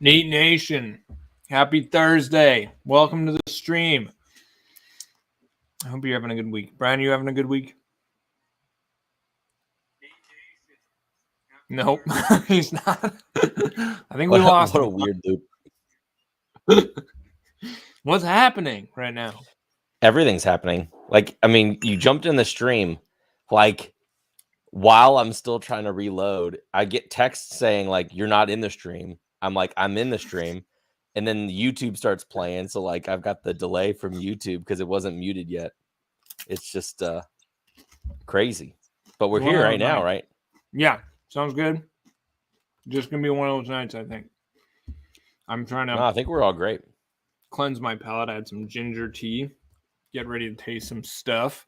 Neat Nation, happy Thursday. Welcome to the stream. I hope you're having a good week. Brian, you having a good week? Nope, he's not. I think we lost What him. a weird loop. What's happening right now? Everything's happening. You jumped in the stream, while I'm still trying to reload. I get texts saying, you're not in the stream. I'm like, I'm in the stream. And then YouTube starts playing. So, I've got the delay from YouTube because it wasn't muted yet. It's just crazy. But we're here right now, right? Yeah, sounds good. Just going to be one of those nights, I think. I'm trying to... No, I think we're all great. Cleanse my palate. I had some ginger tea. Get ready to taste some stuff.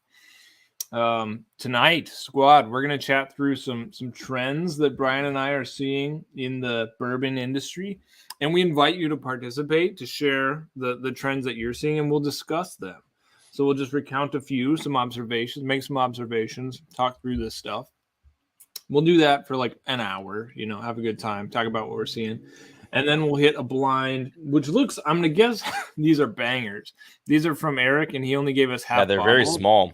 Tonight, squad, we're going to chat through some trends that Brian and I are seeing in the bourbon industry. And we invite you to participate, to share the trends that you're seeing, and we'll discuss them. So we'll just recount a few, some observations, make some observations, talk through this stuff. We'll do that for like an hour, have a good time, talk about what we're seeing. And then we'll hit a blind, which looks, I'm going to guess these are bangers. These are from Eric, and he only gave us half. Yeah, they're very small.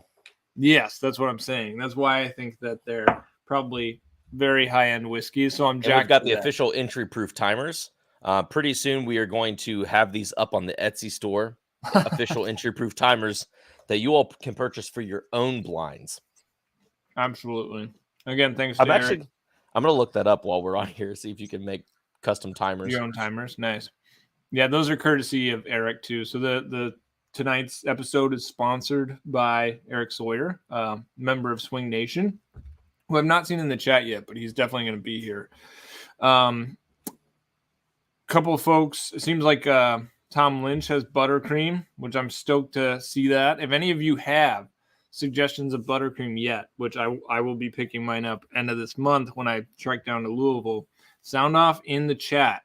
Yes, that's what I'm saying. That's why I think that they're probably very high-end whiskeys. So I'm jacked. We've got the official entry-proof timers. Pretty soon we are going to have these up on the Etsy store. Official entry-proof timers that you all can purchase for your own blinds. Absolutely. Again, thanks to Eric. I'm going to look that up while we're on here, see if you can make custom timers. Your own timers. Nice. Yeah, those are courtesy of Eric too. So the tonight's episode is sponsored by Eric Sawyer, member of Swing Nation, who I've not seen in the chat yet, but he's definitely going to be here. Couple of folks, it seems like Tom Lynch has Buttercream, which I'm stoked to see that. If any of you have suggestions of Buttercream yet, which I will be picking mine up end of this month when I trek down to Louisville, sound off in the chat.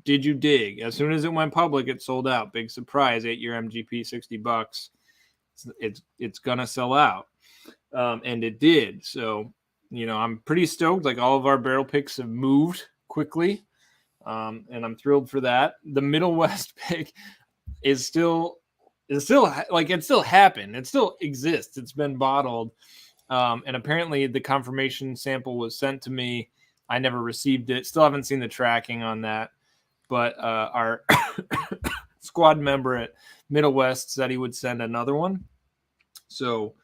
Did you dig? As soon as it went public, it sold out. Big surprise, 8-year MGP, $60. It's gonna sell out. And it did. So, I'm pretty stoked. Like, all of our barrel picks have moved quickly. And I'm thrilled for that. The Middle West pick is still it still happened. It still exists. It's been bottled. And apparently the confirmation sample was sent to me. I never received it. Still haven't seen the tracking on that. But our squad member at Middle West said he would send another one. So,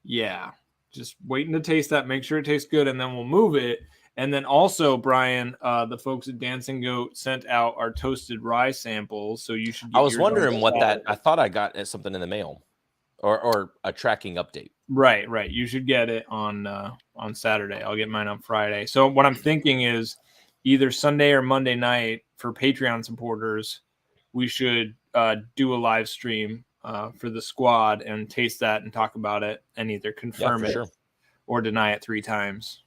yeah, just waiting to taste that. Make sure it tastes good, and then we'll move it. And then also, Brian, the folks at Dancing Goat sent out our toasted rye samples. So you should. I was wondering what that. I thought I got something in the mail, or a tracking update. Right. You should get it on Saturday. I'll get mine on Friday. So what I'm thinking is either Sunday or Monday night for Patreon supporters, we should do a live stream for the squad and taste that and talk about it and either confirm it or deny it 3 times.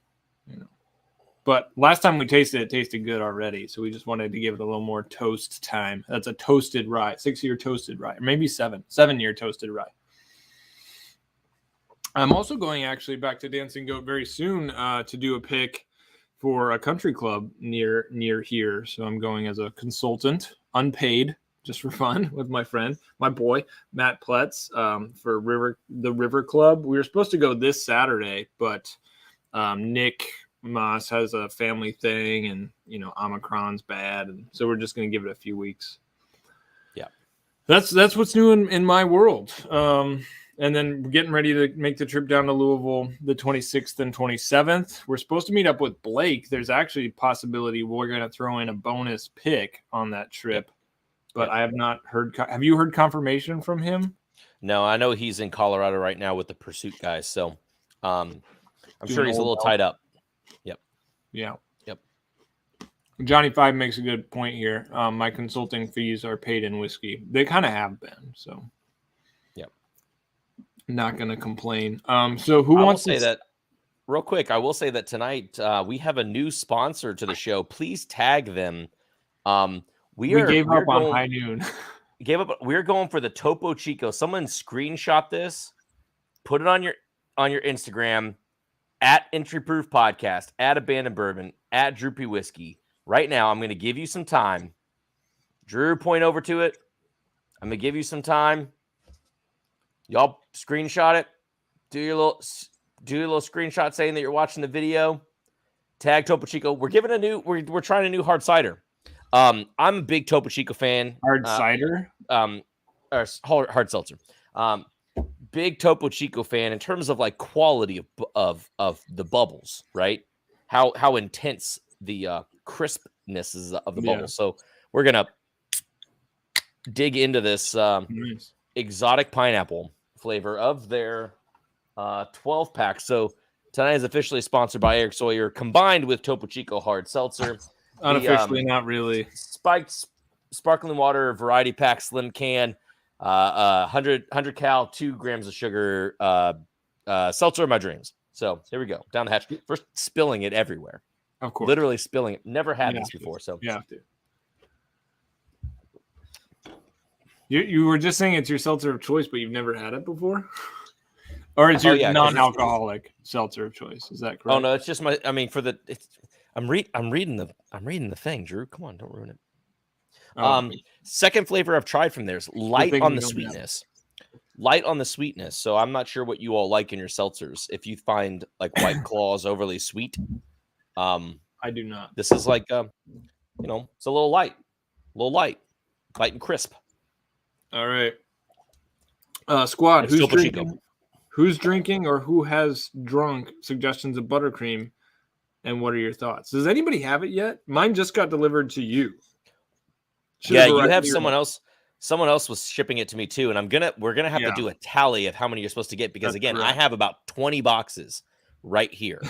But last time we tasted it tasted good already, so we just wanted to give it a little more toast time. That's a toasted rye, 6-year toasted rye, or maybe 7-year toasted rye. I'm also going actually back to Dancing Goat very soon to do a pick for a country club near here. So I'm going as a consultant, unpaid, just for fun, with my friend, my boy Matt Pletz, for the River Club. We were supposed to go this Saturday, but Nick Moss has a family thing, and Omicron's bad, and so we're just going to give it a few weeks. Yeah, that's what's new in my world. And then we're getting ready to make the trip down to Louisville the 26th and 27th. We're supposed to meet up with Blake. There's actually a possibility we're going to throw in a bonus pick on that trip, but I have not heard. Have you heard confirmation from him? No, I know he's in Colorado right now with the Pursuit guys, so I'm sure he's a little tied up. Yep. Johnny 5 makes a good point here. My consulting fees are paid in whiskey. They kind of have been, so not going to complain. So who wants to say that real quick? I will say that tonight we have a new sponsor to the show. Please tag them. We gave up on High Noon. We're going for the Topo Chico. Someone screenshot this, put it on your Instagram. At Entry Proof Podcast, at Abandoned Bourbon, at Droopy Whiskey. Right now, I'm going to give you some time Drew, point over to it. I'm gonna give you some time. Y'all screenshot it. Do your little screenshot saying that you're watching the video. Tag Topo Chico. We're trying a new hard cider. I'm a big Topo Chico fan. Hard cider? Or hard seltzer. Big Topo Chico fan in terms of like quality of the bubbles, right? How intense the crispness is of the bubbles. So we're gonna dig into this Nice. exotic pineapple flavor of their 12 pack. So tonight is officially sponsored by Eric Sawyer, combined with Topo Chico hard seltzer. Unofficially, not really. Spiked sparkling water variety pack, slim can, 100 cal, 2 grams of sugar, seltzer of my dreams. So here we go, down the hatch. First, spilling it everywhere. Of course, literally spilling it. Never had this before, so you have to. You were just saying it's your seltzer of choice, but you've never had it before, or it's your non-alcoholic seltzer of choice. Is that correct? Oh no, it's just my. I mean, I'm reading the thing, Drew. Come on, don't ruin it. Second flavor I've tried from there is light on the sweetness. Light on the sweetness. So I'm not sure what you all like in your seltzers. If you find like White Claws overly sweet, I do not. This is like it's a little light and crisp. All right, squad. Who's drinking or who has drunk suggestions of buttercream, and what are your thoughts? Does anybody have it yet? Mine just got delivered to you. You have someone else. Someone else was shipping it to me too, and we're gonna have to do a tally of how many you're supposed to get because I have about 20 boxes right here,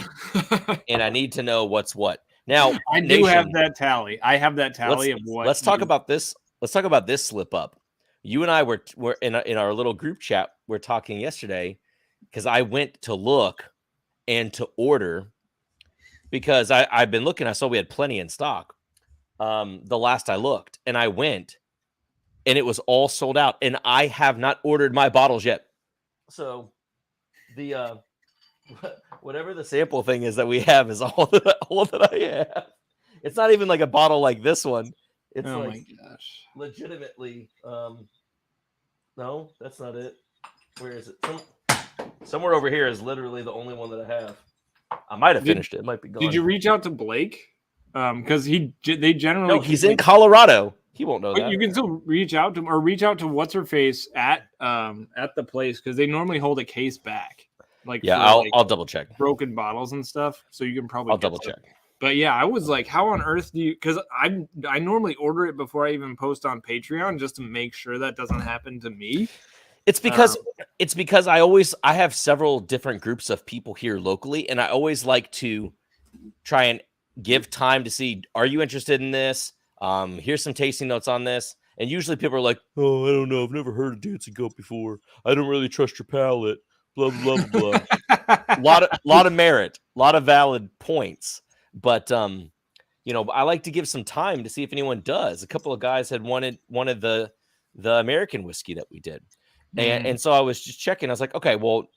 and I need to know what's what. Now I do have that tally. I have that tally of what. Let's talk about this. Let's talk about this slip up. You and I were in our little group chat. We're talking yesterday because I went to look and to order because I've been looking. I saw we had plenty in stock. The last I looked, and I went, and it was all sold out. And I have not ordered my bottles yet. So the whatever the sample thing is that we have is all that I have. It's not even like a bottle like this one. It's my gosh. Legitimately. No, that's not it. Where is it? Somewhere over here is literally the only one that I have. I might have finished it. It might be gone. Did you reach out to Blake? Because they generally. No, he's in Colorado. He won't know that. You can still reach out to him or reach out to what's her face at the place because they normally hold a case back. I'll double check broken bottles and stuff. So you can probably. I'll double check. But yeah, I was like, how on earth do you? Because I normally order it before I even post on Patreon just to make sure that doesn't happen to me. It's because I have several different groups of people here locally, and I always like to try and give time to see, are you interested in this? Here's some tasting notes on this. And usually people are like, oh, I don't know. I've never heard of Dancing Goat before. I don't really trust your palate. Blah, blah, blah, blah. lot of merit, a lot of valid points. But, I like to give some time to see if anyone does. A couple of guys had wanted the American whiskey that we did. And so I was just checking. I was like, okay, well,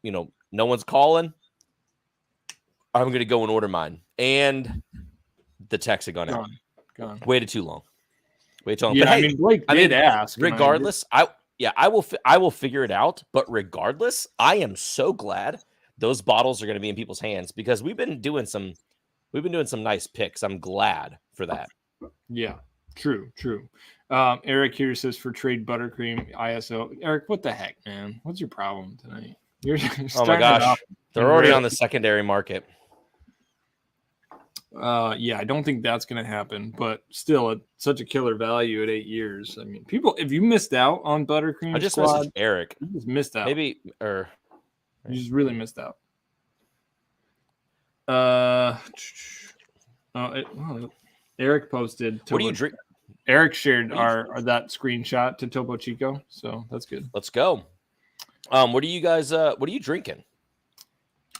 no one's calling. I'm going to go and order mine. And the text had gone out. Gone. Waited too long. Yeah, but hey, Blake did ask. Regardless, I will figure it out. But regardless, I am so glad those bottles are going to be in people's hands because we've been doing some nice picks. I'm glad for that. Yeah, true. Eric here says for trade buttercream ISO. Eric, what the heck, man? What's your problem tonight? You're oh my gosh, they're already on the secondary market. Yeah, I don't think that's going to happen, but still, it's such a killer value at 8 years. I mean, people, if you missed out on Buttercream, I just messaged Eric. You just missed out. You just really missed out. Eric posted. What do you drink? Eric shared that screenshot to Topo Chico, so that's good. Let's go. What are you guys? What are you drinking?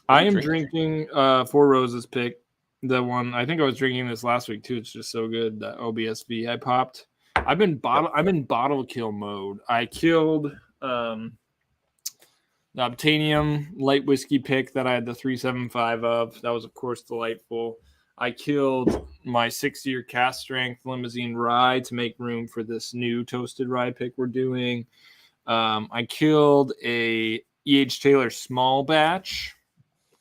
I am drinking Four Roses pick. The one I think I was drinking this last week too. It's just so good. That OBSV I popped. I'm in bottle kill mode. I killed the Obtainium light whiskey pick that I had the 375 of. That was of course delightful. I killed my 6-year cast strength limousine rye to make room for this new toasted rye pick we're doing. I killed a E.H. Taylor small batch.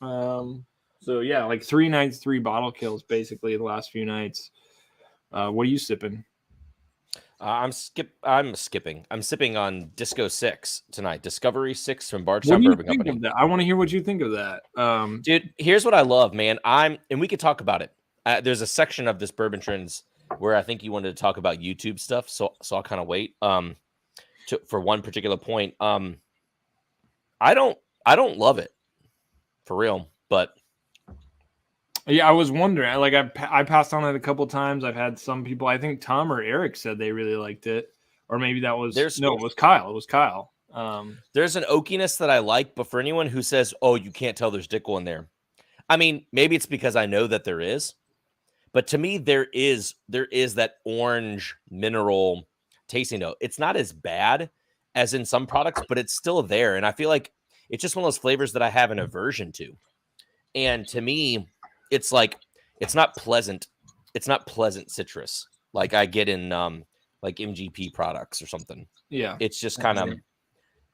So yeah, like 3 nights, 3 bottle kills basically the last few nights. What are you sipping? I'm skipping. I'm sipping on Disco 6 tonight. Discovery 6 from What Bardstown do you Bourbon think Company. of that? I want to hear what you think of that. Dude, here's what I love, man. And we could talk about it. There's a section of this Bourbon Trends where I think you wanted to talk about YouTube stuff, so I'll kind of wait. For one particular point. I don't love it for real, but yeah, I was wondering. Like I passed on it a couple times. I've had some people. I think Tom or Eric said they really liked it, or maybe that was it was Kyle. It was Kyle. There's an oakiness that I like, but for anyone who says, "Oh, you can't tell there's Dickel in there," I mean, maybe it's because I know that there is, but to me, there is that orange mineral tasting note. It's not as bad as in some products, but it's still there, and I feel like it's just one of those flavors that I have an aversion to. And to me, it's like it's not pleasant. It's not pleasant citrus like I get in like MGP products or something. Yeah, it's just kind of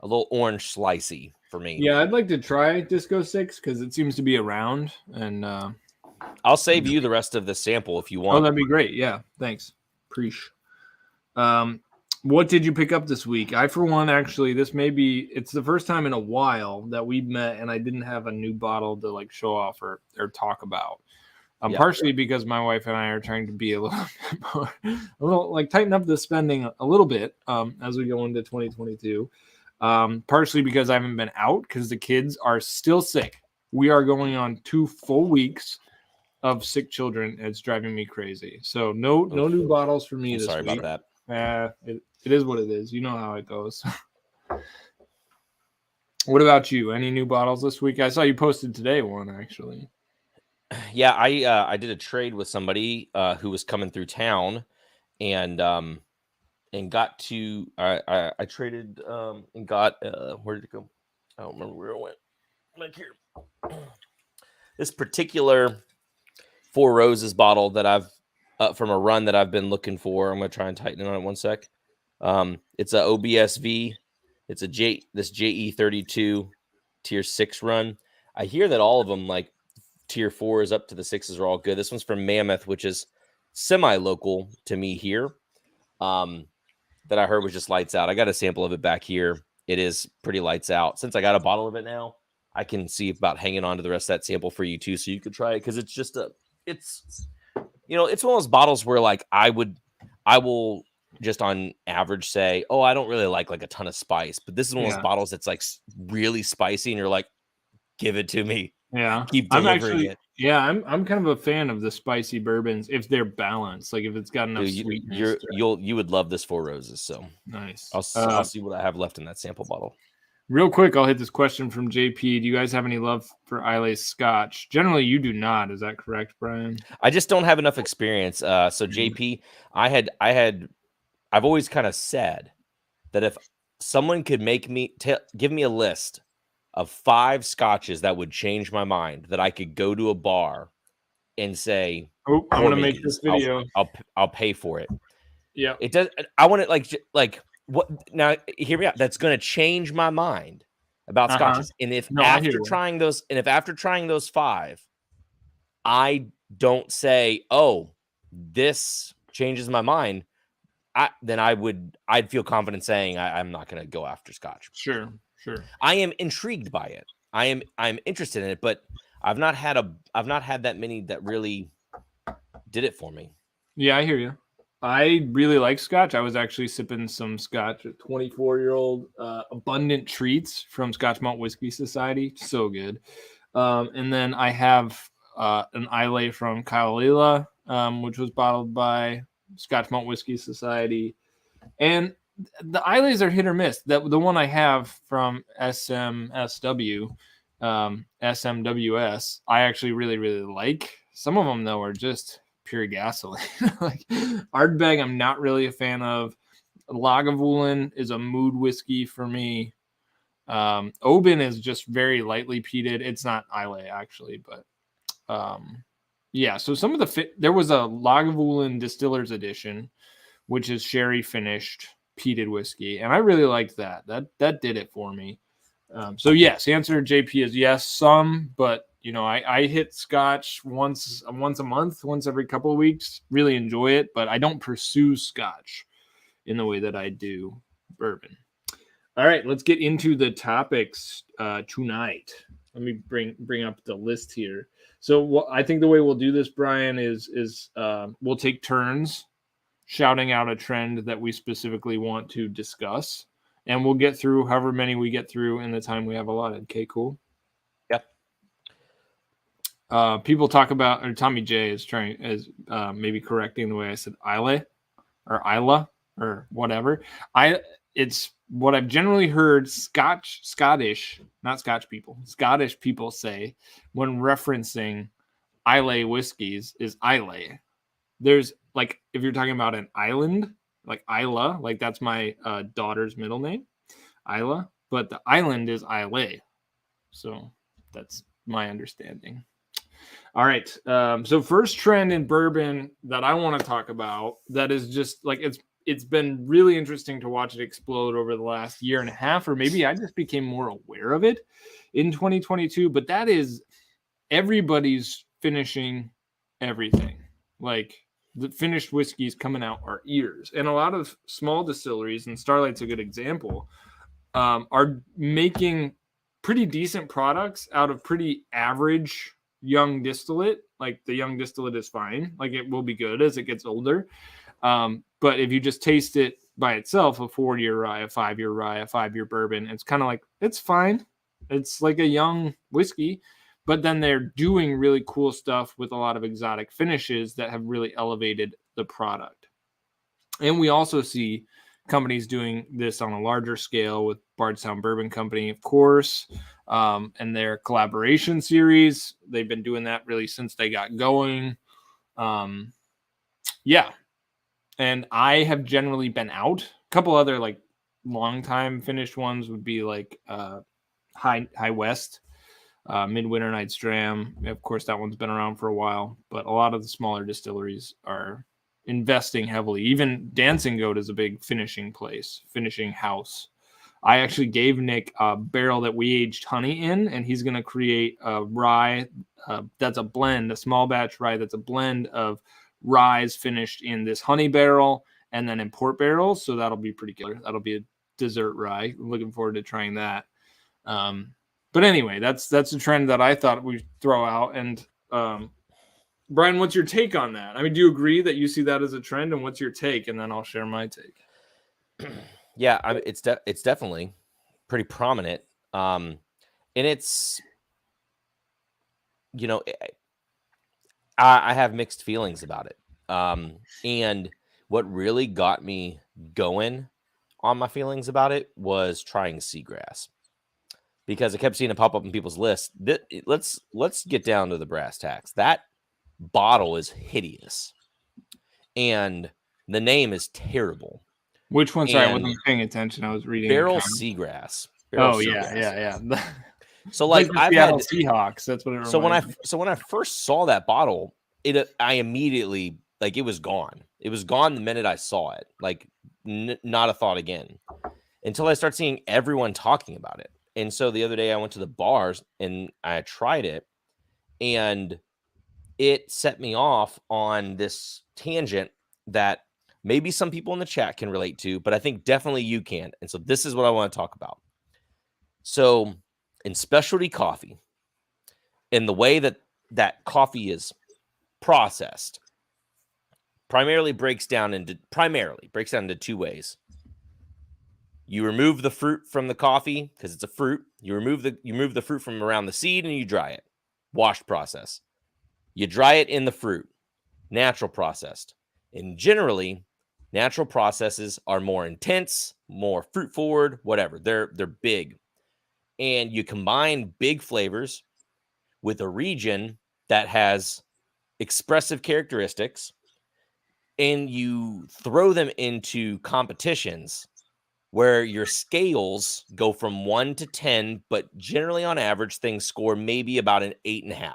a little orange slicey for me. Yeah, I'd like to try Disco 6 because it seems to be around, and I'll save you the rest of the sample if you want. Oh, that'd be great. Yeah, thanks. Preach. What did you pick up this week? I, for one, actually, it's the first time in a while that we've met and I didn't have a new bottle to like show off or talk about. Partially because my wife and I are trying to be a little like tighten up the spending a little bit as we go into 2022. Partially because I haven't been out because the kids are still sick. We are going on 2 full weeks of sick children. It's driving me crazy. So no new bottles for me this week. Sorry about that. It is what it is. You know how it goes. What about you? Any new bottles this week? I saw you posted today one actually. Yeah, I did a trade with somebody who was coming through town, and got to I traded and got where did it go? I don't remember where it went. Like here, this particular Four Roses bottle that I've from a run that I've been looking for. I'm gonna try and tighten it on it one sec. It's a OBSV. It's a this JE32 tier 6 run. I hear that all of them, like tier 4s up to the 6s, are all good. This one's from Mammoth, which is semi-local to me here. That I heard was just lights out. I got a sample of it back here. It is pretty lights out. Since I got a bottle of it now, I can see about hanging on to the rest of that sample for you too, so you could try it, because it's just it's one of those bottles where like I will just on average say, oh, I don't really like a ton of spice, but this is one of those bottles that's like really spicy, and you're like, give it to me. Yeah, keep delivering it. Yeah, I'm kind of a fan of the spicy bourbons if they're balanced, like if it's got enough sweetness. You would love this Four Roses. So nice. I'll see what I have left in that sample bottle. Real quick, I'll hit this question from JP. Do you guys have any love for Islay Scotch? Generally, you do not. Is that correct, Brian? I just don't have enough experience. So JP, I've always kind of said that if someone could give me a list of 5 scotches that would change my mind, that I could go to a bar and say, "Oh, I'm gonna make this video. I'll pay for it." Yeah, it does. I want it like what? Now, hear me out. That's going to change my mind about scotches. And if after trying those 5, I don't say, "Oh, this changes my mind," then I'd feel confident saying I'm not going to go after scotch. Sure. I am intrigued by it. I'm interested in it, but I've not had that many that really did it for me. Yeah, I hear you. I really like scotch. I was actually sipping some scotch, a 24-year-old Abundant Treats from Scotch Malt Whiskey Society. So good. And then I have an Islay from Kailua, which was bottled by Scotch Malt Whiskey Society. And the Isleys are hit or miss. The one I have from SMSW, SMWS, I actually really, really like. Some of them, though, are just pure gasoline. Like Ardbeg, I'm not really a fan of. Lagavulin is a mood whiskey for me. Oban is just very lightly peated. It's not Islay, actually, but Yeah, so some of there was a Lagavulin Distillers Edition, which is sherry finished peated whiskey, and I really liked that. That did it for me. So yes, answer JP is yes, some, but you know, I hit Scotch once a month, once every couple of weeks. Really enjoy it, but I don't pursue Scotch in the way that I do bourbon. All right, let's get into the topics tonight. Let me bring up the list here. So I think the way we'll do this, Brian, is we'll take turns shouting out a trend that we specifically want to discuss, and we'll get through however many we get through in the time we have allotted. Okay, cool. Yep. People talk about, or Tommy J is maybe correcting the way I said Isla or Isla or whatever. It's what I've generally heard Scottish people say when referencing Islay whiskeys is Islay. There's like, if you're talking about an island, like Isla, like that's my daughter's middle name, Isla, but the island is Islay. So that's my understanding. All right. So first trend in bourbon that I want to talk about that is just like it's been really interesting to watch it explode over the last year and a half, or maybe I just became more aware of it in 2022. But that is everybody's finishing everything. Like the finished whiskeys coming out our ears, and a lot of small distilleries, and Starlight's a good example, are making pretty decent products out of pretty average young distillate. Like the young distillate is fine, like it will be good as it gets older, but if you just taste it by itself, a 4-year rye, a 5-year rye, a 5-year bourbon, it's kind of like, it's fine, it's like a young whiskey. But then they're doing really cool stuff with a lot of exotic finishes that have really elevated the product. And we also see companies doing this on a larger scale with Bardstown Bourbon Company, of course, and their collaboration series. They've been doing that really since they got going. Yeah. And I have generally been out. A couple other like long time finished ones would be like High West, Midwinter Night's Dram. Of course, that one's been around for a while, but a lot of the smaller distilleries are investing heavily. Even Dancing Goat is a big finishing house. I actually gave Nick a barrel that we aged honey in, and he's going to create a rye that's a blend, a small batch rye that's a blend of ryes finished in this honey barrel and then in port barrels. So that'll be pretty killer. That'll be a dessert rye. I'm looking forward to trying that. But anyway, that's a trend that I thought we'd throw out. And Brian, what's your take on that? I mean, do you agree that you see that as a trend? And what's your take? And then I'll share my take. Yeah, I mean, it's definitely pretty prominent. And it's, you know, I have mixed feelings about it. And what really got me going on my feelings about it was trying seagrass, because I kept seeing it pop up in people's lists. Let's get down to the brass tacks. That bottle is hideous, and the name is terrible. Which one? Sorry, I wasn't paying attention. I was reading. Barrel Seagrass. Yeah. So like I've had Seahawks. That's what it reminds me. So when I first saw that bottle, I immediately, like, it was gone. It was gone the minute I saw it. Like not a thought again, until I start seeing everyone talking about it. And so the other day I went to the bars and I tried it, and it set me off on this tangent that maybe some people in the chat can relate to, but I think definitely you can. And so this is what I want to talk about. So in specialty coffee, in the way that coffee is processed, primarily breaks down into two ways. You remove the fruit from the coffee because it's a fruit. You remove the fruit from around the seed and you dry it. Washed process. You dry it in the fruit. Natural processed. And generally, natural processes are more intense, more fruit forward, whatever. They're big. And you combine big flavors with a region that has expressive characteristics, and you throw them into competitions where your scales go from 1 to 10, but generally on average, things score maybe about an 8.5.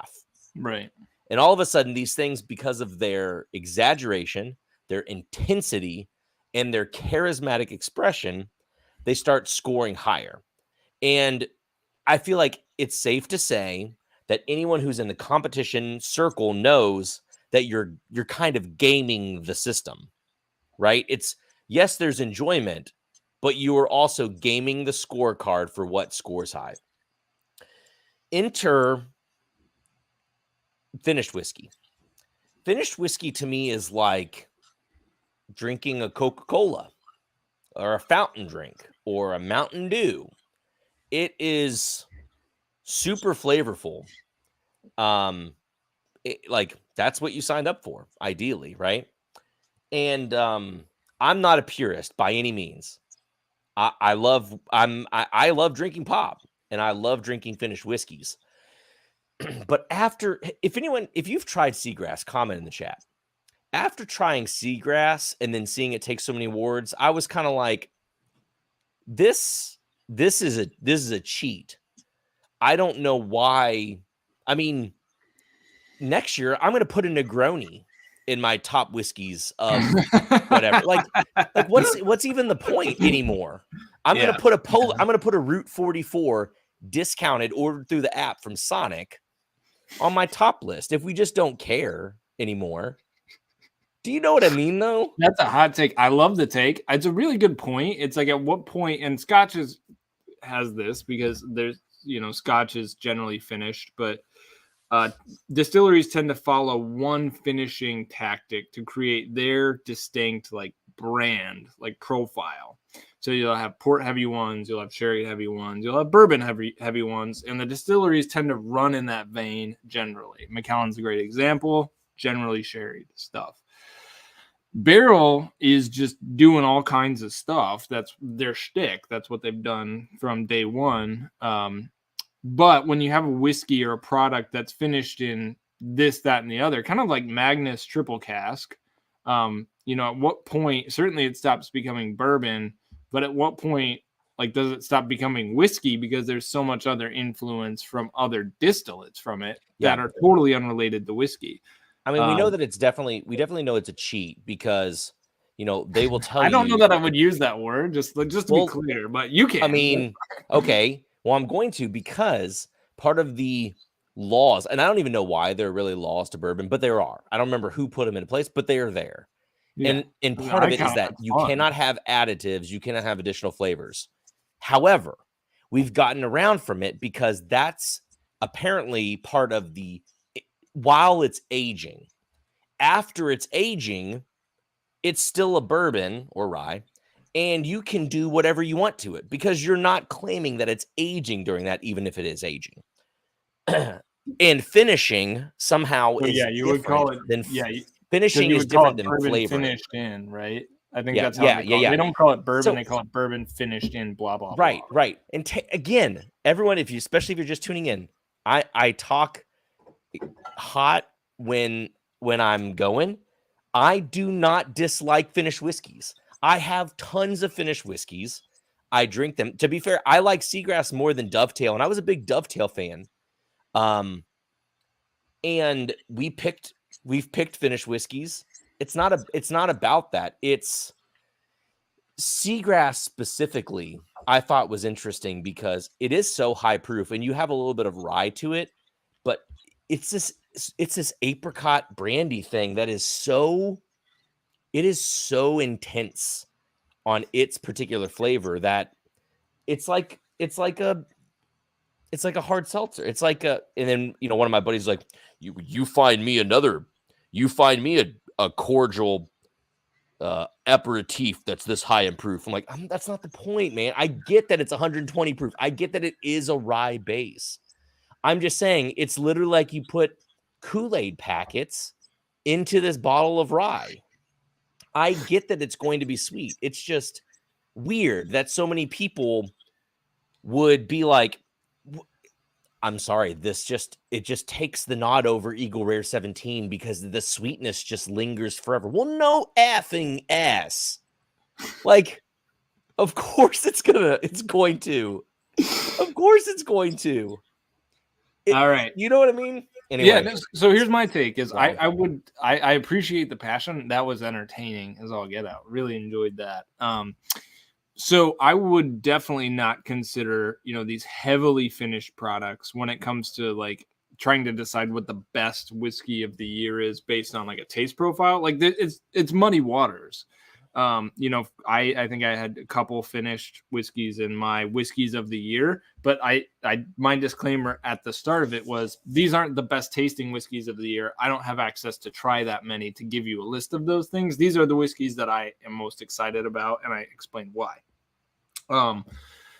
Right. And all of a sudden, these things, because of their exaggeration, their intensity, and their charismatic expression, they start scoring higher. And I feel like it's safe to say that anyone who's in the competition circle knows that you're kind of gaming the system, right? It's, yes, there's enjoyment, but you are also gaming the scorecard for what scores high. Enter finished whiskey. Finished whiskey to me is like drinking a Coca-Cola or a fountain drink or a Mountain Dew. It is super flavorful. Like that's what you signed up for, ideally, right? And I'm not a purist by any means. I love drinking pop and I love drinking finished whiskeys. But if you've tried Seagrass, comment in the chat. After trying Seagrass and then seeing it take so many awards, I was kind of like, this is a cheat. I don't know why. I mean, next year I'm going to put a Negroni in my top whiskeys of whatever. like what's even the point anymore? I'm going to put a Route 44 discounted ordered through the app from Sonic on my top list if we just don't care anymore. Do you know what I mean, though? That's a hot take. I love the take. It's a really good point. It's like, at what point, and Scotch has this because there's, Scotch is generally finished, but distilleries tend to follow one finishing tactic to create their distinct like brand, like profile. So you'll have port heavy ones, you'll have sherry heavy ones, you'll have bourbon heavy ones, and the distilleries tend to run in that vein generally. Macallan's a great example, generally sherry stuff. Barrel is just doing all kinds of stuff. That's their shtick. That's what they've done from day one. But when you have a whiskey or a product that's finished in this, that, and the other, kind of like Magnus Triple Cask, at what point, certainly it stops becoming bourbon, but at what point, like, does it stop becoming whiskey because there's so much other influence from other distillates from it that are totally unrelated to whiskey? I mean, we know that we definitely know it's a cheat because, they will tell you. I don't know that I would use that word, just to be clear, but you can. I mean, okay. Well, I'm going to, because part of the laws, and I don't even know why there are really laws to bourbon, but there are. I don't remember who put them into place, but they are there. Yeah. And part of it is that you cannot have additives, you cannot have additional flavors. However, we've gotten around from it because that's apparently part of while it's aging. After it's aging, it's still a bourbon or rye. And you can do whatever you want to it because you're not claiming that it's aging during that, even if it is aging. And finishing somehow is you would call it finishing is different than flavoring. Finished in, right? I think that's how they call it. They don't call it bourbon; they call it bourbon finished in. Blah blah. Right, blah. right. And again, everyone, especially if you're just tuning in, I talk hot when I'm going. I do not dislike finished whiskeys. I have tons of finished whiskeys. I drink them. To be fair, I like Seagrass more than Dovetail, and I was a big Dovetail fan. And we've picked finished whiskeys. It's not about that. It's Seagrass specifically, I thought was interesting because it is so high proof and you have a little bit of rye to it, but it's this apricot brandy thing that is so intense on its particular flavor that it's like a hard seltzer. It's like and then one of my buddies is like, you find me a cordial aperitif that's this high in proof. I'm like, that's not the point, man. I get that it's 120 proof. I get that it is a rye base. I'm just saying it's literally like you put Kool-Aid packets into this bottle of rye. I get that it's going to be sweet. It's just weird that so many people would be like, I'm sorry, it just takes the nod over Eagle Rare 17 because the sweetness just lingers forever. Well, no effing ass. Like, of course it's going to. Of course it's going to. All right. You know what I mean? Yeah. Anyway, So here's my take: is go ahead. I appreciate the passion. That was entertaining, as all get out. Really enjoyed that. So I would definitely not consider, these heavily finished products when it comes to like trying to decide what the best whiskey of the year is based on like a taste profile. Like it's muddy waters. I think I had a couple finished whiskeys in my whiskeys of the year, but I my disclaimer at the start of it was these aren't the best tasting whiskeys of the year. I don't have access to try that many to give you a list of those things. These are the whiskeys that I am most excited about, and I explain why.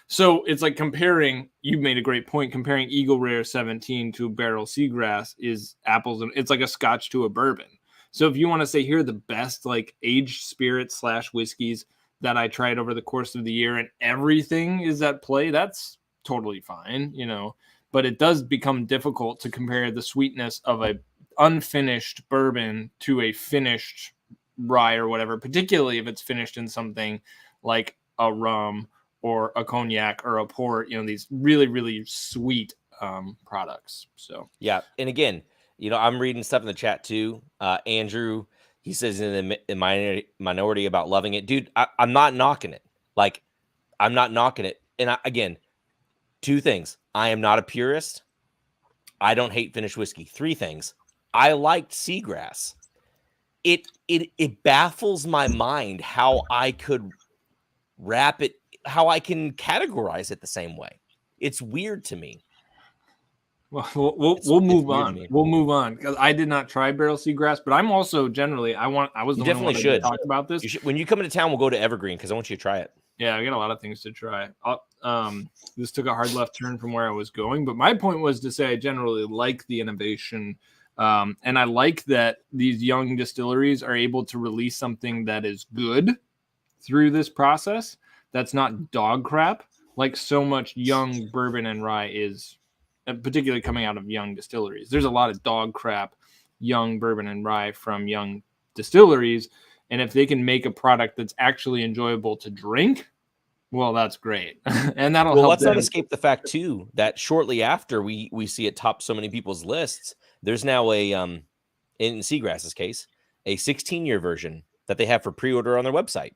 So it's like comparing, you made a great point, comparing Eagle Rare 17 to Barrel Seagrass is apples, and it's like a scotch to a bourbon. So if you want to say here are the best like aged spirits / whiskeys that I tried over the course of the year and everything is at play, that's totally fine, but it does become difficult to compare the sweetness of a unfinished bourbon to a finished rye or whatever, particularly if it's finished in something like a rum or a cognac or a port, these really, really sweet products. So, Yeah. And again, I'm reading stuff in the chat too. Andrew, he says in the minority about loving it. Dude, I'm not knocking it. Like, I'm not knocking it. And again, two things. I am not a purist. I don't hate finished whiskey. Three things. I liked Seagrass. It baffles my mind how I could wrap it, how I can categorize it the same way. It's weird to me. Well, we'll move on. We'll move on because I did not try Barrel Seagrass, but I'm also generally I was the one who talk about this. When you come into town, we'll go to Evergreen because I want you to try it. Yeah, I got a lot of things to try. This took a hard left turn from where I was going, but my point was to say I generally like the innovation, and I like that these young distilleries are able to release something that is good through this process. That's not dog crap like so much young bourbon and rye is. Particularly coming out of young distilleries. There's a lot of dog crap, young bourbon and rye from young distilleries. And if they can make a product that's actually enjoyable to drink, well, that's great. And that'll help. Let's not escape the fact too, that shortly after we see it top so many people's lists, there's now in Seagrass's case, a 16-year version that they have for pre-order on their website.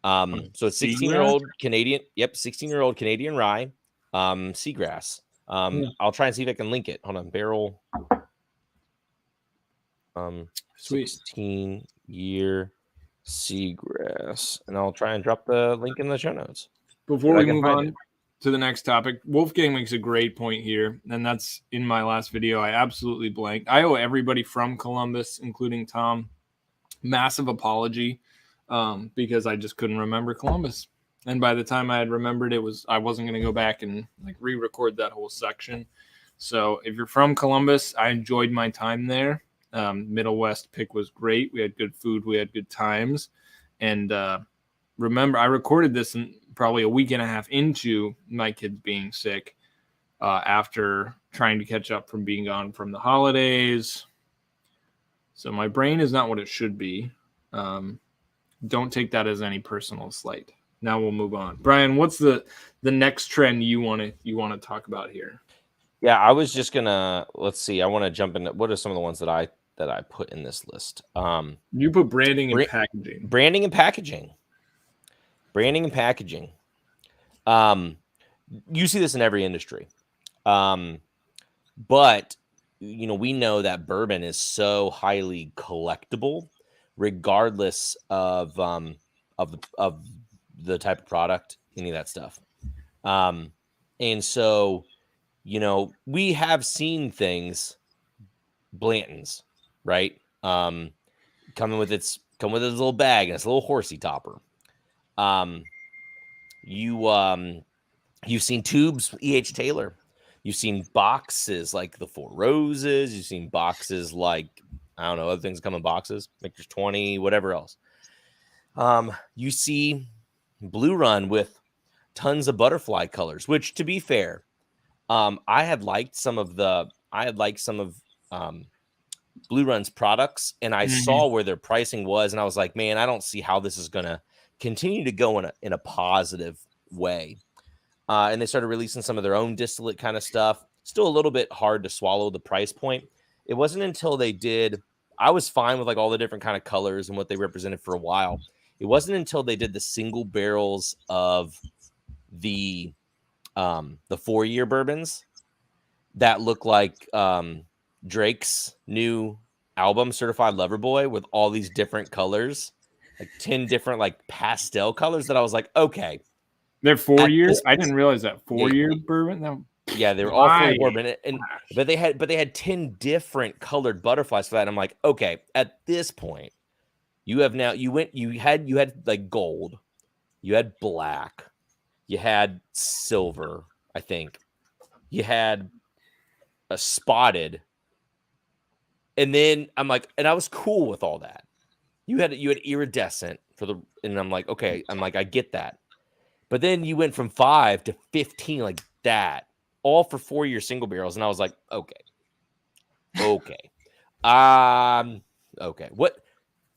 So it's 16-year-old Canadian. Yep. 16-year-old Canadian rye, Seagrass. I'll try and see if I can link it. Hold on, Barrel. 16-year Seagrass, and I'll try and drop the link in the show notes. Before we move on to the next topic, Wolfgang makes a great point here, and that's in my last video. I absolutely blanked. I owe everybody from Columbus, including Tom, massive apology because I just couldn't remember Columbus. And by the time I had remembered I wasn't going to go back and like re-record that whole section. So if you're from Columbus, I enjoyed my time there. Middle West pick was great. We had good food. We had good times. And remember, I recorded this in probably a week and a half into my kids being sick after trying to catch up from being gone from the holidays. So my brain is not what it should be. Don't take that as any personal slight. Now we'll move on. Brian, what's the next trend you want to talk about here? Yeah, I was just gonna let's see. I want to jump into what are some of the ones that I put in this list. You put branding and packaging. Branding and packaging. Branding and packaging. You see this in every industry. But we know that bourbon is so highly collectible, regardless of the type of product, any of that stuff. And so, we have seen things, Blanton's, right? Coming with its little bag and its little horsey topper. You've seen tubes, E.H. Taylor. You've seen boxes like the Four Roses. You've seen boxes like, I don't know, other things come in boxes, Maker's 20, whatever else. You see Blue Run with tons of butterfly colors, which, to be fair, I had liked some of Blue Run's products, and I saw where their pricing was, and I was like, man, I don't see how this is going to continue to go in a positive way. And they started releasing some of their own distillate kind of stuff. still a little bit hard to swallow the price point. It wasn't until they did, I was fine with like all the different kind of colors and what they represented for a while. It wasn't until they did the single barrels of the 4-year bourbons that look like Drake's new album, Certified Lover Boy, with all these different colors, like 10 different like pastel colors, that I was like, okay. They're 4 years. I didn't realize that 4-year yeah, bourbon. Yeah, they were all fully bourbon, but they had 10 different colored butterflies for that. And I'm like, okay, at this point, you had like gold, you had black, you had silver, I think, you had a spotted, and then I'm like, and I was cool with all that. You had iridescent and I'm like, okay, I get that. But then you went from 5 to 15 like that, all for 4-year single barrels, and I was like, okay. Okay.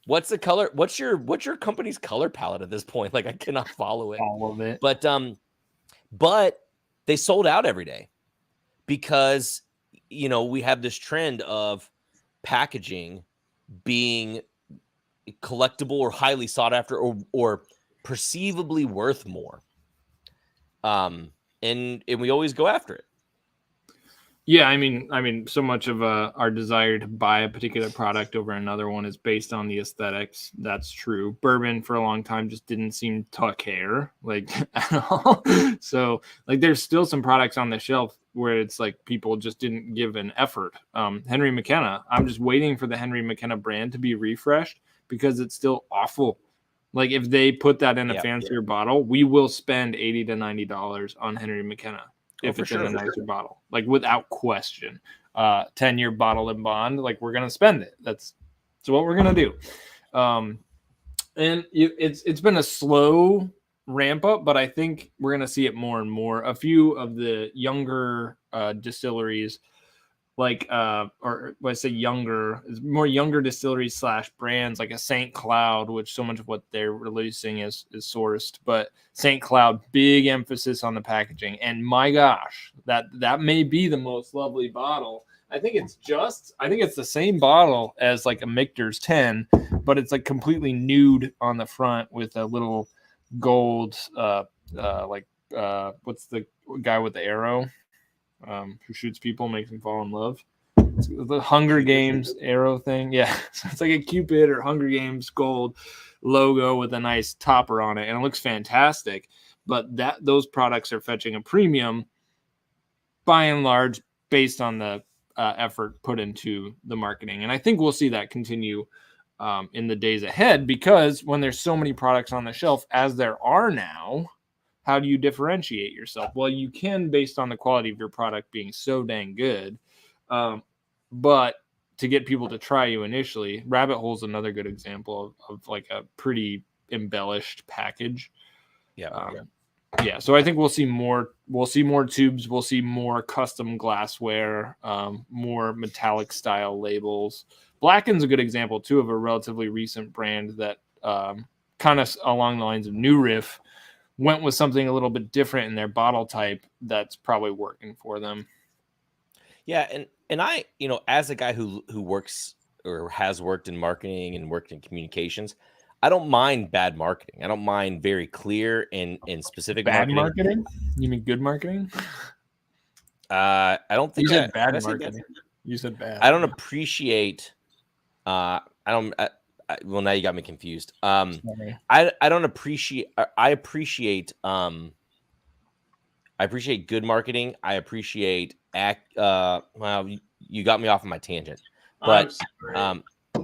What's the color? What's your company's color palette at this point? Like, I cannot follow it. All of it. But they sold out every day because, we have this trend of packaging being collectible or highly sought after or perceivably worth more. And we always go after it. Yeah, I mean, so much of our desire to buy a particular product over another one is based on the aesthetics. That's true. Bourbon for a long time just didn't seem to care, like, at all. So, like, there's still some products on the shelf where it's like people just didn't give an effort. Henry McKenna, I'm just waiting for the Henry McKenna brand to be refreshed because it's still awful. Like, if they put that in a fancier bottle, we will spend $80 to $90 on Henry McKenna. If it's in a nicer bottle, like, without question. 10-year bottle and bond, like, we're gonna spend it. That's what we're gonna do. And it's been a slow ramp up, but I think we're gonna see it more and more. A few of the younger distilleries, like or when I say younger, is more younger distilleries / brands, like a St. Cloud, which so much of what they're releasing is sourced. But St. Cloud, big emphasis on the packaging, and my gosh, that may be the most lovely bottle. I think it's the same bottle as like a Michter's 10, but it's like completely nude on the front with a little gold what's the guy with the arrow? Who shoots people, makes them fall in love. It's the Hunger Games arrow thing. Yeah. So it's like a Cupid or Hunger Games gold logo with a nice topper on it. And it looks fantastic. But those products are fetching a premium by and large based on the effort put into the marketing. And I think we'll see that continue in the days ahead, because when there's so many products on the shelf as there are now, how do you differentiate yourself? Well, you can based on the quality of your product being so dang good. But to get people to try you initially, Rabbit Hole is another good example of like a pretty embellished package. Yeah. So I think we'll see more tubes. We'll see more custom glassware, more metallic style labels. Blacken's a good example too of a relatively recent brand that kind of along the lines of New Riff went with something a little bit different in their bottle type that's probably working for them. Yeah, and I, as a guy who works or has worked in marketing and worked in communications, I don't mind bad marketing. I don't mind very clear and specific bad marketing. You mean good marketing? I don't think you said bad marketing. You said bad. I don't appreciate. Well, now you got me confused. I don't appreciate. I appreciate. I appreciate good marketing. I appreciate well, you got me off of my tangent, but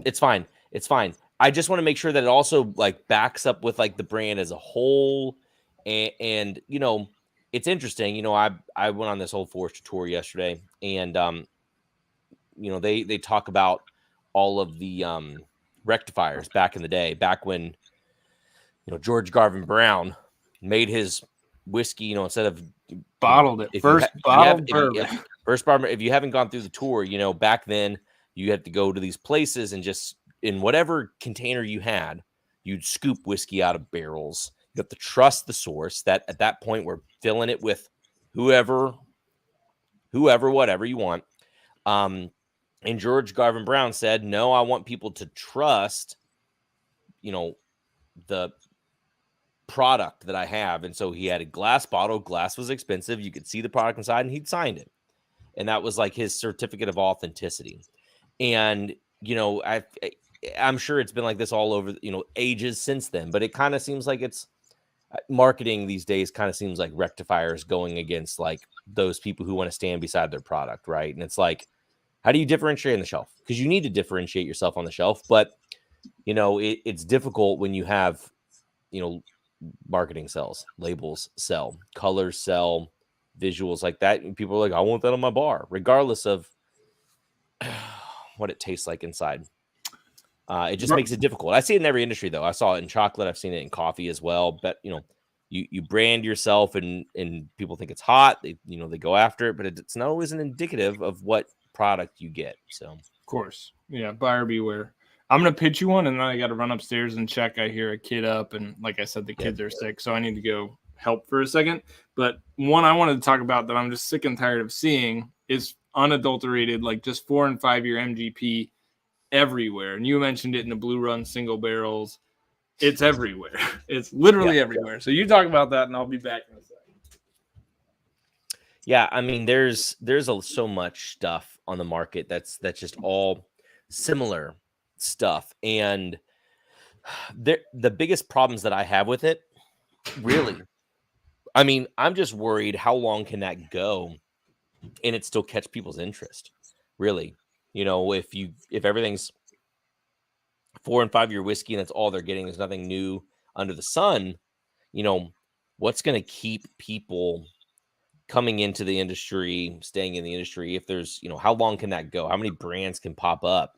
it's fine. It's fine. I just want to make sure that it also like backs up with like the brand as a whole, and it's interesting. I went on this whole Forester tour yesterday, and they talk about all of the rectifiers back in the day, back when George Garvin Brown made his whiskey, instead of bottled it first bottled bourbon. First bourbon. If you haven't gone through the tour, back then you had to go to these places and just in whatever container you had, you'd scoop whiskey out of barrels. You have to trust the source. That at that point we're filling it with whoever whoever, whatever you want. And George Garvin Brown said, no, I want people to trust, the product that I have. And so he had a glass bottle. Glass was expensive. You could see the product inside, and he'd signed it. And that was like his certificate of authenticity. And, I'm sure it's been like this all over, ages since then, but it kind of seems like it's marketing these days kind of seems like rectifiers going against like those people who want to stand beside their product. Right. And it's like, how do you differentiate on the shelf? Because you need to differentiate yourself on the shelf, but it's difficult when you have, marketing sells, labels sell, colors sell, visuals like that. And people are like, I want that on my bar, regardless of what it tastes like inside. It just makes it difficult. I see it in every industry, though. I saw it in chocolate. I've seen it in coffee as well. But you brand yourself, and people think it's hot. They go after it, but it's not always an indicative of what product you get. So, of course, yeah, buyer beware. I'm gonna pitch you one, and then I got to run upstairs and check. I hear a kid up, and like I said, the kids are sick, so I need to go help for a second. But one I wanted to talk about that I'm just sick and tired of seeing is unadulterated, like just 4 and 5 year MGP. Everywhere. And you mentioned it in the Blue Run single barrels. It's everywhere. It's literally everywhere. So you talk about that, and I'll be back in a second. Yeah, I mean, there's so much stuff on the market that's just all similar stuff. And the biggest problems that I have with it, really, I mean, I'm just worried how long can that go and it still catch people's interest, really. If everything's 4 and 5 year whiskey and that's all they're getting, there's nothing new under the sun, what's going to keep people coming into the industry, staying in the industry? If there's, how long can that go? How many brands can pop up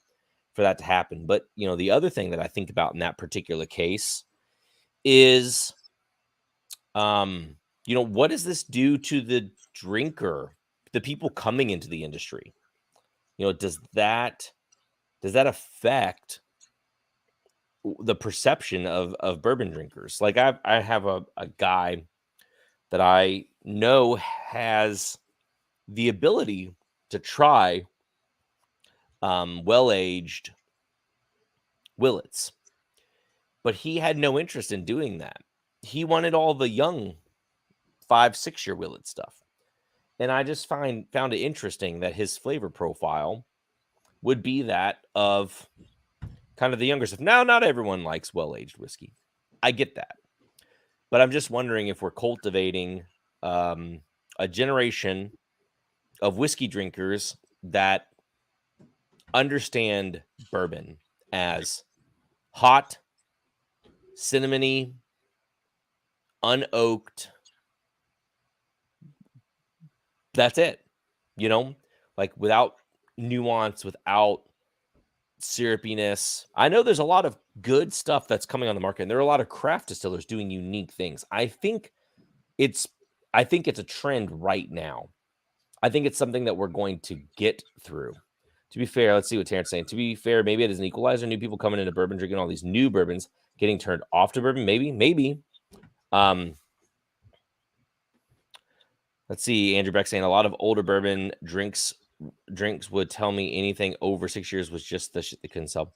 for that to happen? But, the other thing that I think about in that particular case is, what does this do to the drinker, the people coming into the industry? Does that affect the perception of bourbon drinkers? Like I have a guy that I know has the ability to try well-aged Willets, but he had no interest in doing that. He wanted all the young 5-6 year Willet stuff. And I just found it interesting that his flavor profile would be that of kind of the younger stuff. Now, not everyone likes well-aged whiskey. I get that. But I'm just wondering if we're cultivating a generation of whiskey drinkers that understand bourbon as hot, cinnamony, unoaked. That's it. Like without nuance, without syrupiness. I know there's a lot of good stuff that's coming on the market, and there are a lot of craft distillers doing unique things. I think it's a trend right now. I think it's something that we're going to get through. To be fair, let's see what Terrence's saying. To be fair, maybe it is an equalizer. New people coming into bourbon, drinking all these new bourbons, getting turned off to bourbon. Maybe. Let's see. Andrew Beck saying a lot of older bourbon drinks would tell me anything over 6 years was just the shit they couldn't sell.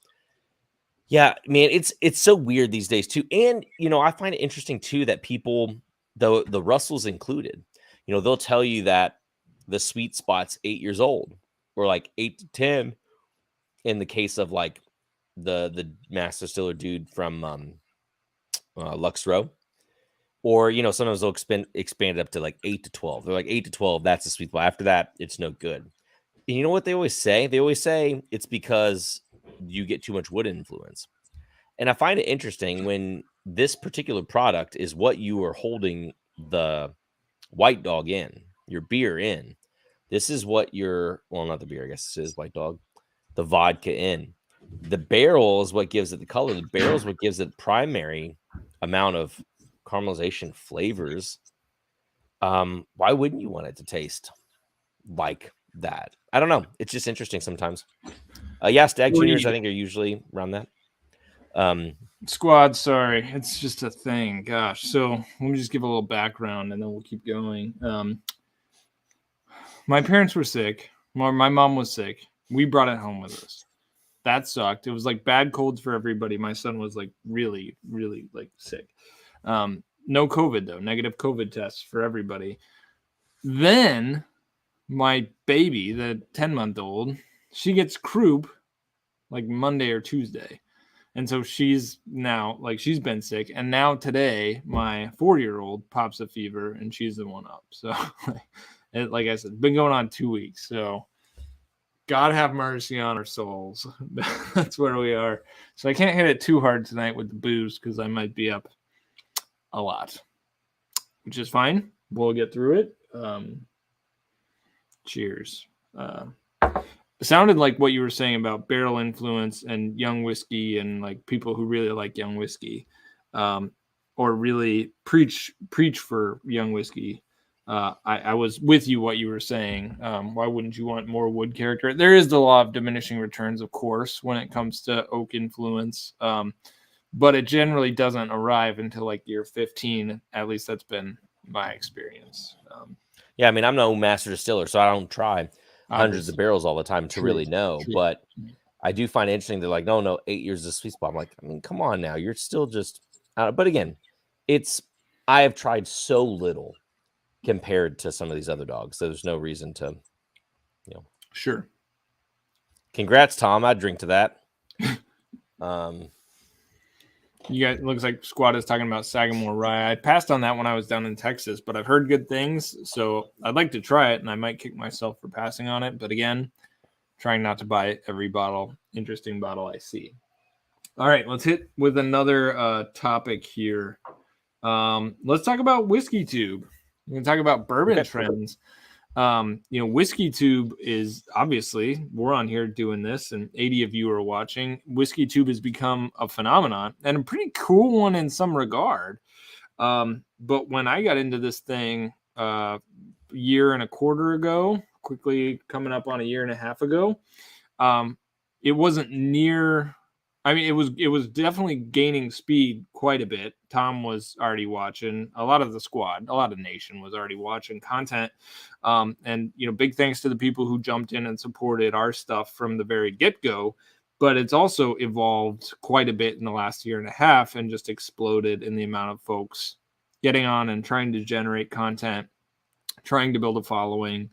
Yeah, man, it's so weird these days too. And I find it interesting too that people, the Russells included, they'll tell you that the sweet spot's 8 years old, or like 8 to 10 in the case of like the master distiller dude from Lux Row. Or, sometimes they'll expand it up to like 8 to 12. They're like 8 to 12, that's the sweet spot. After that, it's no good. And you know what they always say? They always say it's because you get too much wood influence. And I find it interesting when this particular product is what you are holding the White Dog in, your beer in. This is what not the beer, I guess this is White Dog, the vodka in. The barrel is what gives it the color. The barrel is what gives it primary amount of caramelization flavors. Why wouldn't you want it to taste like that? I don't know. It's just interesting sometimes. Stag Juniors, I think, are usually around that. Squad, sorry, it's just a thing. Gosh, so let me just give a little background, and then we'll keep going. my parents were sick. My mom was sick. We brought it home with us. That sucked. It was like bad colds for everybody. My son was like really, really like sick. No COVID though. Negative COVID tests for everybody. Then my baby, the 10-month-old, she gets croup like Monday or Tuesday. And so she's now like she's been sick. And now today, my 4-year-old pops a fever and she's the one up. So like I said, been going on 2 weeks. So God have mercy on our souls. That's where we are. So I can't hit it too hard tonight with the booze because I might be up a lot, which is fine. We'll get through it. Cheers. It sounded like what you were saying about barrel influence and young whiskey and like people who really like young whiskey, or really preach for young whiskey. I was with you what you were saying. Why wouldn't you want more wood character? There is the law of diminishing returns, of course, when it comes to oak influence. But it generally doesn't arrive until like year 15. At least that's been my experience. Yeah, I mean, I'm no master distiller, so I don't try hundreds Obviously. of barrels all the time to really know. True. But I do find it interesting. They're like, no, 8 years is a sweet spot. I'm like, I mean, come on now. You're still just, but again, I have tried so little compared to some of these other dogs. So there's no reason to, Sure. Congrats, Tom. I'd drink to that. You guys, looks like Squad is talking about Sagamore rye. I passed on that when I was down in Texas, but I've heard good things, so I'd like to try it, and I might kick myself for passing on it. But again, trying not to buy every interesting bottle I see. All right, let's hit with another topic here. Let's talk about Whiskeytube. We're going to talk about Bourbon Trends. Whiskeytube is obviously, we're on here doing this and 80 of you are watching. Whiskeytube has become a phenomenon and a pretty cool one in some regard. But when I got into this thing a year and a quarter ago, quickly coming up on a year and a half ago, it wasn't near. I mean, it was definitely gaining speed quite a bit. Tom was already watching. A lot of the squad, a lot of Nation was already watching content. And, big thanks to the people who jumped in and supported our stuff from the very get-go. But it's also evolved quite a bit in the last year and a half and just exploded in the amount of folks getting on and trying to generate content, trying to build a following.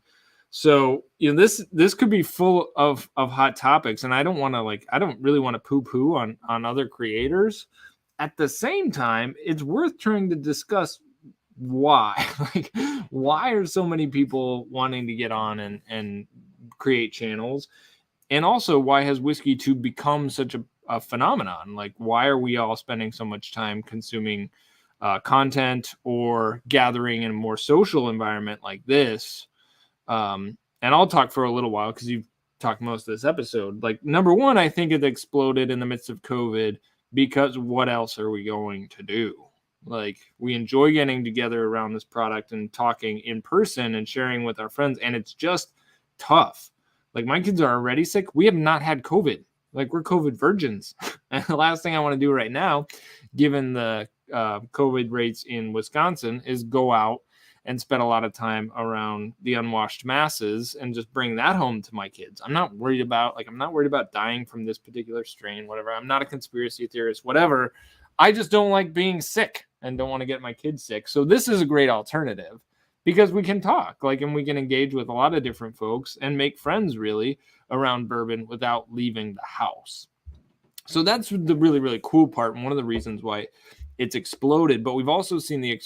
So, this could be full of hot topics, and I don't really want to poo-poo on other creators. At the same time, it's worth trying to discuss why. Like, why are so many people wanting to get on and create channels? And also, why has Whiskeytube become such a phenomenon? Like, why are we all spending so much time consuming content or gathering in a more social environment like this? And I'll talk for a little while because you've talked most of this episode. Like, number one, I think it exploded in the midst of COVID because what else are we going to do? Like, we enjoy getting together around this product and talking in person and sharing with our friends, and it's just tough. Like, my kids are already sick. We have not had COVID. Like, we're COVID virgins. And the last thing I want to do right now, given the COVID rates in Wisconsin, is go out and spend a lot of time around the unwashed masses and just bring that home to my kids. I'm not worried about dying from this particular strain, whatever. I'm not a conspiracy theorist, whatever. I just don't like being sick and don't want to get my kids sick. So this is a great alternative because we can talk, and we can engage with a lot of different folks and make friends really around bourbon without leaving the house. So that's the really, really cool part. And one of the reasons why it's exploded, but we've also seen the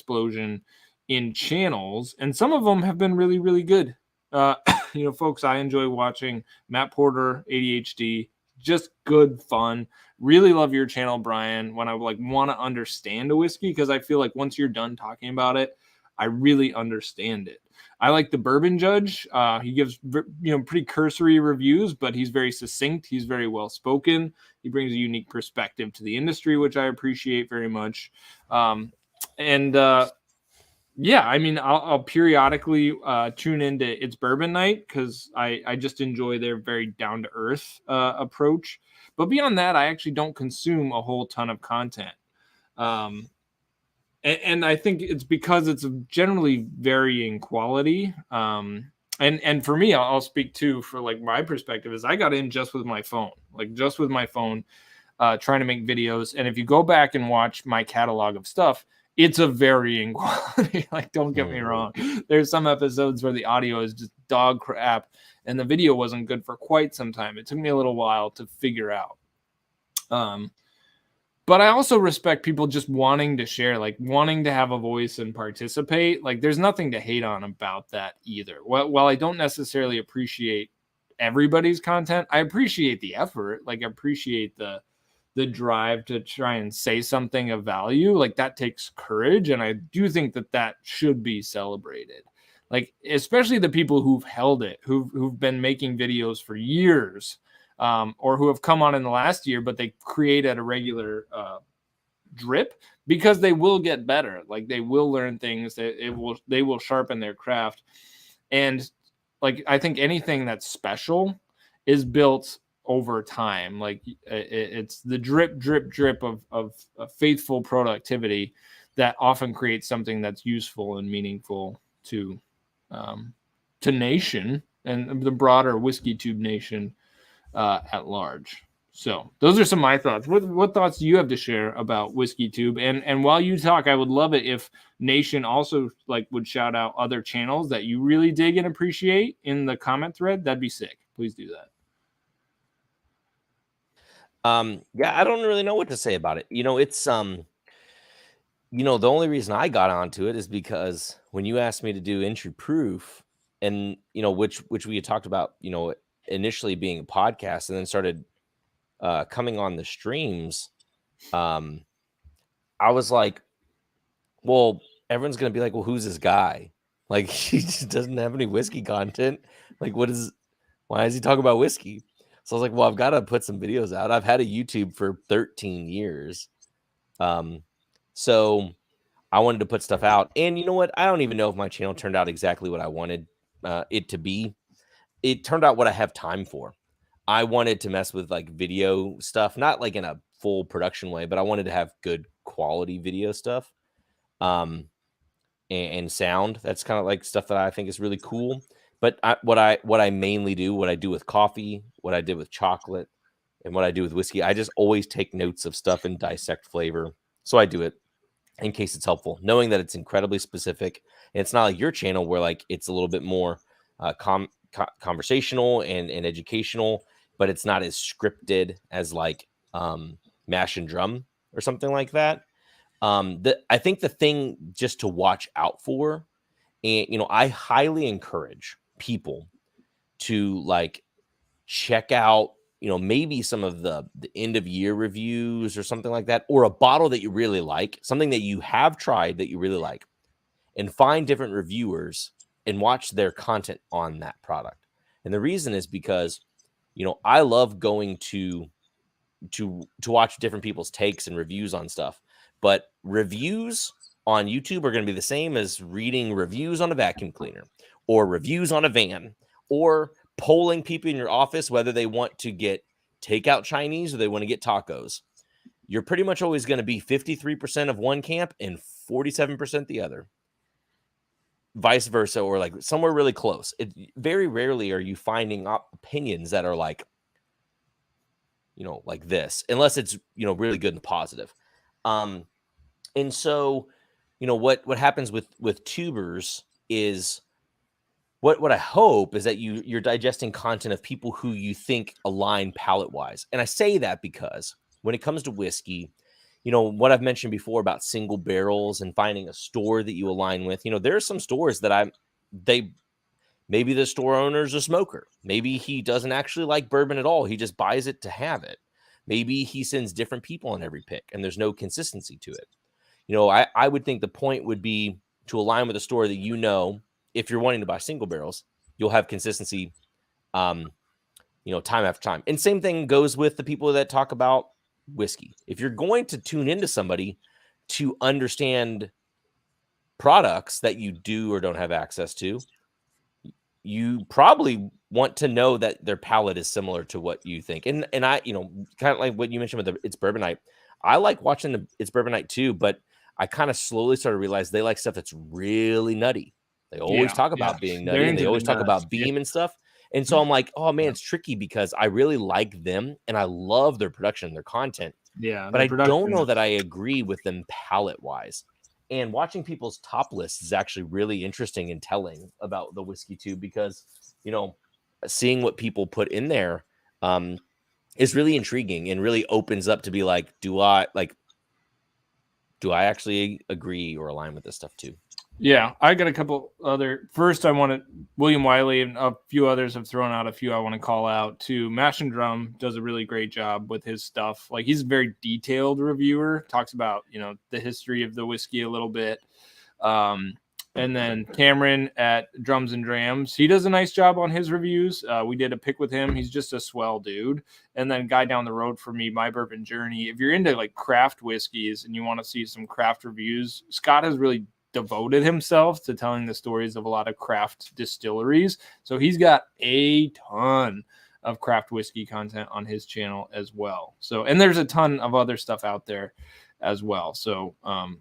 in channels, and some of them have been really, really good. Folks, I enjoy watching Matt Porter, ADHD, just good fun. Really love your channel, Brian, when I want to understand a whiskey, because I feel like once you're done talking about it, I really understand it. I like the Bourbon Judge. He gives pretty cursory reviews, but he's very succinct. He's very well spoken. He brings a unique perspective to the industry, which I appreciate very much. Yeah, I mean, I'll periodically tune into It's Bourbon Night because I just enjoy their very down-to-earth approach. But beyond that, I actually don't consume a whole ton of content. And I think it's because it's generally varying quality. And for me, I'll speak too for like my perspective is I got in just with my phone, trying to make videos. And if you go back and watch my catalog of stuff, it's a varying quality. Like, don't get me wrong. There's some episodes where the audio is just dog crap and the video wasn't good for quite some time. It took me a little while to figure out. But I also respect people just wanting to share, like wanting to have a voice and participate. Like, there's nothing to hate on about that either. While I don't necessarily appreciate everybody's content, I appreciate the effort. Like, I appreciate the drive to try and say something of value. Like, that takes courage, and I do think that should be celebrated. Like, especially the people who've held it, who've been making videos for years, or who have come on in the last year, but they create at a regular drip, because they will get better. Like, they will learn things. They will sharpen their craft. And like, I think anything that's special is built over time. Like, it's the drip of faithful productivity that often creates something that's useful and meaningful to nation and the broader Whiskeytube nation at large. So those are some of my thoughts. What thoughts do you have to share about Whiskeytube? And while you talk, I would love it if Nation also like would shout out other channels that you really dig and appreciate in the comment thread. That'd be sick. Please do that. Yeah, I don't really know what to say about it. It's the only reason I got onto it is because when you asked me to do entry proof, and which we had talked about, initially being a podcast and then started coming on the streams, I was like, well, everyone's gonna be like, well, who's this guy? Like, he just doesn't have any whiskey content. Like, why is he talking about whiskey? So I was like, well, I've got to put some videos out. I've had a YouTube for 13 years. So I wanted to put stuff out. And you know what? I don't even know if my channel turned out exactly what I wanted it to be. It turned out what I have time for. I wanted to mess with like video stuff, not like in a full production way, but I wanted to have good quality video stuff. And sound. That's kind of like stuff that I think is really cool. But what I mainly do, what I do with coffee, what I did with chocolate, and what I do with whiskey, I just always take notes of stuff and dissect flavor. So I do it in case it's helpful, knowing that it's incredibly specific. And it's not like your channel where like it's a little bit more conversational and educational, but it's not as scripted as like Mash and Drum or something like that. I think the thing just to watch out for, and I highly encourage people to like check out, maybe some of the end of year reviews or something like that, or a bottle that you really like, something that you have tried that you really like, and find different reviewers and watch their content on that product. And the reason is because, I love going to watch different people's takes and reviews on stuff, but reviews on YouTube are going to be the same as reading reviews on a vacuum cleaner or reviews on a van or polling people in your office whether they want to get takeout Chinese or they want to get tacos. You're pretty much always going to be 53% of one camp and 47% the other. Vice versa, or like somewhere really close. Very rarely are you finding opinions that are like, like this, unless it's, really good and positive. And so, what happens with tubers is what I hope is that you're digesting content of people who you think align palate wise. And I say that because when it comes to whiskey, what I've mentioned before about single barrels and finding a store that you align with, there are some stores that maybe the store owner is a smoker. Maybe he doesn't actually like bourbon at all. He just buys it to have it. Maybe he sends different people on every pick and there's no consistency to it. I would think the point would be to align with a store that, if you're wanting to buy single barrels, you'll have consistency, time after time. And same thing goes with the people that talk about whiskey. If you're going to tune into somebody to understand products that you do or don't have access to, you probably want to know that their palate is similar to what you think. And I, kind of like what you mentioned with It's Bourbon Night. I like watching It's Bourbon Night too, but I kind of slowly started to realize they like stuff that's really nutty. They always talk about being nutty, and they always talk about Beam and stuff. And so I'm like, oh man, it's tricky because I really like them and I love their production, their content. Yeah, but I don't know that I agree with them palate wise. And watching people's top lists is actually really interesting and telling about the Whiskeytube because, you know, seeing what people put in there is really intriguing and really opens up to be like, do I actually agree or align with this stuff too? Yeah, I got a couple other. First, I wanted William Wiley and a few others have thrown out a few I want to call out too. Mash and Drum does a really great job with his stuff. Like he's a very detailed reviewer, talks about, you know, the history of the whiskey a little bit. And then Cameron at Drums and Drams, he does a nice job on his reviews. We did a pick with him. He's just a swell dude. And then guy down the road for me, My Bourbon Journey. If you're into like craft whiskeys and you want to see some craft reviews, Scott has really devoted himself to telling the stories of a lot of craft distilleries. So he's got a ton of craft whiskey content on his channel as well. So, and there's a ton of other stuff out there as well. So,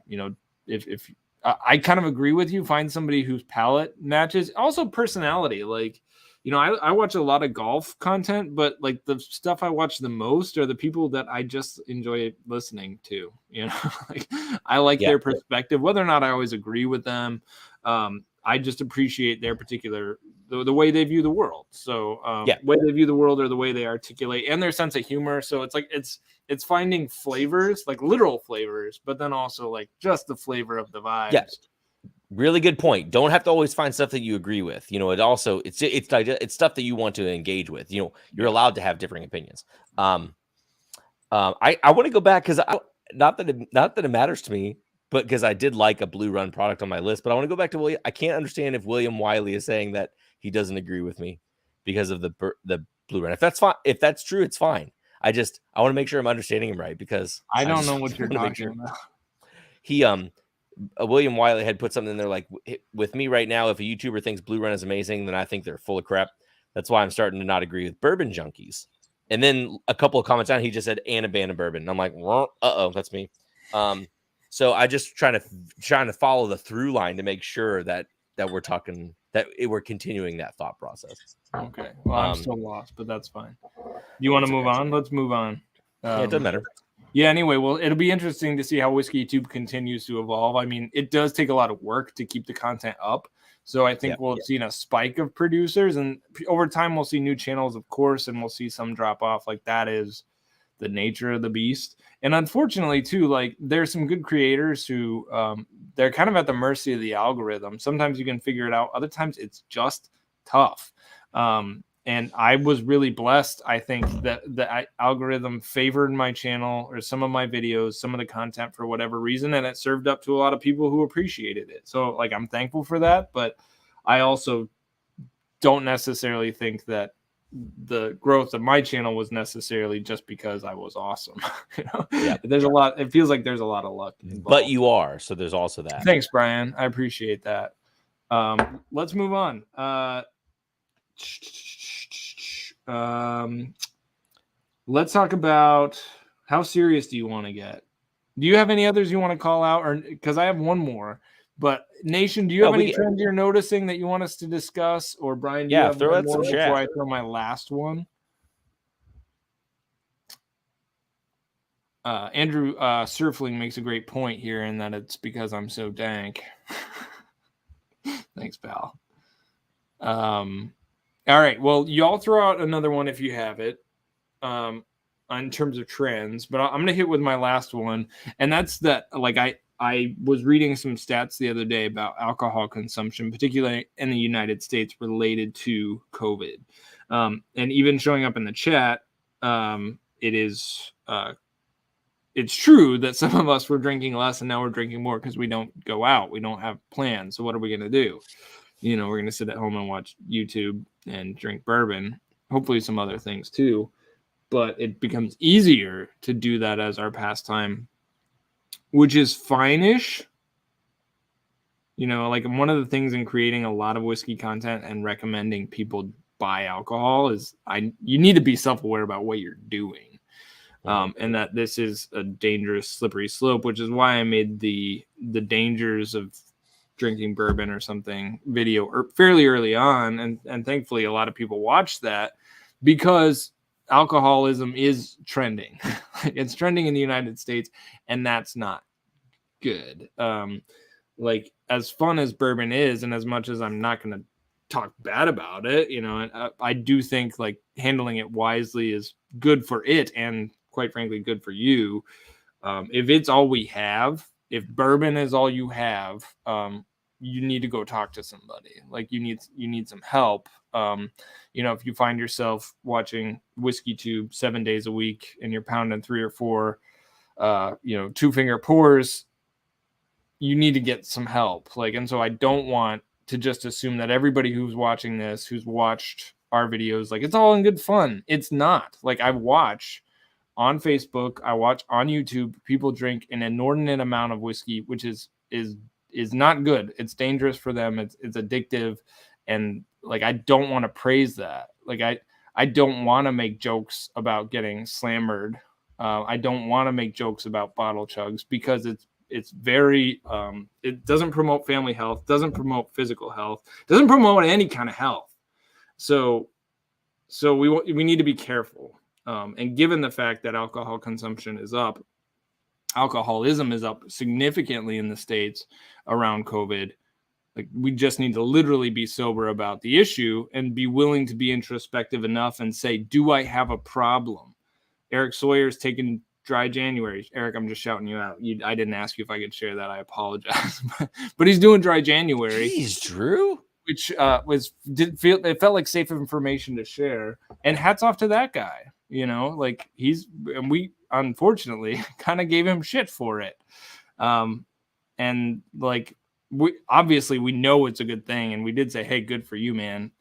you know, if I kind of agree with you, find somebody whose palate matches. Also personality. Like, you know, I watch a lot of golf content, but like the stuff I watch the most are the people that I just enjoy listening to, you know, like I like their perspective, whether or not I always agree with them. I just appreciate their particular, the way they view the world. So way they view the world or the way they articulate and their sense of humor. So it's like, it's finding flavors, like literal flavors, but then also like just the flavor of the vibes. Yeah. Really good point. Don't have to always find stuff that you agree with. You know, it's stuff that you want to engage with. You know, you're allowed to have differing opinions. I want to go back because not that it matters to me, but because I did like a Blue Run product on my list. But I want to go back to William. I can't understand if William Wiley is saying that he doesn't agree with me because of the Blue Run. If that's fine, if that's true, it's fine. I want to make sure I'm understanding him right because I don't know what you're talking about. He William Wiley had put something in there like, with me right now, if a YouTuber thinks Blue Run is amazing, then I think they're full of crap. That's why I'm starting to not agree with bourbon junkies. And then a couple of comments down, he just said, and a ban of bourbon. And I'm like, uh-oh, that's me. So I just trying to follow the through line to make sure that we're talking, that we're continuing that thought process. Okay. Well, I'm still lost, but that's fine. You want to move on? Let's move on. Yeah, it doesn't matter. Yeah, anyway, well, it'll be interesting to see how Whiskeytube continues to evolve. I mean, it does take a lot of work to keep the content up. So I think we'll have seen a spike of producers, and over time we'll see new channels, of course, and we'll see some drop off. Like that is the nature of the beast. And unfortunately, too, like there's some good creators who they're kind of at the mercy of the algorithm. Sometimes you can figure it out. Other times it's just tough. And I was really blessed. I think that the algorithm favored my channel or some of my videos, some of the content for whatever reason, and it served up to a lot of people who appreciated it. So like, I'm thankful for that, but I also don't necessarily think that the growth of my channel was necessarily just because I was awesome. You know? Yeah. There's a lot. It feels like there's a lot of luck involved. But you are, so there's also that. Thanks, Brian. I appreciate that. Let's move on. Let's talk about how serious do you want to get? Do you have any others you want to call out? Or because I have one more. But Nation, do you have any trends you're noticing that you want us to discuss? Or Brian, do you have throw one out more some before chat. I throw my last one? Andrew Surfling makes a great point here in that it's because I'm so dank. Thanks, pal. All right. Well, y'all throw out another one if you have it in terms of trends. But I'm going to hit with my last one. And that's that, like, I was reading some stats the other day about alcohol consumption, particularly in the United States related to COVID. And even showing up in the chat, it's true that some of us were drinking less and now we're drinking more because we don't go out. We don't have plans. So what are we going to do? You know, we're going to sit at home and watch YouTube and drink bourbon, hopefully some other things too. But it becomes easier to do that as our pastime, which is fine-ish. You know, like one of the things in creating a lot of whiskey content and recommending people buy alcohol is you need to be self-aware about what you're doing. And that this is a dangerous, slippery slope, which is why I made the dangers of drinking bourbon or something video or fairly early on, and thankfully a lot of people watched that because alcoholism is trending. It's trending in the United States, and that's not good. Like, as fun as bourbon is, and as much as I'm not going to talk bad about it, you know, and I do think like handling it wisely is good for it, and quite frankly good for you. If it's all we have, if bourbon is all you have, you need to go talk to somebody. Like, you need some help. You know, if you find yourself watching Whiskeytube 7 days a week and you're pounding 3 or 4 2-finger pours, you need to get some help. Like, and so I don't want to just assume that everybody who's watching this, who's watched our videos, like, it's all in good fun. It's not. Like, I watch on Facebook, I watch on YouTube, people drink an inordinate amount of whiskey, which is not good. It's dangerous for them. It's addictive. And like, I don't want to praise that. Like, I don't want to make jokes about getting slammered. I don't want to make jokes about bottle chugs, because it's very it doesn't promote family health, doesn't promote physical health, doesn't promote any kind of health. So we need to be careful. And given the fact that alcohol consumption is up, alcoholism is up significantly in the States around COVID, like, we just need to literally be sober about the issue and be willing to be introspective enough and say, do I have a problem? Eric Sawyer's taken dry January. Eric, I'm just shouting you out. I didn't ask you if I could share that. I apologize. But he's doing dry January. Jeez, Drew. Which it felt like safe information to share. And hats off to that guy. You know, like, we unfortunately kind of gave him shit for it. And like, we know it's a good thing. And we did say, hey, good for you, man.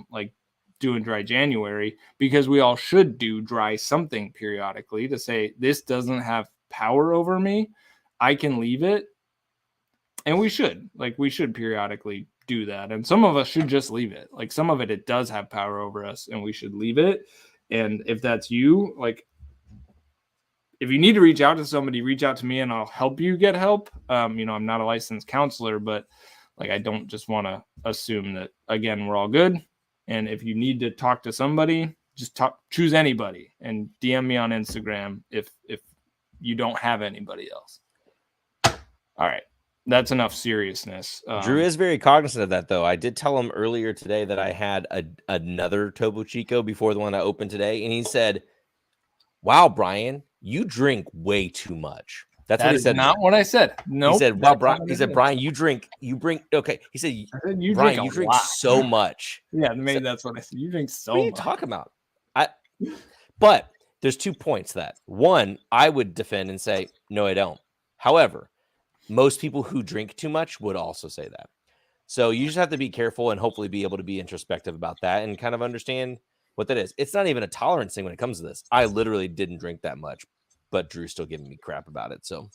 Like, doing dry January, because we all should do dry something periodically to say, this doesn't have power over me. I can leave it. And we should periodically do that. And some of us should just leave it. Like, some of it does have power over us, and we should leave it. And if that's you, like, if you need to reach out to somebody, reach out to me and I'll help you get help. You know, I'm not a licensed counselor, but like, I don't just want to assume that, again, we're all good. And if you need to talk to somebody, just choose anybody and DM me on Instagram if you don't have anybody else. All right. That's enough seriousness. Drew is very cognizant of that, though. I did tell him earlier today that I had another Topo Chico before the one I opened today. And he said, wow, Brian, you drink way too much. That's what he said. Not what I said. No. Nope, he said, wow, Brian. He said, Brian, you bring. Okay. He said, Brian, you drink so much. Yeah, maybe that's what I said. You drink so much. What are you talking about? But there's 2 points to that. One, I would defend and say, no, I don't. However, most people who drink too much would also say that. So you just have to be careful and hopefully be able to be introspective about that and kind of understand what that is. It's not even a tolerance thing when it comes to this. I literally didn't drink that much, but Drew's still giving me crap about it. So,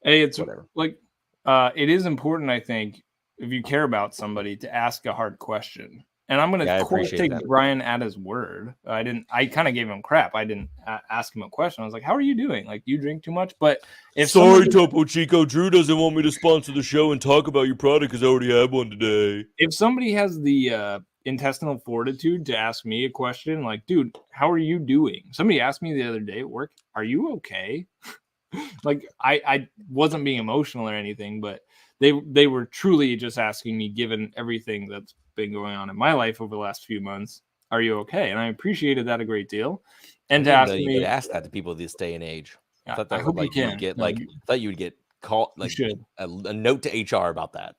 hey, it's whatever. Like, it is important, I think, if you care about somebody, to ask a hard question. And I'm going to take Brian at his word. I kind of gave him crap. I didn't ask him a question. I was like, how are you doing? Like, do you drink too much? But Topo Chico, Drew doesn't want me to sponsor the show and talk about your product because I already had one today. If somebody has the intestinal fortitude to ask me a question, like, dude, how are you doing? Somebody asked me the other day at work, are you okay? Like, I wasn't being emotional or anything, but they were truly just asking me, given everything that's been going on in my life over the last few months, are you okay? And I appreciated that a great deal. And to ask me, you could ask that to people this day and age. I thought that I hope like you you can. would get I thought you would get called like a note to HR about that.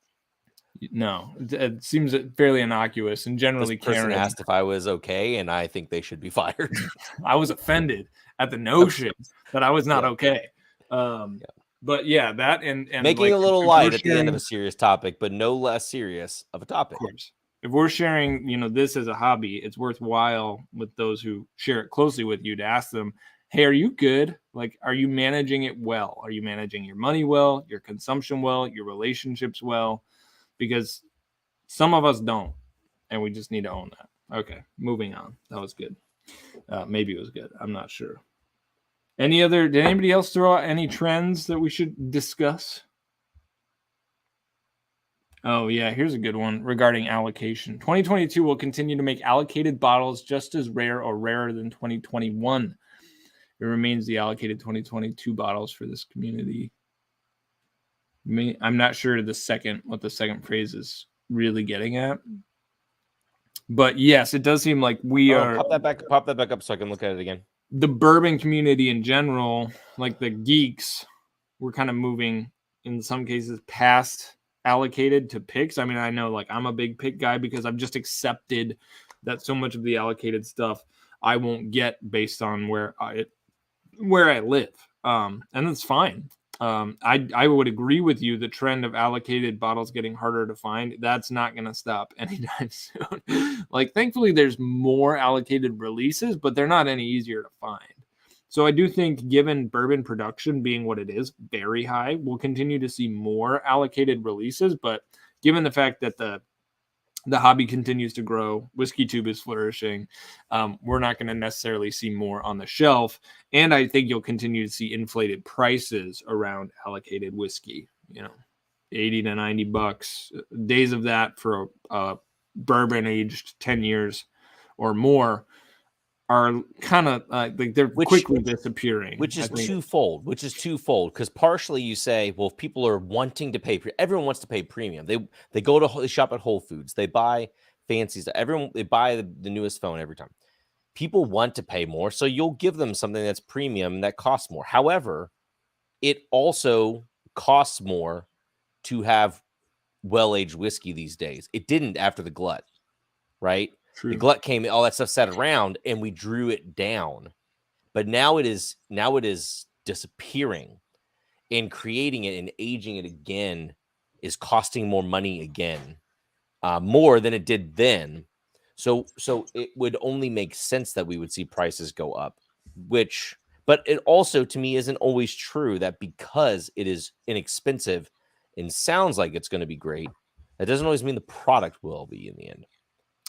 No, it seems fairly innocuous and generally. This person asked if I was okay, and I think they should be fired. I was offended at the notion that I was not okay. But yeah, that and making like, a little light at the end of a serious topic, but no less serious of a topic. Of course. If we're sharing, this as a hobby, it's worthwhile with those who share it closely with you to ask them, hey, are you good? Like, are you managing it well? Are you managing your money well, your consumption well, your relationships well? Because some of us don't, and we just need to own that. Okay, moving on. That was good. Maybe it was good. I'm not sure. Did anybody else throw out any trends that we should discuss? Oh, yeah. Here's a good one regarding allocation. 2022 will continue to make allocated bottles just as rare or rarer than 2021. It remains the allocated 2022 bottles for this community. I'm not sure what the second phrase is really getting at. But yes, it does seem like we are Pop that back up so I can look at it again. the bourbon community in general, like the geeks, we're kind of moving in some cases past allocated to picks. I mean, I know like I'm a big pick guy because I've just accepted that so much of the allocated stuff I won't get based on where I live. And that's fine. I would agree with you. The trend of allocated bottles getting harder to find, that's not going to stop anytime soon. Like, thankfully, there's more allocated releases, but they're not any easier to find. So I do think, given bourbon production being what it is, very high, we'll continue to see more allocated releases. But given the fact that the hobby continues to grow, Whiskeytube is flourishing, we're not going to necessarily see more on the shelf. And I think you'll continue to see inflated prices around allocated whiskey, 80 to 90 bucks. Days of that for a bourbon aged 10 years or more are kind of like they're quickly disappearing. Which is twofold. Because partially you say, well, if people are wanting to pay, everyone wants to pay premium. They shop at Whole Foods. They buy fancy stuff. They buy the newest phone every time. People want to pay more, so you'll give them something that's premium that costs more. However, it also costs more to have well-aged whiskey these days. It didn't after the glut, right? True. The glut came, all that stuff sat around, and we drew it down. But now it is disappearing, and creating it and aging it again is costing more money again, more than it did then. So it would only make sense that we would see prices go up, but it also, to me, isn't always true that because it is inexpensive and sounds like it's going to be great, that doesn't always mean the product will be in the end.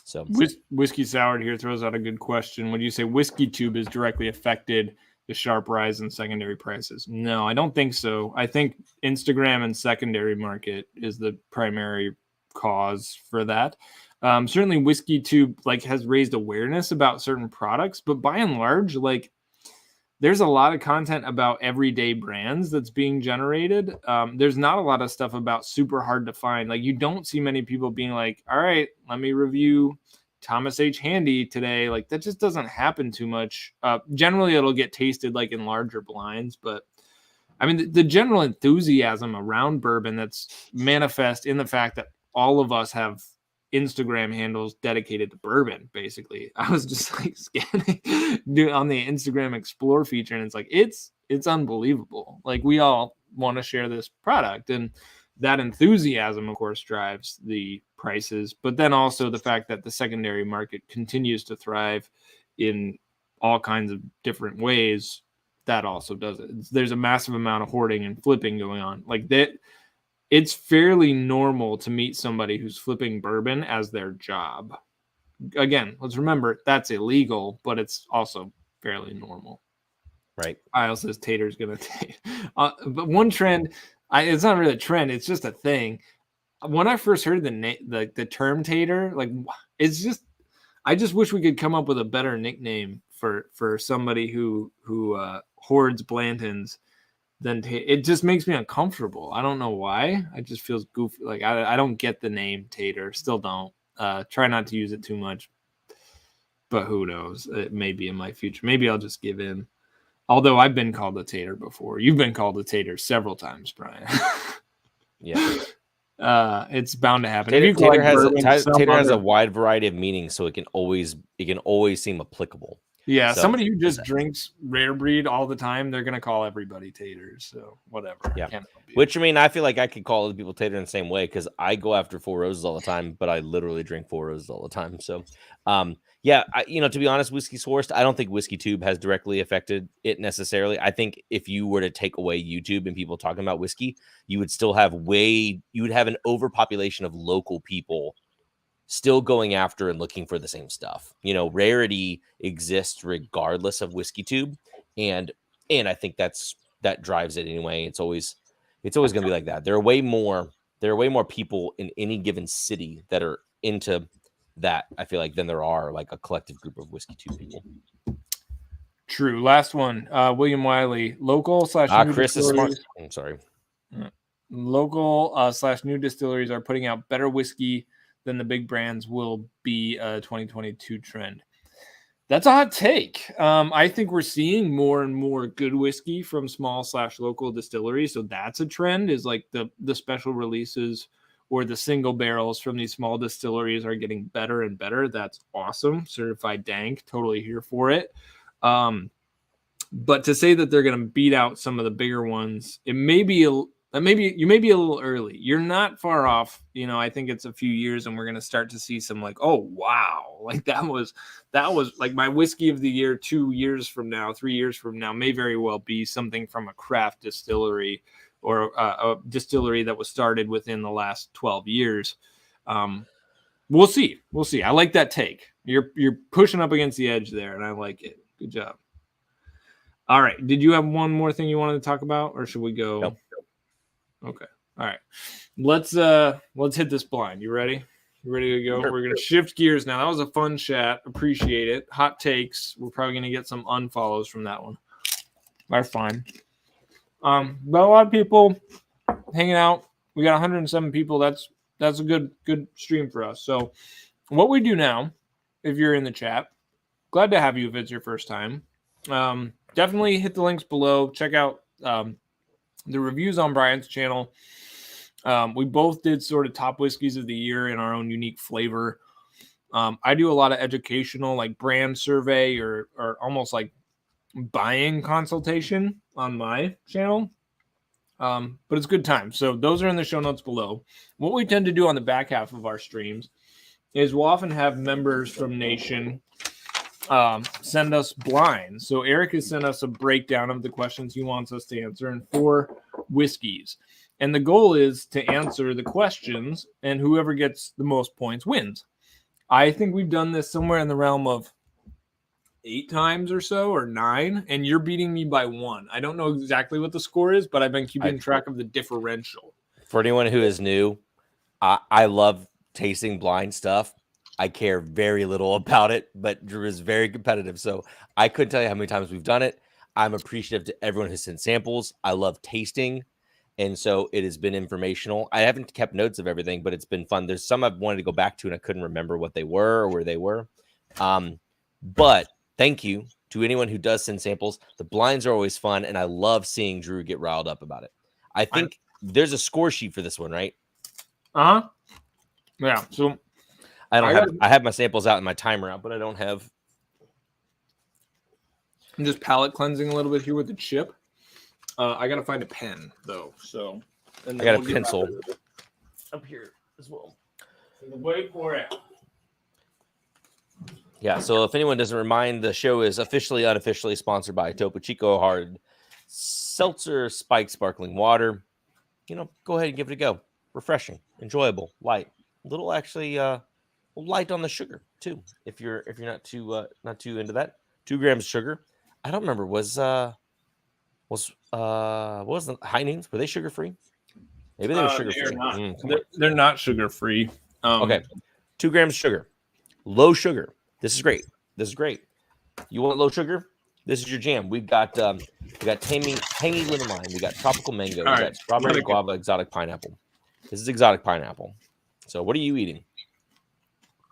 So Whiskey Soured here throws out a good question. Would you say Whiskeytube has directly affected the sharp rise in secondary prices? No, I don't think so. I think Instagram and secondary market is the primary cause for that. Certainly Whiskeytube has raised awareness about certain products, but by and large, there's a lot of content about everyday brands that's being generated. There's not a lot of stuff about super hard to find. Like, you don't see many people being like, all right, let me review Thomas H. Handy today. Like, that just doesn't happen too much. Generally, it'll get tasted in larger blinds, but I mean, the general enthusiasm around bourbon that's manifest in the fact that all of us have Instagram handles dedicated to bourbon. Basically, I was just scanning on the Instagram Explore feature, and it's unbelievable. We all want to share this product, and that enthusiasm, of course, drives the prices. But then also the fact that the secondary market continues to thrive in all kinds of different ways, that also does it. There's a massive amount of hoarding and flipping going on that. It's fairly normal to meet somebody who's flipping bourbon as their job. Again, let's remember that's illegal, but it's also fairly normal. Right. Kyle says Tater's going to take. But one trend, it's not really a trend. It's just a thing. When I first heard the term Tater, it's just, I just wish we could come up with a better nickname for somebody who hoards Blantons. Then it just makes me uncomfortable. I don't know why. It just feels goofy. I don't get the name Tater. Still don't. Try not to use it too much. But who knows? It may be in my future. Maybe I'll just give in. Although I've been called a Tater before. You've been called a Tater several times, Brian. Yeah. It's bound to happen. Tater has a wide variety of meanings, so it can always seem applicable. Yeah, so, somebody who just drinks rare breed all the time, they're gonna call everybody Taters. So whatever. Yeah. Which, I mean, I feel like I could call other people Tater in the same way because I go after Four Roses all the time, but I literally drink Four Roses all the time. So, yeah, to be honest, Whiskey Sourced, I don't think Whiskeytube has directly affected it necessarily. I think if you were to take away YouTube and people talking about whiskey, you would still have an overpopulation of local people still going after and looking for the same stuff. Rarity exists regardless of Whiskeytube, and I think that drives it anyway. It's always going to be like that. There are way more there are way more people in any given city that are into that, I feel like, than there are like a collective group of Whiskeytube people. True. Last one. William Wiley, local / new Chris is smart. distilleries. I'm sorry. Local / new distilleries are putting out better whiskey than the big brands will be a 2022 trend. That's a hot take. I think we're seeing more and more good whiskey from small / local distilleries. So that's a trend, is like the special releases or the single barrels from these small distilleries are getting better and better. That's awesome. Certified dank, totally here for it. But to say that they're going to beat out some of the bigger ones, you may be a little early. You're not far off. I think it's a few years and we're going to start to see some like, oh, wow. Like that was like my whiskey of the year 2 years from now, 3 years from now may very well be something from a craft distillery or a distillery that was started within the last 12 years. We'll see. I like that take. You're pushing up against the edge there and I like it. Good job. All right. Did you have one more thing you wanted to talk about or should we go? Nope. Okay. All right. Let's hit this blind. You ready? You ready to go? Sure. We're going to shift gears now. That was a fun chat. Appreciate it. Hot takes. We're probably going to get some unfollows from that one. That's fine. But a lot of people hanging out. We got 107 people. That's a good stream for us. So what we do now, if you're in the chat, glad to have you if it's your first time. Definitely hit the links below. Check out the reviews on Brian's channel. We both did sort of top whiskeys of the year in our own unique flavor. I do a lot of educational, like brand survey or almost like buying consultation on my channel. But it's good time. So those are in the show notes below. What we tend to do on the back half of our streams is we'll often have members from Nation send us blinds. So Eric has sent us a breakdown of the questions he wants us to answer in 4 whiskeys. And the goal is to answer the questions, and whoever gets the most points wins. I think we've done this somewhere in the realm of 8 times or so, or 9, and you're beating me by 1. I don't know exactly what the score is, but I've been keeping track of the differential. For anyone who is new, I love tasting blind stuff. I care very little about it, but Drew is very competitive. So I couldn't tell you how many times we've done it. I'm appreciative to everyone who sent samples. I love tasting. And so it has been informational. I haven't kept notes of everything, but it's been fun. There's some I've wanted to go back to and I couldn't remember what they were or where they were. But thank you to anyone who does send samples. The blinds are always fun. And I love seeing Drew get riled up about it. I think there's a score sheet for this one, right? Uh-huh. Yeah. So I have my samples out and my timer out, but I don't have. I'm just palate cleansing a little bit here with the chip. I got to find a pen, though. So I got a pencil up here as well. Wait for it. Yeah, so if anyone doesn't remind, the show is officially, unofficially sponsored by Topo Chico Hard Seltzer Spiked Sparkling Water. Go ahead and give it a go. Refreshing, enjoyable, light. A little actually light on the sugar too. If you're not too into that. 2 grams sugar. I don't remember. What was the High Names? Were they sugar free? Maybe they were sugar free. They're not sugar free. Okay, 2 grams sugar, low sugar. This is great. You want low sugar? This is your jam. We got tangy lemon lime. We got tropical mango. We got strawberry guava, exotic pineapple. This is exotic pineapple. So what are you eating?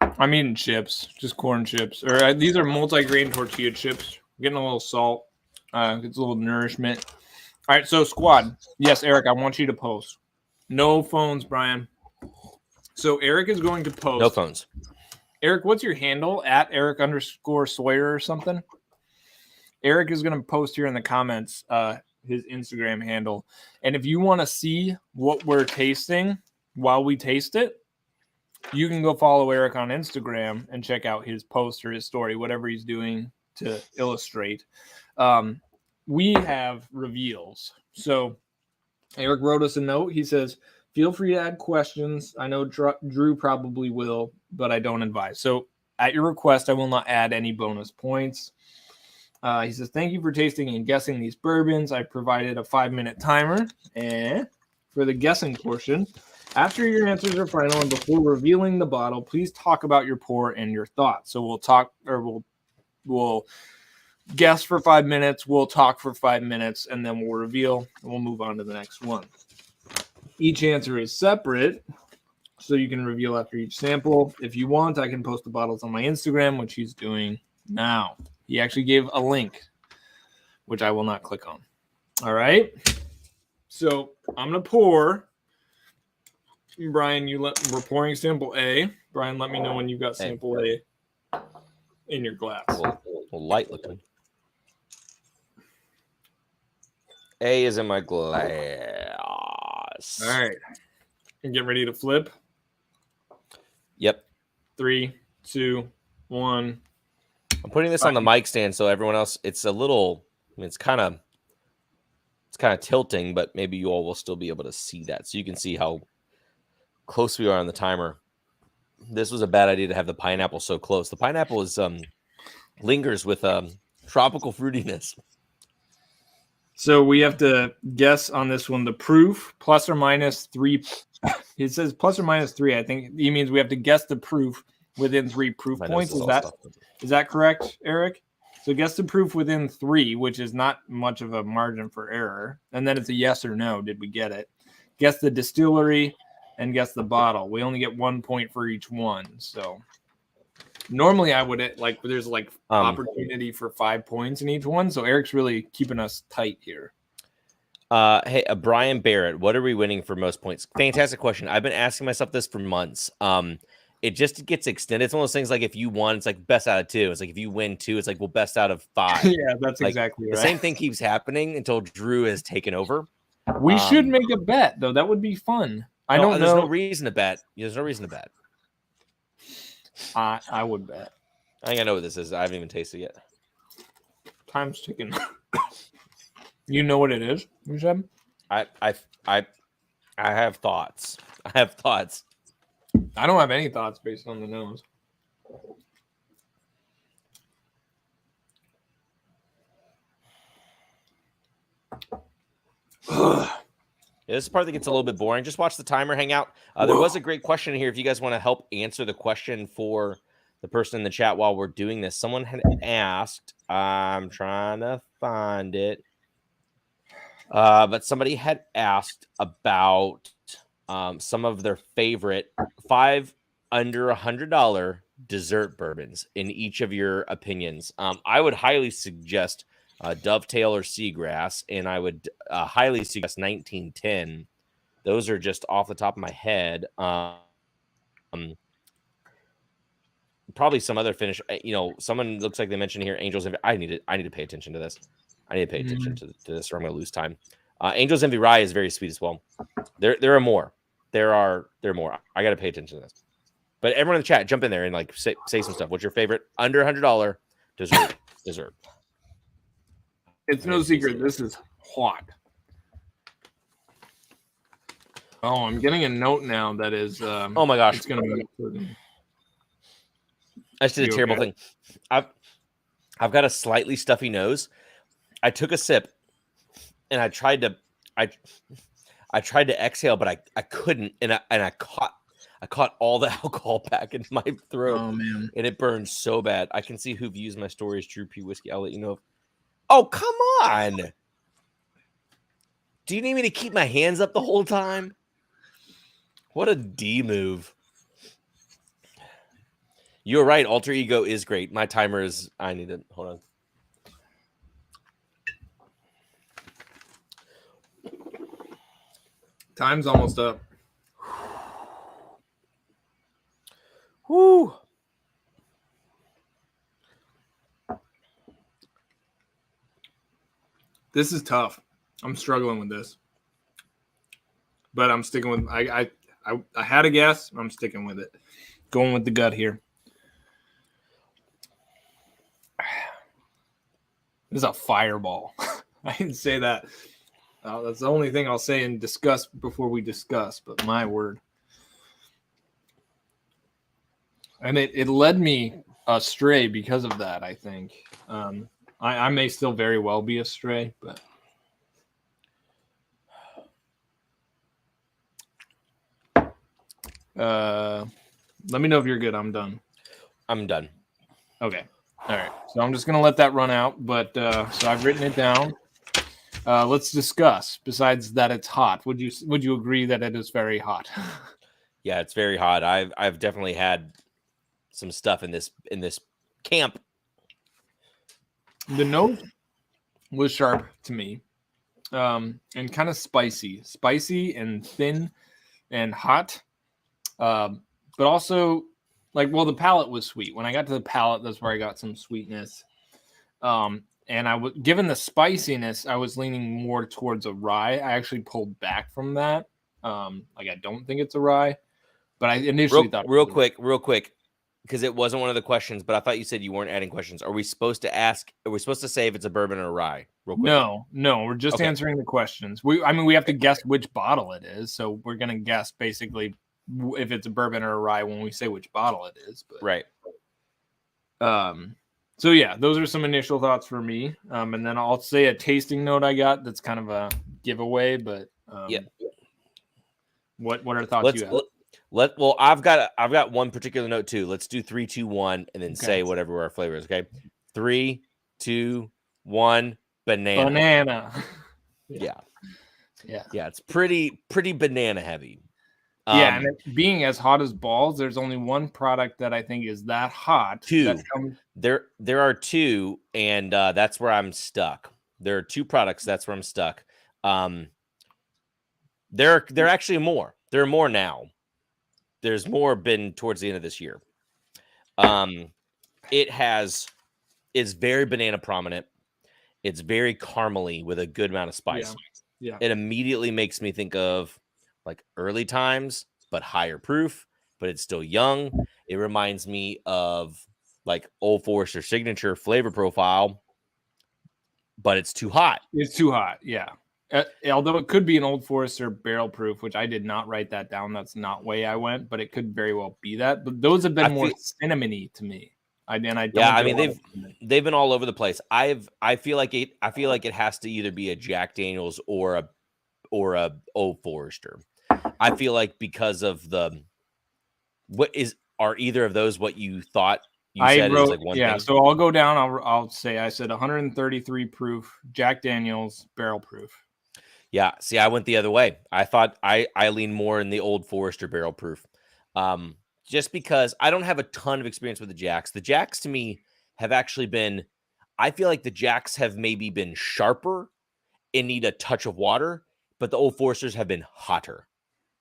I'm eating chips, just corn chips. Or these are multi-grain tortilla chips. Getting a little salt. Gets a little nourishment. All right, so squad. Yes, Eric, I want you to post. No phones, Brian. So Eric is going to post. No phones. Eric, what's your handle? At Eric_Sawyer or something? Eric is going to post here in the comments his Instagram handle. And if you want to see what we're tasting while we taste it, you can go follow Eric on Instagram and check out his post or his story, whatever he's doing to illustrate. We have reveals. So Eric wrote us a note. He says, feel free to add questions. I know Drew probably will, but I don't advise. So at your request, I will not add any bonus points. He says, thank you for tasting and guessing these bourbons. I provided a 5-minute timer for the guessing portion. After your answers are final and before revealing the bottle, please talk about your pour and your thoughts. So we'll talk, or we'll guess for 5 minutes, we'll talk for 5 minutes, and then we'll reveal, and we'll move on to the next one. Each answer is separate, so you can reveal after each sample. If you want, I can post the bottles on my Instagram, which he's doing now. He actually gave a link, which I will not click on. All right. So I'm going to pour. Brian, we're pouring sample A. Brian, let me know when you've got sample A in your glass. Well, light looking. A is in my glass. All right. And get ready to flip. Yep. 3, 2, 1. I'm putting this on the mic stand so everyone else. It's a little. I mean, it's kind of tilting, but maybe you all will still be able to see that, so you can see how close we are on the timer. This was a bad idea to have the pineapple so close. The pineapple is lingers with tropical fruitiness. So we have to guess on this one the proof, plus or minus 3. It says plus or minus 3. I think he means we have to guess the proof within 3 proof points. Is that correct, Eric? So guess the proof within 3, which is not much of a margin for error. And then it's a yes or no. Did we get it? Guess the distillery and guess the bottle. We only get 1 point for each one. So normally I would there's opportunity for 5 points in each one. So Eric's really keeping us tight here. Hey, Brian Barrett, what are we winning for most points? Fantastic question. I've been asking myself this for months. It just gets extended. It's one of those things like if you won, it's like best out of 2. It's like if you win 2, it's like, well, best out of 5. Yeah, that's exactly right. The same thing keeps happening until Drew has taken over. We should make a bet, though. That would be fun. I don't know. There's no reason to bet. There's no reason to bet. I would bet. I think I know what this is. I haven't even tasted it yet. Time's ticking. You know what it is, you said? I have thoughts. I have thoughts. I don't have any thoughts based on the nose. This is the part that gets a little bit boring. Just watch the timer hang out. There was a great question here. If you guys want to help answer the question for the person in the chat while we're doing this, someone had asked, I'm trying to find it, but somebody had asked about some of their favorite 5 under $100 dessert bourbons in each of your opinions. I would highly suggest Dovetail or Seagrass, and I would highly suggest 1910. Those are just off the top of my head. Probably some other finish. Someone looks like they mentioned here Angels. I need to pay attention to this. I need to pay attention to this, or I'm going to lose time. Angels Envy Rye is very sweet as well. There are more. There are more. I got to pay attention to this. But everyone in the chat, jump in there and say some stuff. What's your favorite under $100 dessert? It's no secret. This is hot. Oh, I'm getting a note now that is. Oh my gosh! It's gonna be. I just did a terrible thing. I've got a slightly stuffy nose. I took a sip, and I tried to exhale, but I couldn't, and I caught all the alcohol back in my throat. Oh man! And it burned so bad. I can see who views my story as True P Whiskey. I'll let you know. Oh, come on! Do you need me to keep my hands up the whole time? What a D move. You're right. Alter Ego is great. My timer is. I need to hold on. Time's almost up. Whoo. This is tough. I'm struggling with this, but I'm sticking with. I had a guess. I'm sticking with it. Going with the gut here. This is a fireball. I didn't say that. That's the only thing I'll say and discuss before we discuss. But my word, and it led me astray because of that. I think. I may still very well be astray, but Let me know if you're good. I'm done. I'm done. Okay. All right. So I'm just gonna let that run out. But so I've written it down. Let's discuss. Besides that, it's hot. Would you agree that it is very hot? Yeah, it's very hot. I've definitely had some stuff in this camp. The note was sharp to me, and kind of spicy and thin and hot, but also the palate was sweet. When I got to the palate, that's where I got some sweetness. And given the spiciness, I was leaning more towards a rye. I actually pulled back from that. I don't think it's a rye, but I initially thought real quick, because it wasn't one of the questions, but I thought you said you weren't adding questions. Are we supposed to say if it's a bourbon or a rye? Real quick. No, we're just answering the questions. We have to guess which bottle it is, so we're gonna guess basically if it's a bourbon or a rye when we say which bottle it is. But, right. So yeah, those are some initial thoughts for me, and then I'll say a tasting note I got that's kind of a giveaway. But yeah, what are thoughts you have? Well, I've got one particular note too. Let's do 3, 2, 1, and then say whatever our flavor is. Okay, 3, 2, 1. Banana. Yeah. It's pretty banana heavy. And it being as hot as balls, there's only one product that I think is that hot. Two. There are two, and that's where I'm stuck. There are two products. That's where I'm stuck. There are actually more. There are more now. There's more been towards the end of this year. It's very banana prominent. It's very caramely with a good amount of spice. Yeah. It immediately makes me think of like early times, but higher proof, but it's still young. It reminds me of like Old Forester signature flavor profile, but it's too hot. It's too hot. Yeah. Although it could be an Old Forester barrel proof, which I did not write that down. That's not way I went, but it could very well be that. But those have been more cinnamony to me. They've been all over the place. I feel like it has to either be a Jack Daniel's or a Old Forester. I feel like because of are either of those what you thought you said is like one thing? So I'll go down. I'll say I said 133 proof Jack Daniel's barrel proof. Yeah. See, I went the other way. I thought I lean more in the Old Forester barrel proof. Just because I don't have a ton of experience with the Jacks. The Jacks to me have actually been, I feel like the Jacks have maybe been sharper and need a touch of water, but the Old Foresters have been hotter.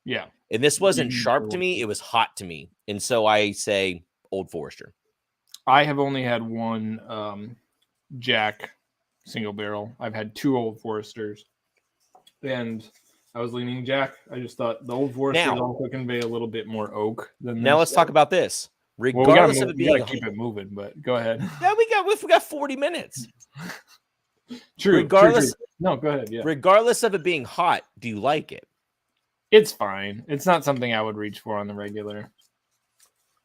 Yeah. And this wasn't sharp to me. It was hot to me. And so I say Old Forester. I have only had one Jack single barrel. I've had two Old Foresters. And I was leaning Jack. I just thought the Old Foresters also convey a little bit more oak than now. Let's talk about this. Regardless of it being, keep it moving, but go ahead. Yeah, we got 40 minutes. True. Regardless, no, go ahead. Yeah. Regardless of it being hot, do you like it? It's fine. It's not something I would reach for on the regular.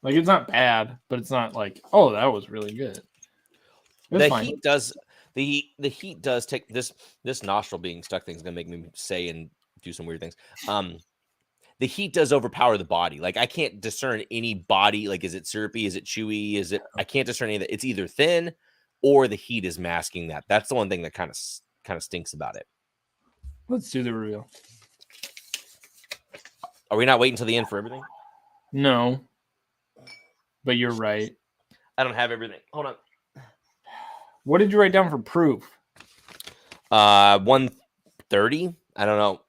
Like, it's not bad, but it's not like, oh, that was really good. The heat does take this nostril being stuck thing is gonna make me say and do some weird things. The heat does overpower the body. Like, I can't discern any body. Like, is it syrupy? Is it chewy? I can't discern any of that. It's either thin or the heat is masking that. That's the one thing that kind of stinks about it. Let's do the reveal. Are we not waiting until the end for everything? No. But you're right. I don't have everything. Hold on. What did you write down for proof? 130. I don't know.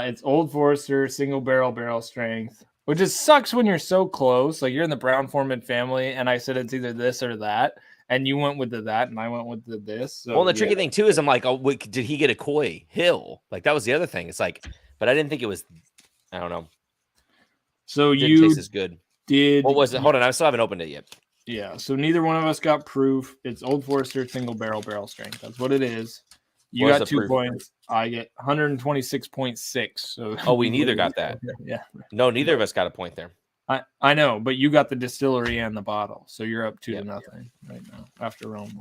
It's Old Forester single barrel strength, which just sucks when you're so close. Like, you're in the Brown-Forman family, and I said it's either this or that, and you went with that, and I went with this. So, well, the tricky thing too is I'm like, oh, wait, did he get a Coy Hill? Like, that was the other thing. It's like, but I didn't think it was. I don't know. So didn't you taste as good. What was it? Hold on, I still haven't opened it yet. Yeah. So neither one of us got proof. It's Old Forester single barrel strength. That's what it is. You got 2 points. I get 126.6. So we neither got that. Yeah. No, neither of us got a point there. I know, but you got the distillery and the bottle, so you're up 2-0 right now after round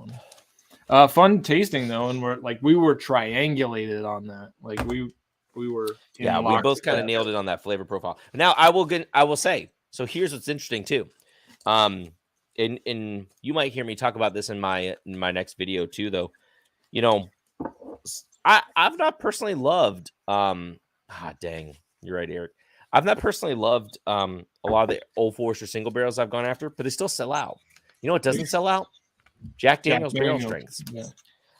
1. Fun tasting though, and we were triangulated on that. Like, we're we were Yeah, we both kind of nailed it on that flavor profile. Now I will say, so here's what's interesting too. And you might hear me talk about this in my next video too, though. You know, I've not personally loved dang, you're right, Eric. I've not personally loved a lot of the Old Forester single barrels I've gone after, but they still sell out. You know what doesn't sell out? Jack Daniel's barrel strengths. Yeah.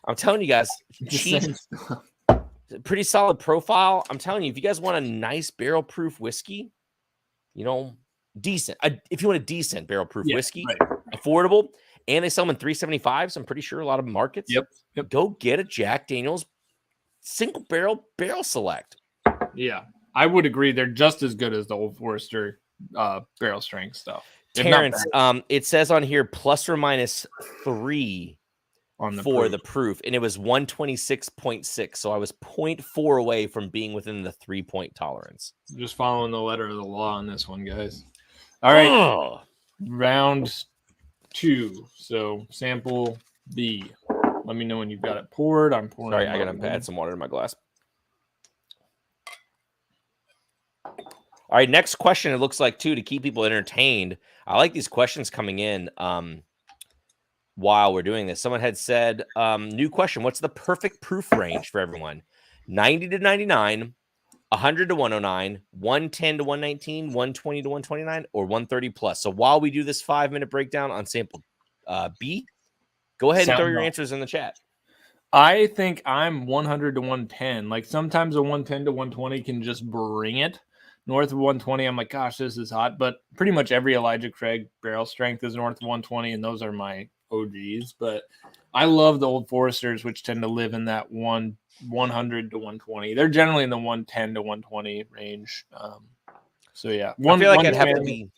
I'm telling you guys, cheap, pretty solid profile. I'm telling you, if you guys want a nice barrel proof whiskey, you know, decent. If you want a decent barrel proof whiskey, affordable, and they sell them in 375, so I'm pretty sure a lot of markets. Yep. Go get a Jack Daniel's single barrel select. Yeah, I would agree. They're just as good as the Old Forester barrel strength stuff. Terrence, it says on here plus or minus 3 on the for the proof, and it was 126.6. So I was 0.4 away from being within the 3-point tolerance. Just following the letter of the law on this one, guys. All right, round 2. So sample B. Let me know when you've got it poured. I'm pouring. Sorry, I gotta add some water in my glass. All right, next question. It looks like, too, to keep people entertained. I like these questions coming in while we're doing this. Someone had said, new question. What's the perfect proof range for everyone? 90 to 99, 100 to 109, 110 to 119, 120 to 129, or 130 plus. So while we do this 5-minute breakdown on sample B, go ahead and throw your answers in the chat. I think I'm 100 to 110. Like sometimes a 110 to 120 can just bring it. North of 120, I'm like, gosh, this is hot. But pretty much every Elijah Craig barrel strength is north of 120, and those are my OGs. But I love the Old Foresters, which tend to live in that 100 to 120. They're generally in the 110 to 120 range. So yeah, I feel like I'd have to be.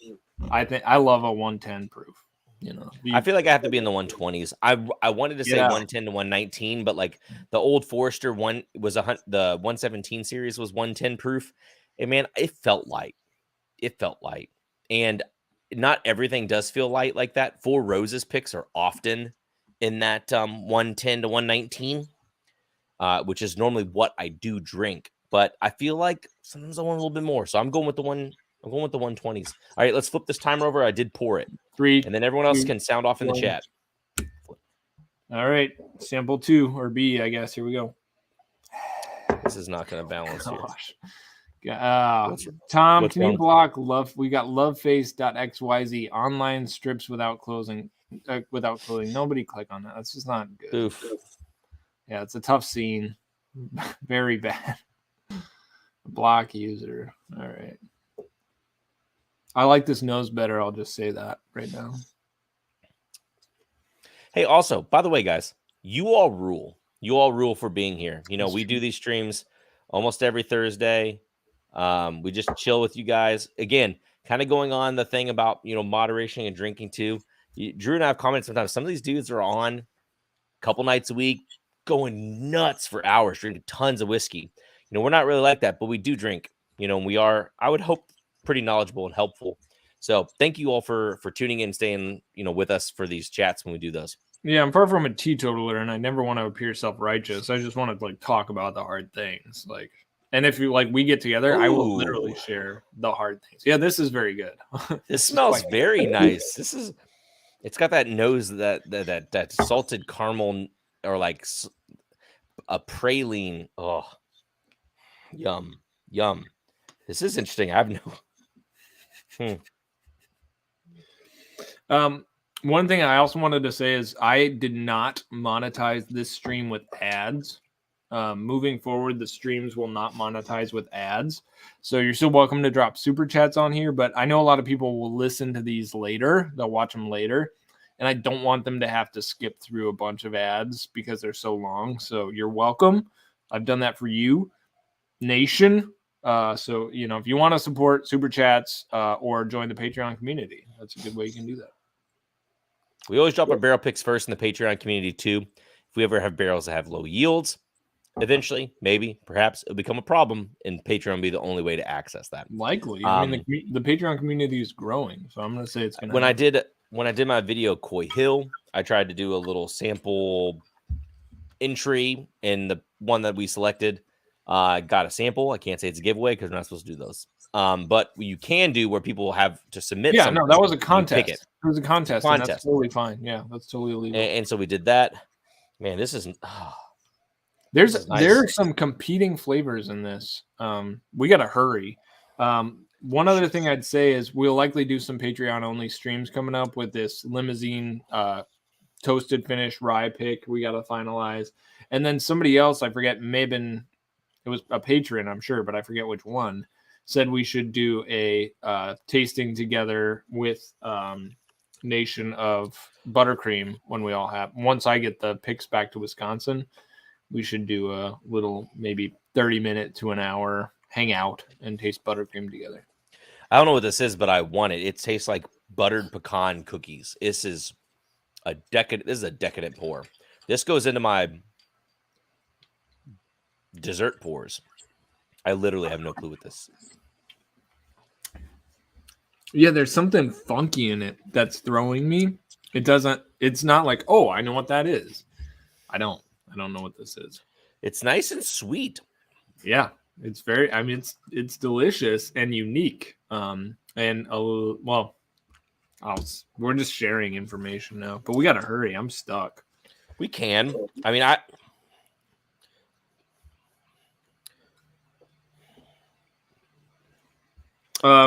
I think I love a 110 proof. You know, I feel like I have to be in the 120s. I wanted to say 110 to 119, but like the Old Forester one was the 117 series was 110 proof. And man, it felt light. And not everything does feel light like that. Four Roses picks are often in that 110 to 119, which is normally what I do drink. But I feel like sometimes I want a little bit more. So I'm going with the 120s. All right, let's flip this timer over. I did pour it. 3, and then everyone else can sound off in the chat. All right, sample 2 or B, I guess. Here we go. This is not going to balance here. Tom, can you block love? We got loveface.xyz online strips without clothing. Nobody click on that. That's just not good. Oof. Yeah, it's a tough scene. Very bad. Block user. All right. I like this nose better. I'll just say that right now. Hey, also, by the way, guys, you all rule. You all rule for being here. You know, we do these streams almost every Thursday. We just chill with you guys. Again, kind of going on the thing about, you know, moderation and drinking too. Drew and I have commented sometimes. Some of these dudes are on a couple nights a week, going nuts for hours, drinking tons of whiskey. You know, we're not really like that, but we do drink. You know, and we are, I would hope, pretty knowledgeable and helpful. So thank you all for tuning in and staying, you know, with us for these chats when we do those. Yeah, I'm far from a teetotaler, and I never want to appear self-righteous. I just want to like talk about the hard things, like. And if you like, we get together, I will literally share the hard things. Yeah, this is very good. This smells very nice. It's got that nose, that salted caramel, or like a praline. Oh, yum. This is interesting. I have no. One thing I also wanted to say is I did not monetize this stream with ads. Moving forward, the streams will not monetize with ads. So you're still welcome to drop super chats on here, but I know a lot of people will listen to these later. They'll watch them later. And I don't want them to have to skip through a bunch of ads because they're so long. So you're welcome. I've done that for you, nation. So, you know, if you want to support super chats or join the Patreon community, that's a good way you can do that. We always drop our barrel picks first in the Patreon community too. If we ever have barrels that have low yields, eventually, maybe, perhaps it'll become a problem, and Patreon will be the only way to access that. Likely. I mean, the Patreon community is growing, so I'm going to say it's going to happen. When I did my video Coy Hill, I tried to do a little sample entry, and the one that we selected Got a sample. I can't say it's a giveaway because we're not supposed to do those. But you can do where people have to submit. Yeah, no, that was a Pick contest. It was a contest, and that's totally fine. Yeah, that's totally legal. And so we did that. Man, this is. There's nice. there are some competing flavors in this. We got to hurry. One other thing I'd say is we'll likely do some Patreon only streams coming up with this limousine toasted finish rye pick. We got to finalize, and then somebody else, I forget, maybe it was a patron, I'm sure, but I forget which one, said we should do a tasting together with Nation of Buttercream when we all have. Once I get the picks back to Wisconsin, we should do a little maybe 30-minute to an hour hangout and taste buttercream together. I don't know what this is, but I want it. It tastes like buttered pecan cookies. This is a decadent pour. This goes into my dessert pours. I literally have no clue what this is. Yeah, there's something funky in it that's throwing me. It's not like, oh, I know what that is. I don't know what this is. It's nice and sweet. Yeah, it's very, I mean, it's delicious and unique. We're just sharing information now, but we got to hurry. I'm stuck. We can. I mean,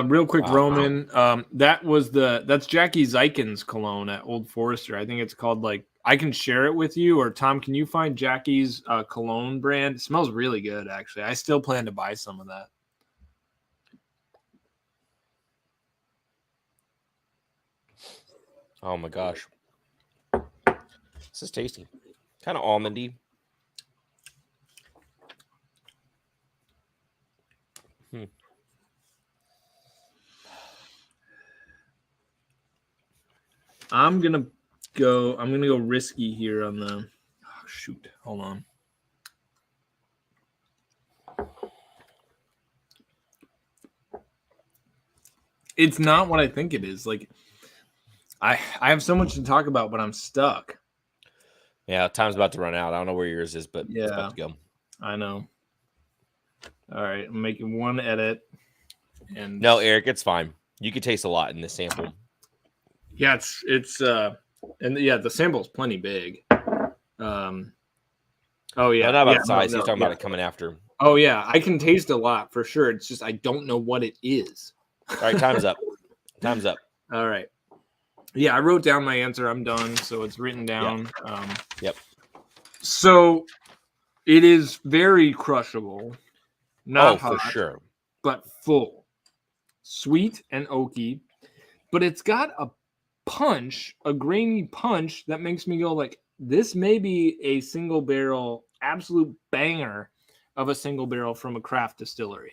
real quick, Roman. That's Jackie Zeiken's cologne at Old Forester. I think it's called I can share it with you, or Tom, can you find Jackie's cologne brand? It smells really good, actually. I still plan to buy some of that. Oh my gosh. This is tasty. Kind of almondy. I'm gonna go risky here on the shoot. Hold on. It's not what I think it is. I have so much to talk about, but I'm stuck. Yeah, time's about to run out. I don't know where yours is, but it's about to go. I know. All right, I'm making one edit. And no, Eric, it's fine. You can taste a lot in this sample. Yeah, the sample's plenty big. Oh yeah, not about the size. He's talking about it coming after. Oh yeah, I can taste a lot for sure. It's just I don't know what it is. All right, time's up. Time's up. All right. Yeah, I wrote down my answer. I'm done, so it's written down. Yep. So it is very crushable. Not hot, for sure, but full, sweet and oaky. But it's got a punch, a grainy punch that makes me go this may be a single barrel, absolute banger of a single barrel from a craft distillery.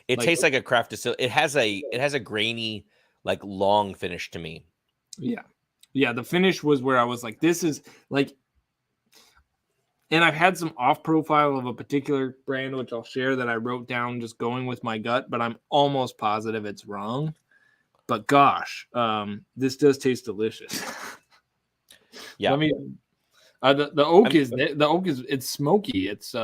It tastes like a craft distillery. It has a grainy, long finish to me. Yeah. The finish was where I was like, this is and I've had some off profile of a particular brand, which I'll share, that I wrote down just going with my gut, but I'm almost positive it's wrong. But gosh, this does taste delicious. Yeah. The oak is it's smoky. It's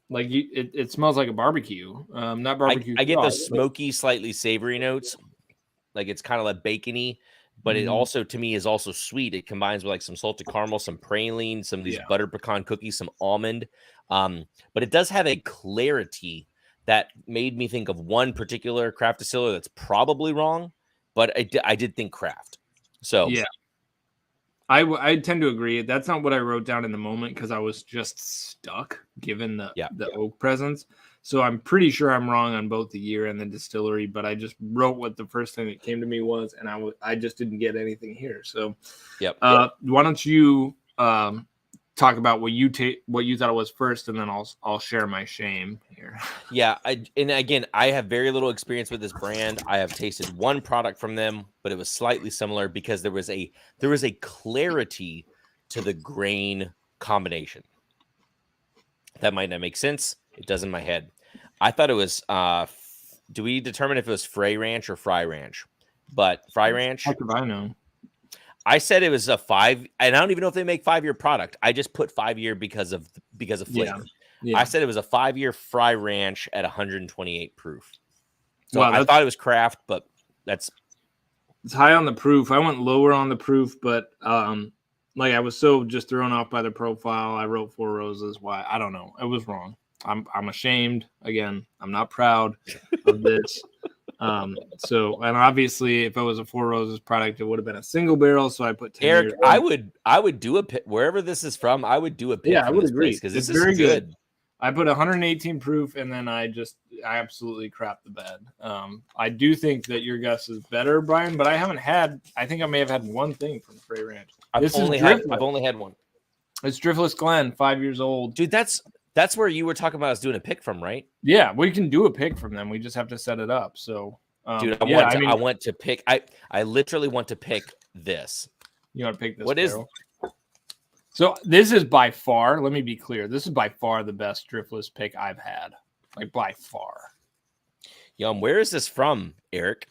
it smells like a barbecue. Not barbecue. I get those smoky, slightly savory notes. It's kind of bacony, but it also, to me, is also sweet. It combines with some salted caramel, some praline, some of these butter pecan cookies, some almond. But it does have a clarity that made me think of one particular craft distiller that's probably wrong, but I did think craft. So yeah, I tend to agree. That's not what I wrote down in the moment because I was just stuck given the oak presence. So I'm pretty sure I'm wrong on both the year and the distillery, but I just wrote what the first thing that came to me was, and I just didn't get anything here. So why don't you talk about what you thought it was first, and then I'll share my shame here. Yeah, I have very little experience with this brand. I have tasted one product from them, but it was slightly similar because there was a clarity to the grain combination. That might not make sense. It does in my head. I thought it was do we determine if it was Frey Ranch or Fry Ranch? But Fry Ranch. How could I know? I said it was a 5, and I don't even know if they make 5-year product. I just put 5-year because of flavor. I said it was a 5-year Fry Ranch at 128 proof. So wow, I thought it was craft, but it's high on the proof. I went lower on the proof, but like I was so just thrown off by the profile. I wrote 4 Roses. Why? I don't know. It was wrong. I'm ashamed. Again, I'm not proud of this. So, and obviously, if it was a 4 Roses product, it would have been a single barrel. So I put 10 Eric. years I would do a pick wherever this is from. I would do a pick. Yeah, I would agree because it's this very is good. I put 118 proof, and then I absolutely crapped the bed. I do think that your guess is better, Brian, but I haven't had. I think I may have had one thing from Fray Ranch. I've only had one. It's Driftless Glen, 5 years old, dude. That's where you were talking about us doing a pick from, right? Yeah, we can do a pick from them. We just have to set it up. So, dude, I want to pick. I literally want to pick this. You want to pick this? What barrel? So this is by far, let me be clear, this is by far the best driftless pick I've had. Like by far. Where is this from, Eric?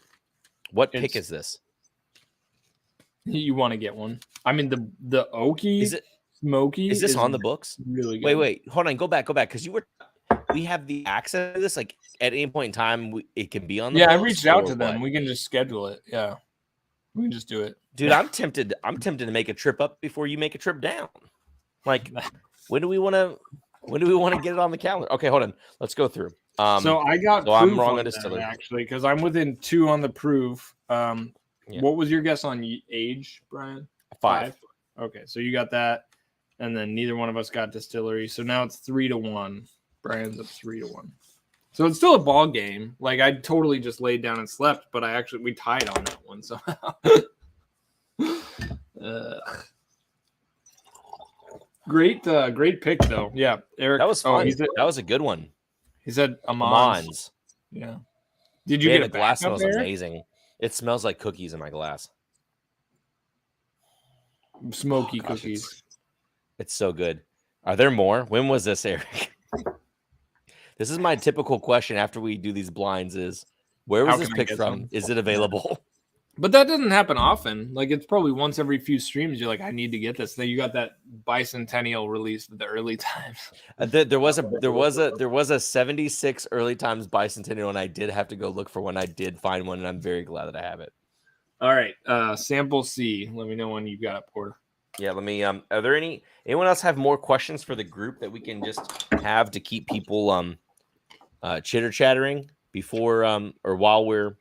What pick is this? You want to get one? I mean the oaky, is it smoky? Is this on the books? Really good. Wait, hold on, go back, because we have the access to this. Like at any point in time, it can be on the books. I reached out to them. We can just schedule it. Yeah. We can just do it. Dude, I'm tempted to make a trip up before you make a trip down. Like, when do we want to get it on the calendar? Okay, hold on. Let's go through. So I got. So I'm wrong on distillery actually, because I'm within 2 on the proof. What was your guess on age, Brian? 5. Okay, so you got that, and then neither one of us got distillery. So now it's 3-1. Brian's up 3-1. So it's still a ball game. Like I totally just laid down and slept, but we tied on that one somehow. Great pick though. Yeah, Eric. That was fun. That was a good one. He said Amans. Yeah. Did you get a glass? Smells amazing. It smells like cookies in my glass. Smoky cookies. It's so good. Are there more? When was this, Eric? This is my typical question after we do these blinds is, where was this pick from? Is it available? But that doesn't happen often. Like it's probably once every few streams. You're like, I need to get this. Then you got that bicentennial release at the early times. There was a 76 early times bicentennial, and I did have to go look for one. I did find one, and I'm very glad that I have it. All right, sample C. Let me know when you got it, Porter. Yeah, let me. Are there anyone else have more questions for the group that we can just have to keep people chitter chattering before or while we're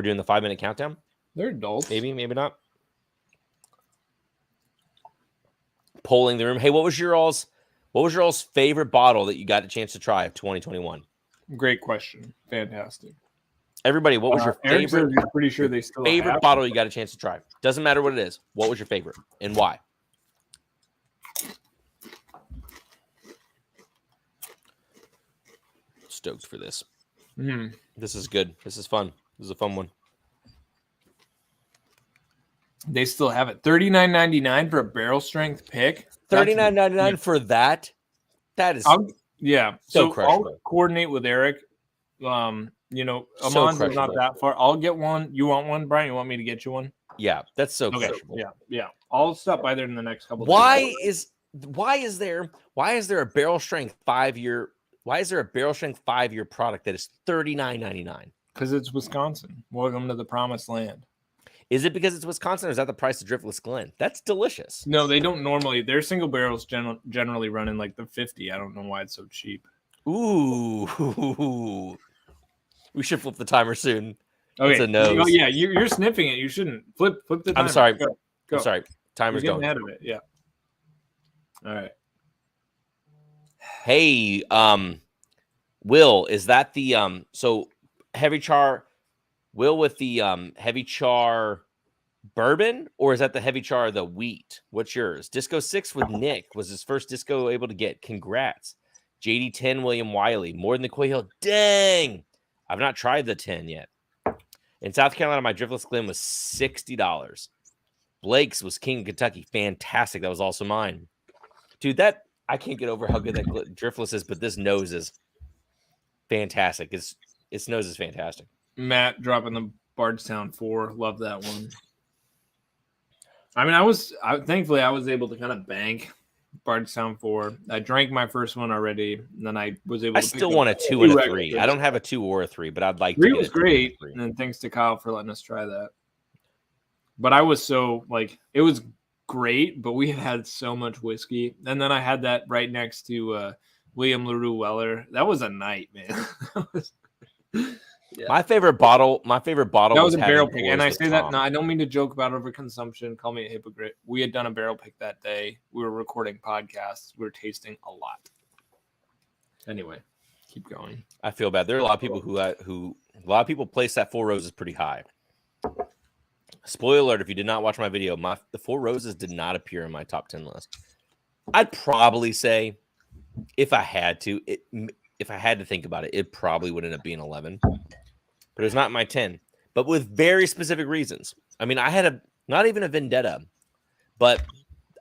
doing the 5-minute countdown? They're adults. Maybe not. Polling the room. Hey, what was your all's favorite bottle that you got a chance to try of 2021? Great question. Fantastic. Everybody, what was your favorite? You're pretty sure they still favorite bottle you got a chance to try. Doesn't matter what it is. What was your favorite and why? Stoked for this. This is good. This is fun. This is a fun one. They still have it. $39.99 for a barrel strength pick. $39.99 for that. That is So I'll coordinate with Eric. Amans is not that far. I'll get one. You want one, Brian? You want me to get you one? Yeah, that's so crushable. Yeah. I'll stop by there in the next couple. Why is there a barrel strength 5-year? Why is there a barrel strength 5-year product that is $39.99? Because it's Wisconsin. Welcome to the promised land. Is it because it's Wisconsin, or is that the price of Driftless Glen? That's delicious. No, they don't normally. Their single barrels generally run in like the 50. I don't know why it's so cheap. Ooh. We should flip the timer soon. Okay. It's a nose. Oh, yeah, you're sniffing it. You shouldn't. Flip the timer. I'm sorry. Go. I'm sorry. Timer's going. Ahead of it. Yeah. All right. Hey, Will, is that the so heavy char Will with the heavy char bourbon, or is that the heavy char the wheat? What's yours? Disco 6 with Nick was his first disco able to get. Congrats. JD 10 William Wiley. More than the Quay Hill. Dang. I've not tried the 10 yet. In South Carolina, my Driftless Glen was $60. Blake's was King of Kentucky. Fantastic. That was also mine. Dude, that I can't get over how good that Driftless is, but this nose is fantastic. Its nose is fantastic. Matt dropping the Bardstown 4. Love that one. I mean, thankfully I was able to kind of bank Bardstown 4. I drank my first one already, and then I was able to still pick want a up 2 and a extras. 3. I don't have a 2 or a 3, but I'd like 3 to get was a 2 and a great, 3. and then thanks to Kyle for letting us try that. But I was so like, it was great, but we had so much whiskey, and then I had that right next to William LaRue Weller. That was a night, man. Yeah. My favorite bottle That was a barrel pick, pours and I with say that Tom. no, I don't mean to joke about overconsumption. Call me a hypocrite. We had done a barrel pick that day. We were recording podcasts. We were tasting a lot. Anyway, keep going. I feel bad. There are a lot of people who a lot of people place that Four Roses pretty high. Spoiler alert: if you did not watch my video, the Four Roses did not appear in my top 10 list. I'd probably say, if I had to think about it, it probably would end up being 11. But it's not my 10. But with very specific reasons. I mean, I had not even a vendetta, but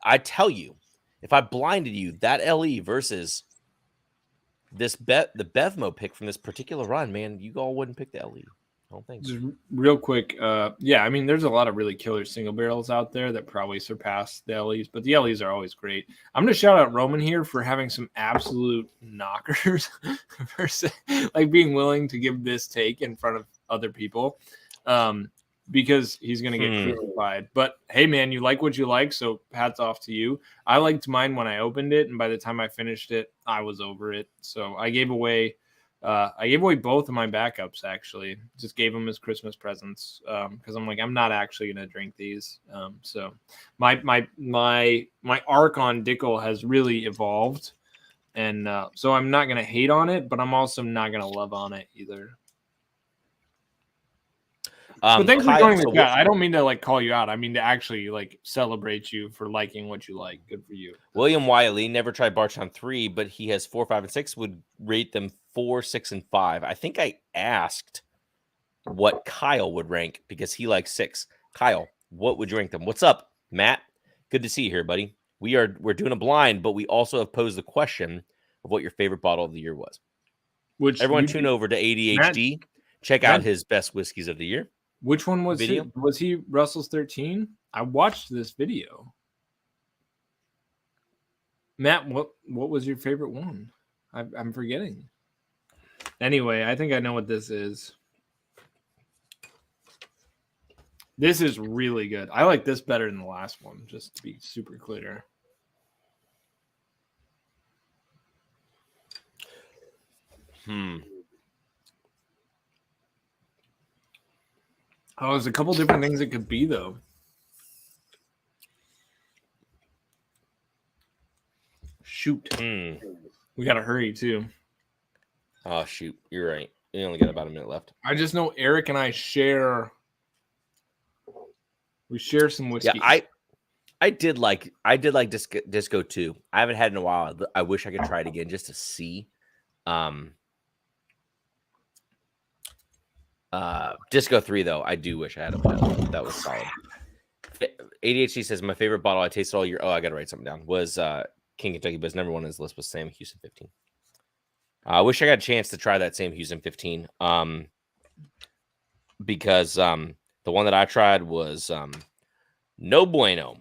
I tell you, if I blinded you, that LE versus the Bevmo pick from this particular run, man, you all wouldn't pick the LE. I don't think. Just real quick, yeah, I mean, there's a lot of really killer single barrels out there that probably surpass the LEs, but the LEs are always great. I'm going to shout out Roman here for having some absolute knockers, like being willing to give this take in front of other people, because he's going to get crucified. But hey, man, you like what you like, so hats off to you. I liked mine when I opened it, and by the time I finished it, I was over it. So I gave away both of my backups, actually. Just gave them as Christmas presents, because I'm like, I'm not actually going to drink these. So my arc on Dickel has really evolved, and so I'm not going to hate on it, but I'm also not going to love on it either. But thanks for joining the chat. I don't mean to like call you out. I mean to actually like celebrate you for liking what you like. Good for you. William Wiley never tried Bardstown 3, but he has 4, 5, and 6. Would rate them 4, 6, and 5. I think I asked what Kyle would rank because he likes 6. Kyle, what would you rank them? What's up, Matt? Good to see you here, buddy. We're doing a blind, but we also have posed the question of what your favorite bottle of the year was. Which everyone tune over to ADHD. Matt, check out his best whiskeys of the year. Which one was video? Was he Russell's 13? I watched this video. Matt, what was your favorite one? I'm forgetting. Anyway, I think I know what this is. This is really good. I like this better than the last one, just to be super clear. Oh, there's a couple different things it could be, though. Shoot. We got to hurry, too. Oh, shoot. You're right. We only got about a minute left. I just know Eric and I share... We share some whiskey. Yeah, I did like Disco 2. I haven't had it in a while. I wish I could try it again just to see. Disco 3 though, I do wish I had a bottle. That was solid. ADHD says my favorite bottle I tasted all year. Oh, I gotta write something down. Was King Kentucky, but number one on his list was Sam Houston 15. I wish I got a chance to try that Sam Houston 15. Because the one that I tried was no bueno.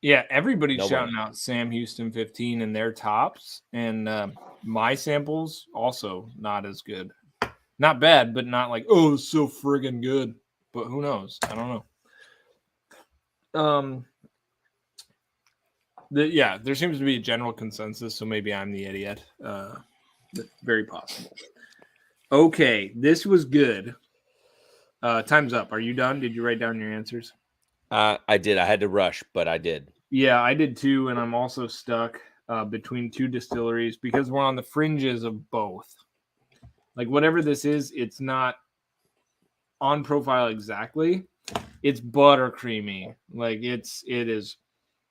Yeah, everybody's shouting out Sam Houston 15 in their tops, and my samples also not as good. Not bad, but not like, oh, it's so friggin' good. But who knows? I don't know. There seems to be a general consensus, so maybe I'm the idiot. Very possible. Okay, this was good. Time's up. Are you done? Did you write down your answers? I did. I had to rush, but I did. Yeah, I did too, and I'm also stuck between two distilleries because we're on the fringes of both. Like whatever this is, it's not on profile exactly. It's buttercreamy. Like it is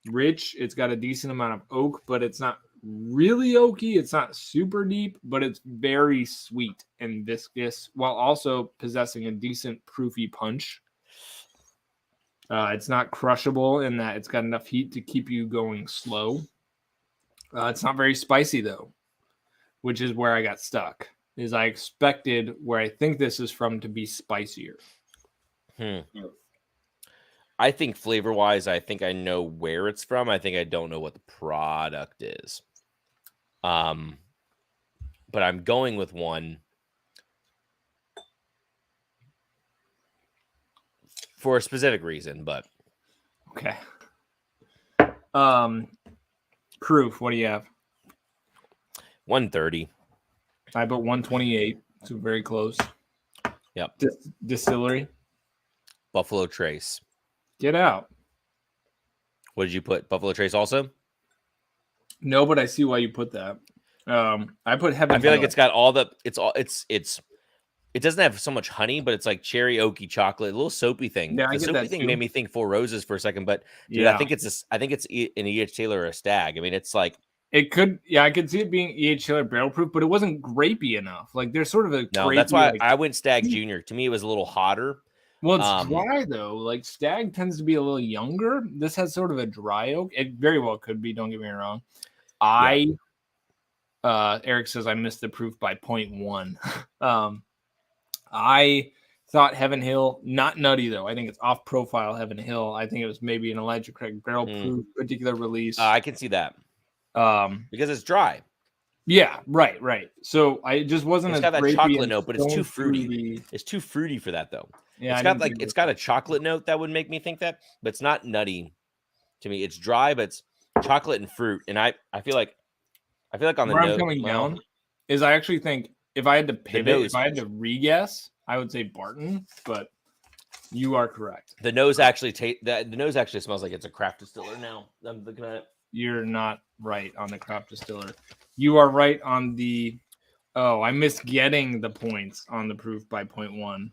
rich. It's got a decent amount of oak, but it's not really oaky. It's not super deep, but it's very sweet and viscous while also possessing a decent proofy punch. It's not crushable in that it's got enough heat to keep you going slow. It's not very spicy though, which is where I got stuck. Is I expected where I think this is from to be spicier. I think flavor wise, I think I know where it's from. I think I don't know what the product is. But I'm going with one for a specific reason. But Okay. Proof. What do you have? 130. I put 128. So very close. Yep. Distillery. Buffalo Trace. Get out. What did you put? Buffalo Trace also? No, but I see why you put that. I put Heaven I feel Hill. like it's got all the. It doesn't have so much honey, but it's like cherry oaky chocolate, a little soapy thing. Yeah, I the get soapy that thing too. made me think Four Roses for a second, but dude, Yeah. I think it's an E.H. Taylor or a Stag. I mean, it's like it could. Yeah, I could see it being E.H. Taylor barrel proof, but it wasn't grapey enough. Like there's sort of a no. grapey, That's why like, I went Stag Junior. To me, it was a little hotter. Well, it's dry though. Like Stag tends to be a little younger. This has sort of a dry oak. It very well could be. Don't get me wrong. Eric says I missed the proof by 0.1. I thought Heaven Hill, not nutty though. I think it's off profile Heaven Hill. I think it was maybe an Elijah Craig barrel proof particular release. I can see that. Because it's dry. Yeah, right. So I just wasn't. It's got that chocolate note, but it's too fruity. It's too fruity for that though. Yeah, it's got a chocolate note that would make me think that, but it's not nutty to me. It's dry, but it's chocolate and fruit. And I feel like on the where note, I'm coming down is I actually think if I had to pivot, if I had to re-guess, I would say Barton, but you are correct. The nose actually the nose actually smells like it's a craft distiller now. I'm looking at it. You're not right on the craft distiller. You are right on the. Oh, I missed getting the points on the proof by 0.1.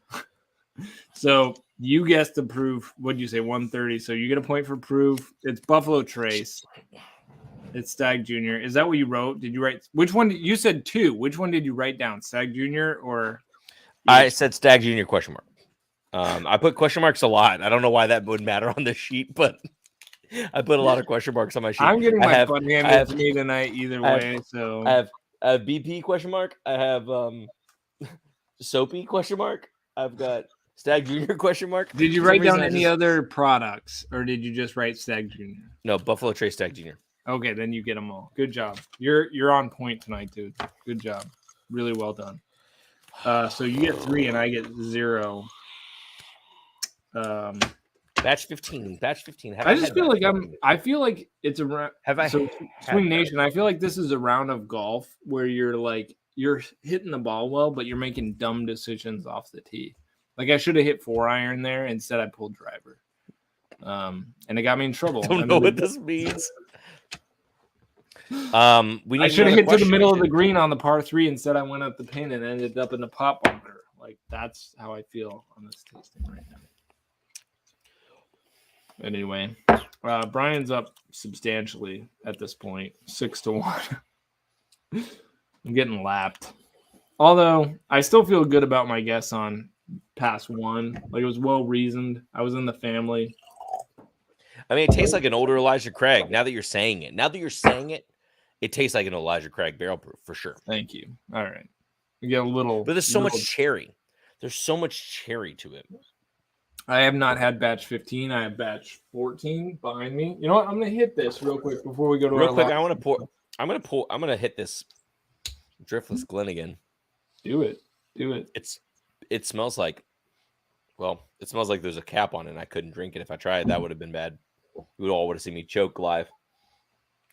So you guessed the proof. What'd you say? 130. So you get a point for proof. It's Buffalo Trace. It's Stag Junior. Is that what you wrote? Did you write? Which one? You said 2. Which one did you write down? Stag Junior or? I said Stag Junior ? I put question marks a lot. I don't know why that would matter on this sheet, but I put a lot of question marks on my sheet. I'm getting my fun handed to me tonight either way. So I have BP ? I have Soapy ? I've got Stag Junior ? Did you write down any other products, or did you just write Stag Junior? No, Buffalo Trace Stag Junior. Okay, then you get them all. Good job. You're on point tonight, dude. Good job. Really well done. So you get 3 and I get 0. Batch 15. I just feel like I feel like it's a round. Swing Nation? I feel like this is a round of golf where you're hitting the ball well, but you're making dumb decisions off the tee. Like I should have hit 4-iron there. Instead, I pulled driver. And it got me in trouble. I don't know what this means. I should have hit to the middle of the green on the par 3. Instead, I went up the pin and ended up in the pot bunker. Like that's how I feel on this tasting right now. Anyway, Brian's up substantially at this point, 6-1. I'm getting lapped. Although I still feel good about my guess on pass 1. Like it was well reasoned. I was in the family. I mean, it tastes like an older Elijah Craig. Now that you're saying it, it tastes like an Elijah Craig barrel proof for sure. Thank you. All right, you get a little, but there's so much cherry. There's so much cherry to it. I have not had batch 15. I have batch 14 behind me. You know what? I'm gonna hit this real quick before we go to real quick. I'm gonna hit this Driftless Glen again. Do it. It smells like. Well, it smells like there's a cap on it and I couldn't drink it. If I tried, that would have been bad. You would all would have seen me choke live.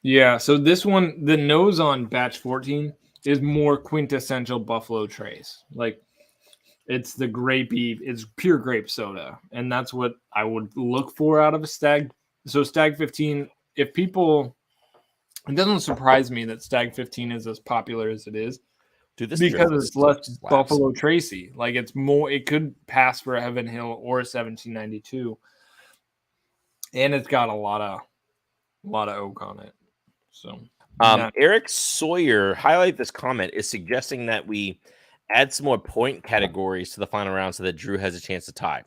Yeah, so this one, the nose on batch 14 is more quintessential Buffalo Trace. Like it's the grapey, it's pure grape soda. And that's what I would look for out of a Stag. So Stag 15, it doesn't surprise me that Stag 15 is as popular as it is. Dude, this because it's less Buffalo Tracy. Like it's more, it could pass for a Heaven Hill or a 1792. And it's got a lot of oak on it. So Eric Sawyer, highlight this comment, is suggesting that we add some more point categories to the final round so that Drew has a chance to tie.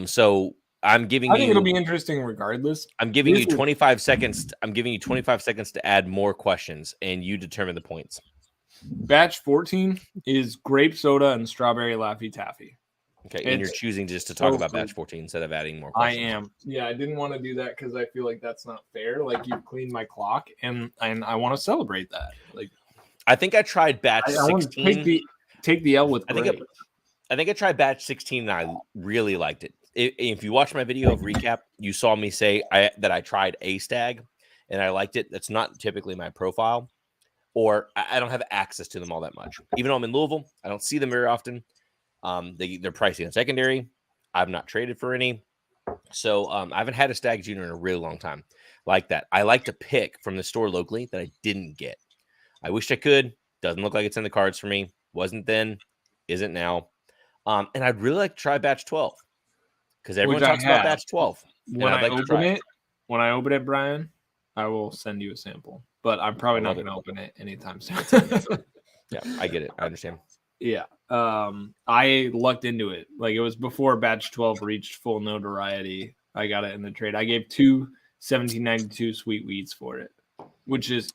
So I think it'll be interesting regardless. I'm giving you 25 seconds. I'm giving you 25 seconds to add more questions and you determine the points. Batch 14 is grape soda and strawberry Laffy Taffy. Okay, and you're choosing just to so talk about good. batch 14 instead of adding more I questions. am. Yeah, I didn't want to do that because I feel like that's not fair. Like you cleaned my clock, and I want to celebrate that. Like I think I tried batch I want to 16. take the L with I grace. think I tried batch 16 and I really liked it. If you watch my video of recap, you saw me say that I tried a stag and I liked it. That's not typically my profile, or I don't have access to them all that much. Even though I'm in Louisville, I don't see them very often. They're pricey on secondary. I've not traded for any. So I haven't had a Stag Junior in a really long time. Like that. I like to pick from the store locally that I didn't get. I wished I could. Doesn't look like it's in the cards for me. Wasn't then. Isn't now. And I'd really like to try batch 12 because everyone talks about batch 12. When I open it, Brian, I will send you a sample. But I'm probably not going to open it anytime soon. Yeah, I get it. I understand. Yeah. I lucked into it. Like it was before batch 12 reached full notoriety. I got it in the trade. I gave 2 1792 sweet wheats for it, which is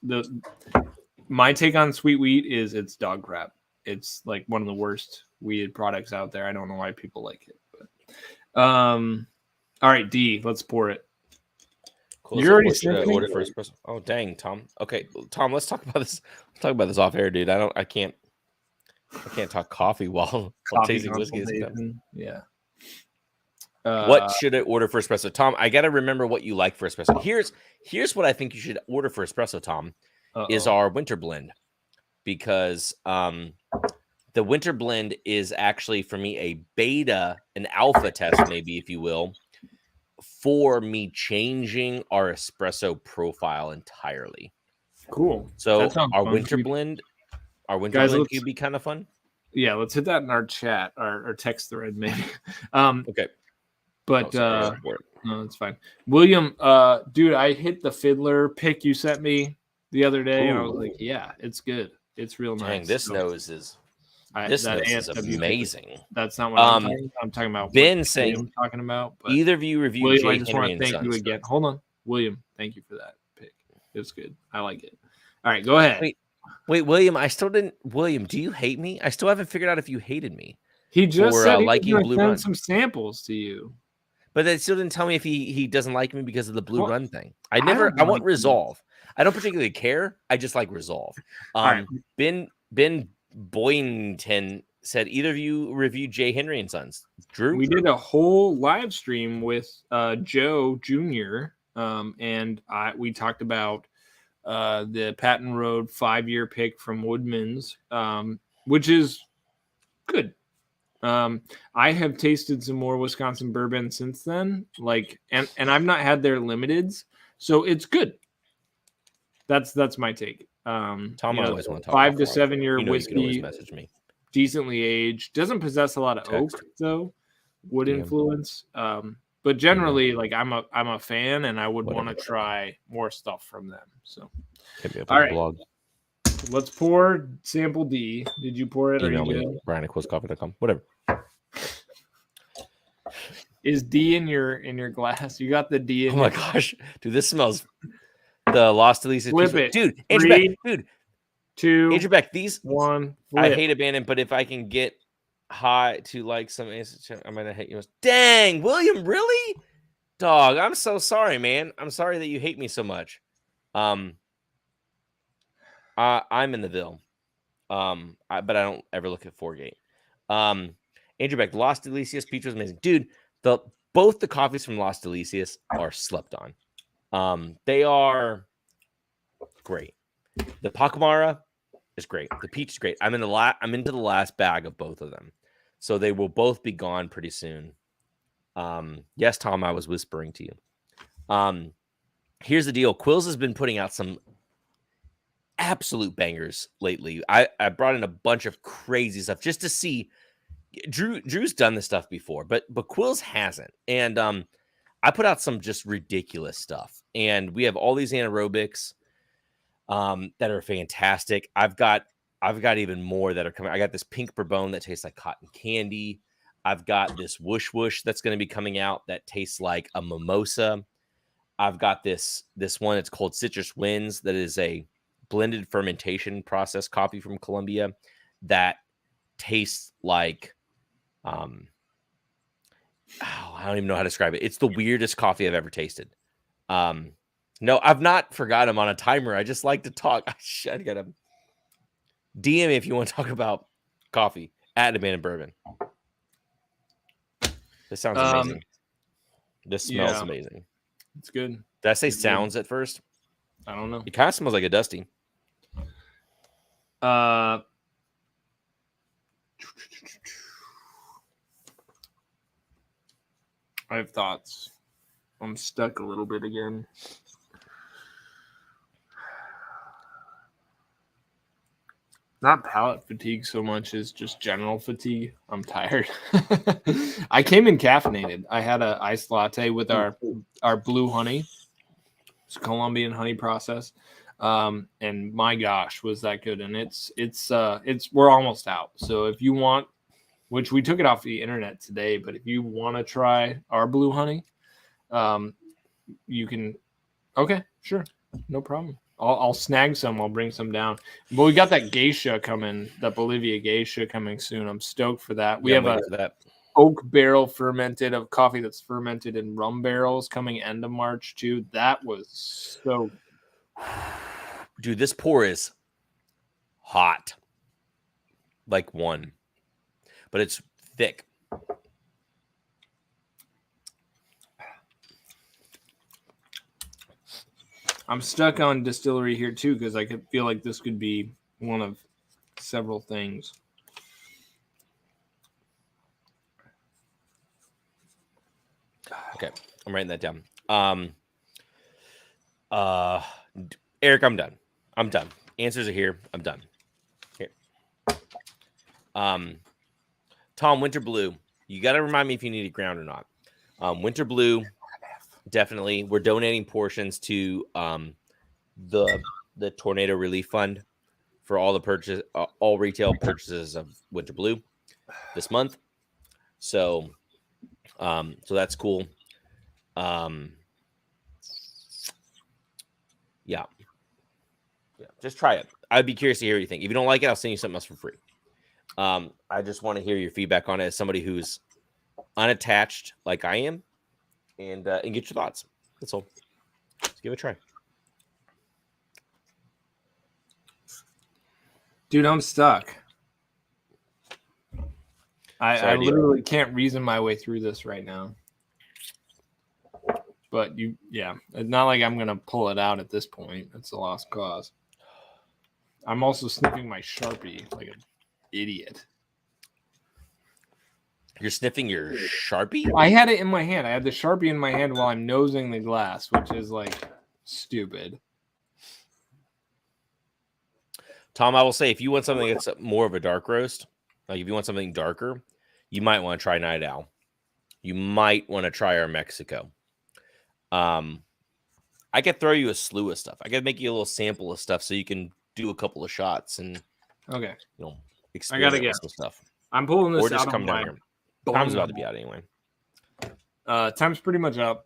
my take on sweet wheat is it's dog crap. It's like one of the worst weeded products out there. I don't know why people like it. But all right, D, let's pour it. Cool. You're already order for espresso. Oh dang, Tom. Okay, Tom, let's talk about this. Let's talk about this off air, dude. I can't talk coffee while tasting whiskey. Yeah. What should I order for espresso, Tom? I got to remember what you like for espresso. Here's what I think you should order for espresso, Tom. Is our winter blend, because the winter blend is actually for me a beta, an alpha test, maybe if you will, for me changing our espresso profile entirely. Cool. So our winter blend could be kind of fun. Yeah, let's hit that in our chat, our text thread, maybe. Okay. But no, it's fine. William, dude, I hit the fiddler pick you sent me the other day, and I was like, yeah, it's good. It's real nice. Dang, this nose is amazing. That's not what I'm talking about. I'm talking about Ben saying I'm talking about. But either of you reviewed William, Jay I just Henry want to thank you again. Hold on, William. Thank you for that pick. It was good. I like it. All right, go ahead. Wait, William. I still didn't. William, do you hate me? I still haven't figured out if you hated me. He just said he liking was Blue send Run. some samples to you. But they still didn't tell me if he doesn't like me because of the Blue Run thing. I want resolve. I don't particularly care. I just like resolve. Right. Ben Boynton said either of you reviewed Jay Henry and Sons. Drew? We did a whole live stream with Joe Jr. And we talked about the Patton Road 5-year pick from Woodman's, which is good. I have tasted some more Wisconsin bourbon since then, and I've not had their limiteds, so it's good. That's my take. Tom, I always want to talk 5 to 7 year whiskey, you can always message me. Decently aged, doesn't possess a lot of oak though, wood influence. But generally, I'm a fan, and I would want to try more stuff from them. So, hit me up on the blog. Let's pour sample D. Did you pour it? Email me, Brian@quizcoffee.com. Whatever. Is D in your glass? You got the D in. Oh my gosh, dude, this smells. The Lost Delicious. Flip it, dude. Andrew Beck, dude. 2, Andrew Beck. These 1. Flip. I hate abandon, but if I can get high to like some, I'm gonna hate you. Dang, William, really? Dog, I'm so sorry, man. I'm sorry that you hate me so much. I'm in the Ville. But I don't ever look at Foregate. Andrew Beck, Lost Delicious peach was amazing, dude. Both the coffees from Lost Delicious are slept on. They are great. The Pacamara is great. The peach is great. I'm into the last bag of both of them, so they will both be gone pretty soon. Yes, Tom, I was whispering to you. Here's the deal. Quills has been putting out some absolute bangers lately. I brought in a bunch of crazy stuff just to see. Drew's done this stuff before, but Quills hasn't. And I put out some just ridiculous stuff. And we have all these anaerobics that are fantastic. I've got even more that are coming. I got this pink Bourbon that tastes like cotton candy. I've got this whoosh whoosh that's going to be coming out that tastes like a mimosa. I've got this one. It's called Citrus Winds. That is a blended fermentation process coffee from Colombia that tastes like Oh, I don't even know how to describe it. It's the weirdest coffee I've ever tasted. No, I've not forgot I'm on a timer. I just like to talk. I gotta DM me if you want to talk about coffee at Abandoned Bourbon. This sounds amazing. This smells amazing. It's good. Did I say sounds at first? I don't know. It kind of smells like a dusty. I have thoughts. I'm stuck a little bit again. Not palate fatigue so much as just general fatigue. I'm tired. I came in caffeinated. I had an iced latte with our blue honey. It's Colombian honey process. And my gosh, was that good. And it's we're almost out. So if you want, which we took it off the internet today, but if you want to try our blue honey, you can. Okay, sure. No problem. I'll snag some. I'll bring some down. But we got that geisha coming, that Bolivia geisha coming soon. I'm stoked for that. We have a oak barrel fermented of coffee that's fermented in rum barrels coming end of March too. That was so. Dude, this pour is hot. Like one. But it's thick. I'm stuck on distillery here too because I could feel like this could be one of several things. Okay, I'm writing that down. Eric, I'm done. Answers are here. I'm done. Here. Tom, Winter Blue. You got to remind me if you need it ground or not. Winter Blue. Definitely, we're donating portions to the Tornado Relief Fund for all the all retail purchases of Winter Blue this month. So that's cool. Yeah, just try it. I'd be curious to hear what you think. If you don't like it, I'll send you something else for free. I just want to hear your feedback on it as somebody who's unattached, like I am. And get your thoughts. That's all. Let's give it a try. Dude, I'm stuck. I literally can't reason my way through this right now. But it's not like I'm going to pull it out at this point. It's a lost cause. I'm also sniffing my Sharpie like an idiot. You're sniffing your Sharpie? I had it in my hand. I had the Sharpie in my hand while I'm nosing the glass, which is like stupid. Tom, I will say, if you want something that's more of a dark roast, like if you want something darker, you might want to try Night Owl. You might want to try our Mexico. I could throw you a slew of stuff. I could make you a little sample of stuff so you can do a couple of shots and I gotta get some stuff. I'm pulling this or just out come of down my here. Time's about to be out anyway. Time's pretty much up.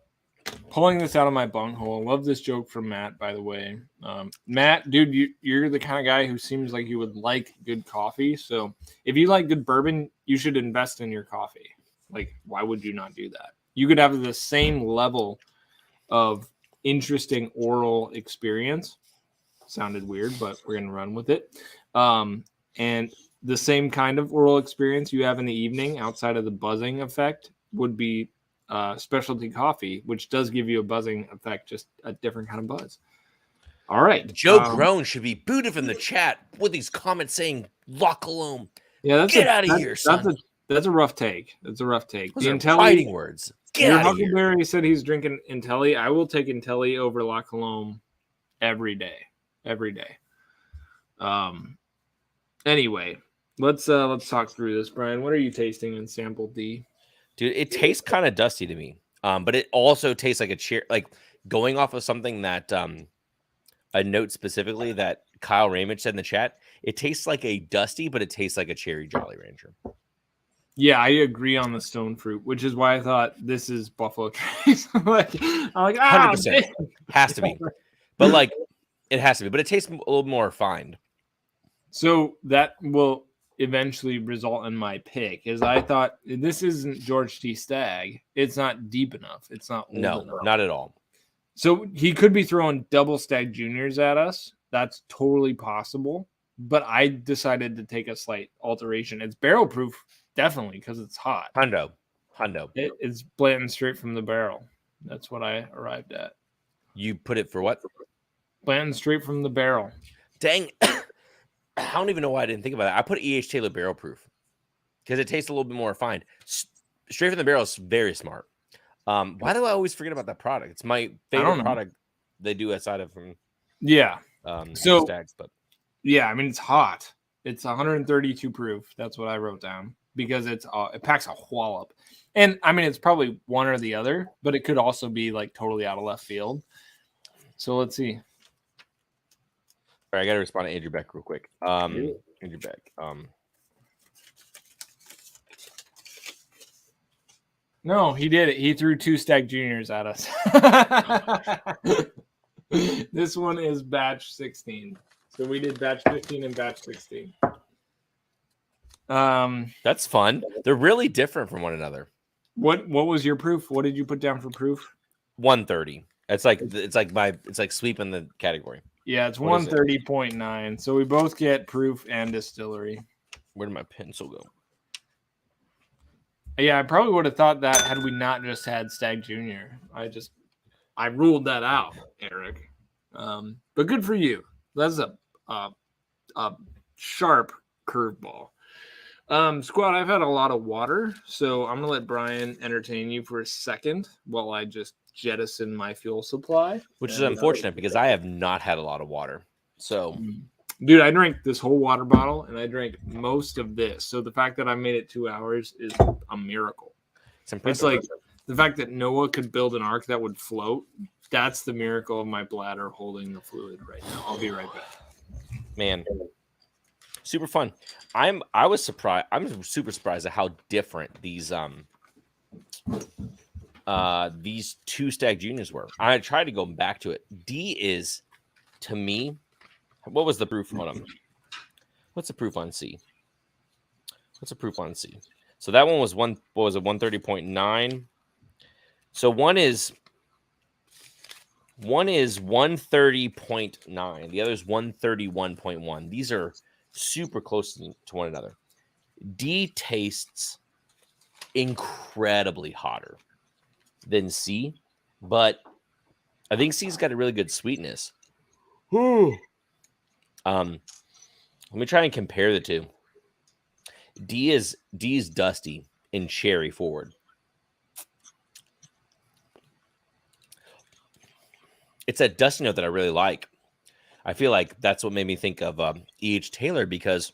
Pulling this out of my bunghole. Love this joke from Matt, by the way. Matt, dude, you're the kind of guy who seems like you would like good coffee. So if you like good bourbon, you should invest in your coffee. Like, why would you not do that? You could have the same level of interesting oral experience. Sounded weird, but we're going to run with it. And the same kind of oral experience you have in the evening outside of the buzzing effect would be specialty coffee, which does give you a buzzing effect, just a different kind of buzz. All right. Joe Grown should be booted from the chat with these comments saying La Colombe. Yeah, get out of here, son. That's a rough take. That's a rough take. Those are fighting words. Get out of here. Huckleberry said he's drinking Intelli. I will take Intelli over La Colombe every day. Every day. Anyway, let's talk through this, Brian. What are you tasting in sample D? Dude, it tastes kind of dusty to me. But it also tastes like a cherry, like going off of something that a note specifically that Kyle Ramage said in the chat. It tastes like a dusty, but it tastes like a cherry Jolly Rancher. Yeah, I agree on the stone fruit, which is why I thought this is Buffalo Trace. I'm like, 100% has to be, but like it has to be, but it tastes a little more refined. So that will eventually result in my pick. Is I thought this isn't George T. Stagg. It's not deep enough. It's not old enough. Not at all. So he could be throwing double Stagg Juniors at us. That's totally possible. But I decided to take a slight alteration. It's barrel proof, definitely, because it's hot. Hundo. It's Blanton straight from the barrel. That's what I arrived at. You put it for what? Blanton straight from the barrel. Dang. I don't even know why I didn't think about that. I put E.H. Taylor barrel proof because it tastes a little bit more refined. Straight from the barrel is very smart. Why do I always forget about that product? It's my favorite product they do aside of from Stags, but yeah, I mean it's hot. It's 132 proof. That's what I wrote down because it packs a wallop. And I mean it's probably one or the other, but it could also be like totally out of left field. So let's see. All right, I got to respond to Andrew Beck real quick. Andrew Beck. No, he did it. He threw 2 Stagg Juniors at us. This one is batch 16. So we did batch 15 and batch 16. That's fun. They're really different from one another. What was your proof? What did you put down for proof? 130. It's like sweeping the category. Yeah, it's 130.9. So we both get proof and distillery. Where did my pencil go? Yeah, I probably would have thought that had we not just had Stagg Junior. I ruled that out, Eric. But good for you. That's a sharp curveball. Squad, I've had a lot of water, so I'm gonna let Brian entertain you for a second while I just jettison my fuel supply. Which is unfortunate because I have not had a lot of water. So dude, I drank this whole water bottle and I drank most of this. So the fact that I made it 2 hours is a miracle. It's like the fact that Noah could build an ark that would float. That's the miracle of my bladder holding the fluid right now. I'll be right back. Man, super fun. I'm super surprised at how different these 2 Stagg Juniors were. I tried to go back to it. D is, to me, what was the proof on them? What's the proof on C? So that one was 130.9. So one is 130.9. The other is 131.1. These are super close to one another. D tastes incredibly hotter than C, but I think C's got a really good sweetness. Let me try and compare the two. D is dusty and cherry forward. It's that dusty note that I really like. I feel like that's what made me think of E.H. Taylor because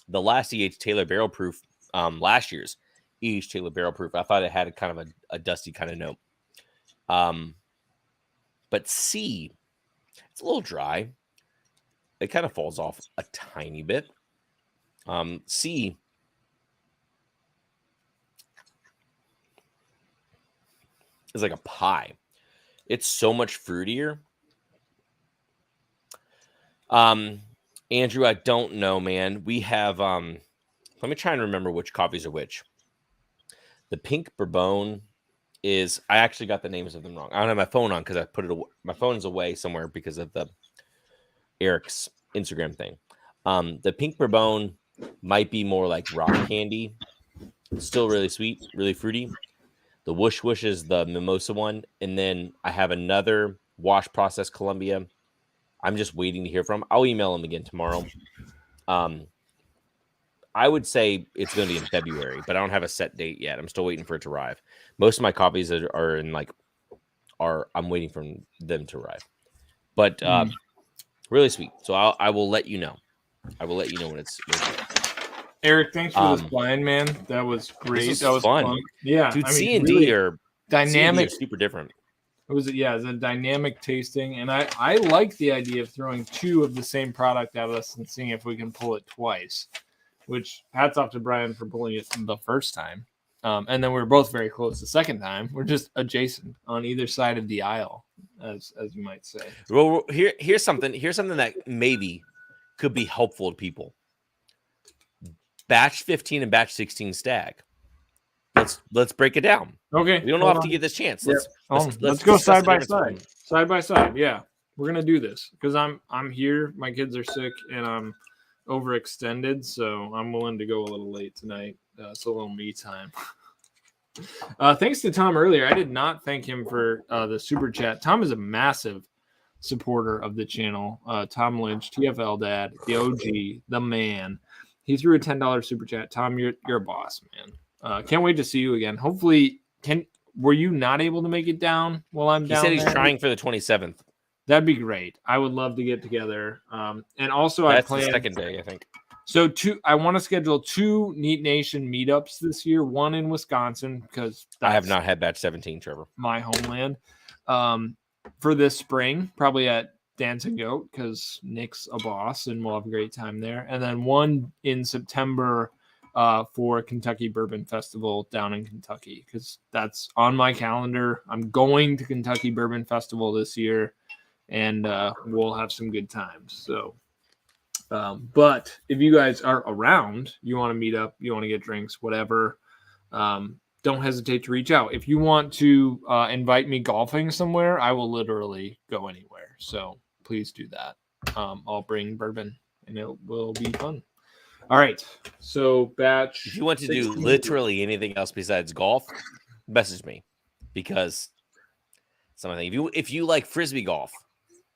the last E.H. Taylor barrel proof, last year's E.H. Taylor barrel proof, I thought it had a kind of a dusty kind of note. But C, it's a little dry. It kind of falls off a tiny bit. C is like a pie. It's so much fruitier. Andrew, I don't know, man. We have let me try and remember which coffees are which. The pink Bourbon is, I actually got the names of them wrong. I don't have my phone on because I put it away. My phone's away somewhere because of the Eric's Instagram thing. The pink Bourbon might be more like rock candy. Still really sweet, really fruity. The Whoosh Whoosh is the mimosa one. And then I have another wash process Columbia. I'm just waiting to hear from. I'll email him again tomorrow. I would say it's going to be in February, but I don't have a set date yet. I'm still waiting for it to arrive. Most of my copies are in I'm waiting for them to arrive. But really sweet. So I will let you know. I will let you know when it's Eric, thanks for this blind, man. That was great. That was fun. Yeah, dude. C and D are dynamic, super different. It's a dynamic tasting, and I like the idea of throwing 2 of the same product at us and seeing if we can pull it twice. Which hats off to Brian for pulling it the first time, and then we were both very close the second time. We're just adjacent on either side of the aisle, as you might say. Well, here's something that maybe could be helpful to people. batch 15 and batch 16 stag. Let's break it down. Okay. We don't have to get this chance. Yeah. Let's go side by side. Side by side. Yeah. We're gonna do this because I'm here. My kids are sick and I'm overextended, so I'm willing to go a little late tonight. It's a little me time. Thanks to Tom earlier. I did not thank him for the super chat. Tom is a massive supporter of the channel. Tom Lynch, TFL Dad, the OG, the man. He threw a $10 super chat. Tom, you're a boss, man. Can't wait to see you again. Hopefully, were you not able to make it down while I'm down? He said he's trying for the 27th. That'd be great. I would love to get together. And also, that's the second day, I think. So I want to schedule 2 Neat Nation meetups this year. One in Wisconsin because I have not had batch 17, Trevor. My homeland. For this spring, probably at Dancing Goat because Nick's a boss and we'll have a great time there. And then one in September for Kentucky Bourbon Festival down in Kentucky because that's on my calendar. I'm going to Kentucky Bourbon Festival this year. And we'll have some good times. So, but if you guys are around, you want to meet up, you want to get drinks, whatever, don't hesitate to reach out. If you want to invite me golfing somewhere, I will literally go anywhere. So please do that. I'll bring bourbon and it will be fun. All right. So batch. If you want to do literally anything else besides golf, message me because something. If you like frisbee golf,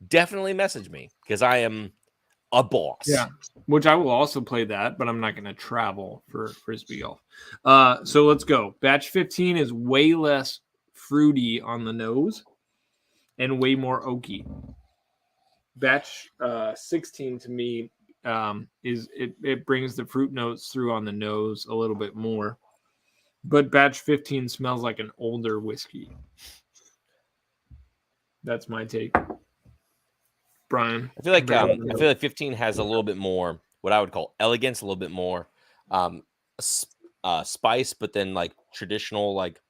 definitely message me because I am a boss. Yeah, which I will also play that, but I'm not going to travel for frisbee golf. So let's go. Batch 15 is way less fruity on the nose and way more oaky. Batch 16 to me is it brings the fruit notes through on the nose a little bit more, but batch 15 smells like an older whiskey. That's my take. Brian, I feel like 15 has a little bit more what I would call elegance, a little bit more spice, but then like traditional like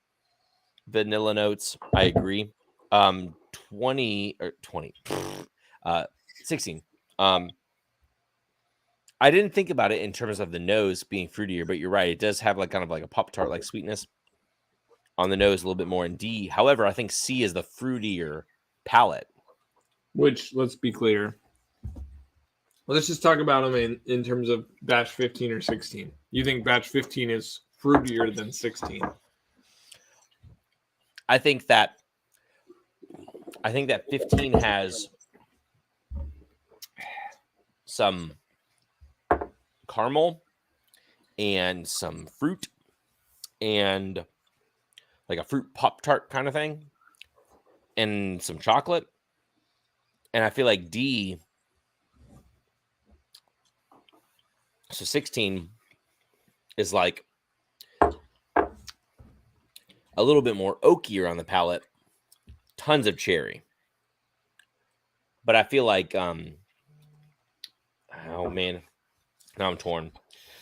vanilla notes. I agree. 16. I didn't think about it in terms of the nose being fruitier, but you're right. It does have like kind of like a Pop-Tart like sweetness on the nose, a little bit more in D. However, I think C is the fruitier palate. Which, let's be clear. Well, let's just talk about them in terms of batch 15 or 16. You think batch 15 is fruitier than 16? I think that 15 has some caramel and some fruit and like a fruit Pop-Tart kind of thing and some chocolate. And I feel like D, so 16 is like a little bit more oakier on the palate, tons of cherry. But I feel like, oh man, now I'm torn.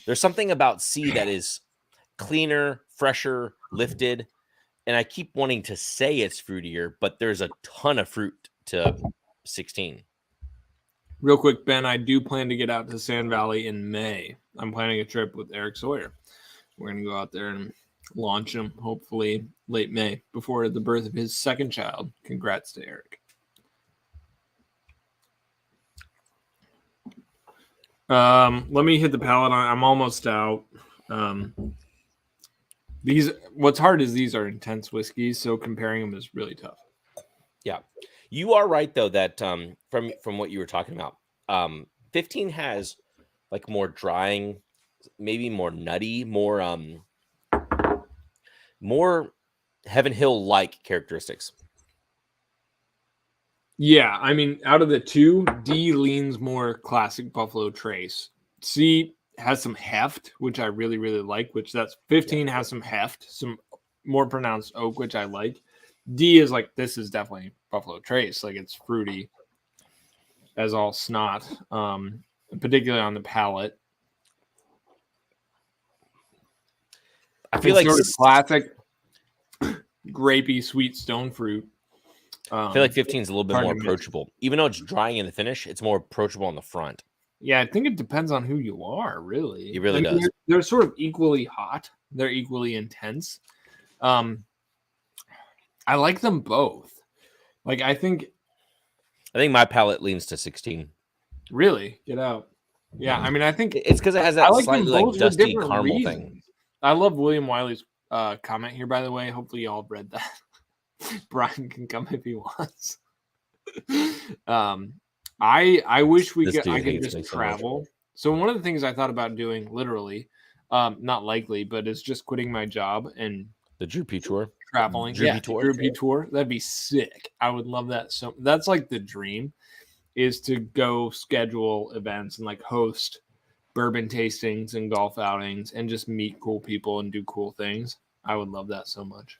There's something about C that is cleaner, fresher, lifted. And I keep wanting to say it's fruitier, but there's a ton of fruit to 16. Real quick, Ben, I do plan to get out to Sand Valley in May. I'm planning a trip with Eric Sawyer. We're going to go out there and launch him, hopefully late May, before the birth of his second child. Congrats to Eric. Let me hit the palate. I'm almost out. What's hard is these are intense whiskeys, so comparing them is really tough. Yeah. You are right, though, that from what you were talking about, 15 has like more drying, maybe more nutty, more Heaven Hill-like characteristics. Yeah, I mean, out of the two, D leans more classic Buffalo Trace. C has some heft, which I really, really like, which that's 15 has some heft, some more pronounced oak, which I like. D is like, this is definitely Buffalo Trace. Like, it's fruity as all snot, particularly on the palate. I feel like sort of classic grapey, sweet stone fruit. I feel like 15 is a little bit more approachable. Even though it's drying in the finish, it's more approachable on the front. Yeah, I think it depends on who you are, really. It really does. They're sort of equally hot. They're equally intense. I like them both. Like, I think my palate leans to 16. really get out. Yeah, I mean, I think It's because it has I that like slightly them like both for dusty different caramel reasons. thing. I love William Wiley's comment here, by the way. Hopefully, y'all have read that. Brian can come if he wants. I wish I could just travel. So one of the things I thought about doing, literally, not likely, but is just quitting my job and the Droopy tour, traveling. Droopy tour. That'd be sick. I would love that. So that's like the dream, is to go schedule events and like host bourbon tastings and golf outings and just meet cool people and do cool things. I would love that so much.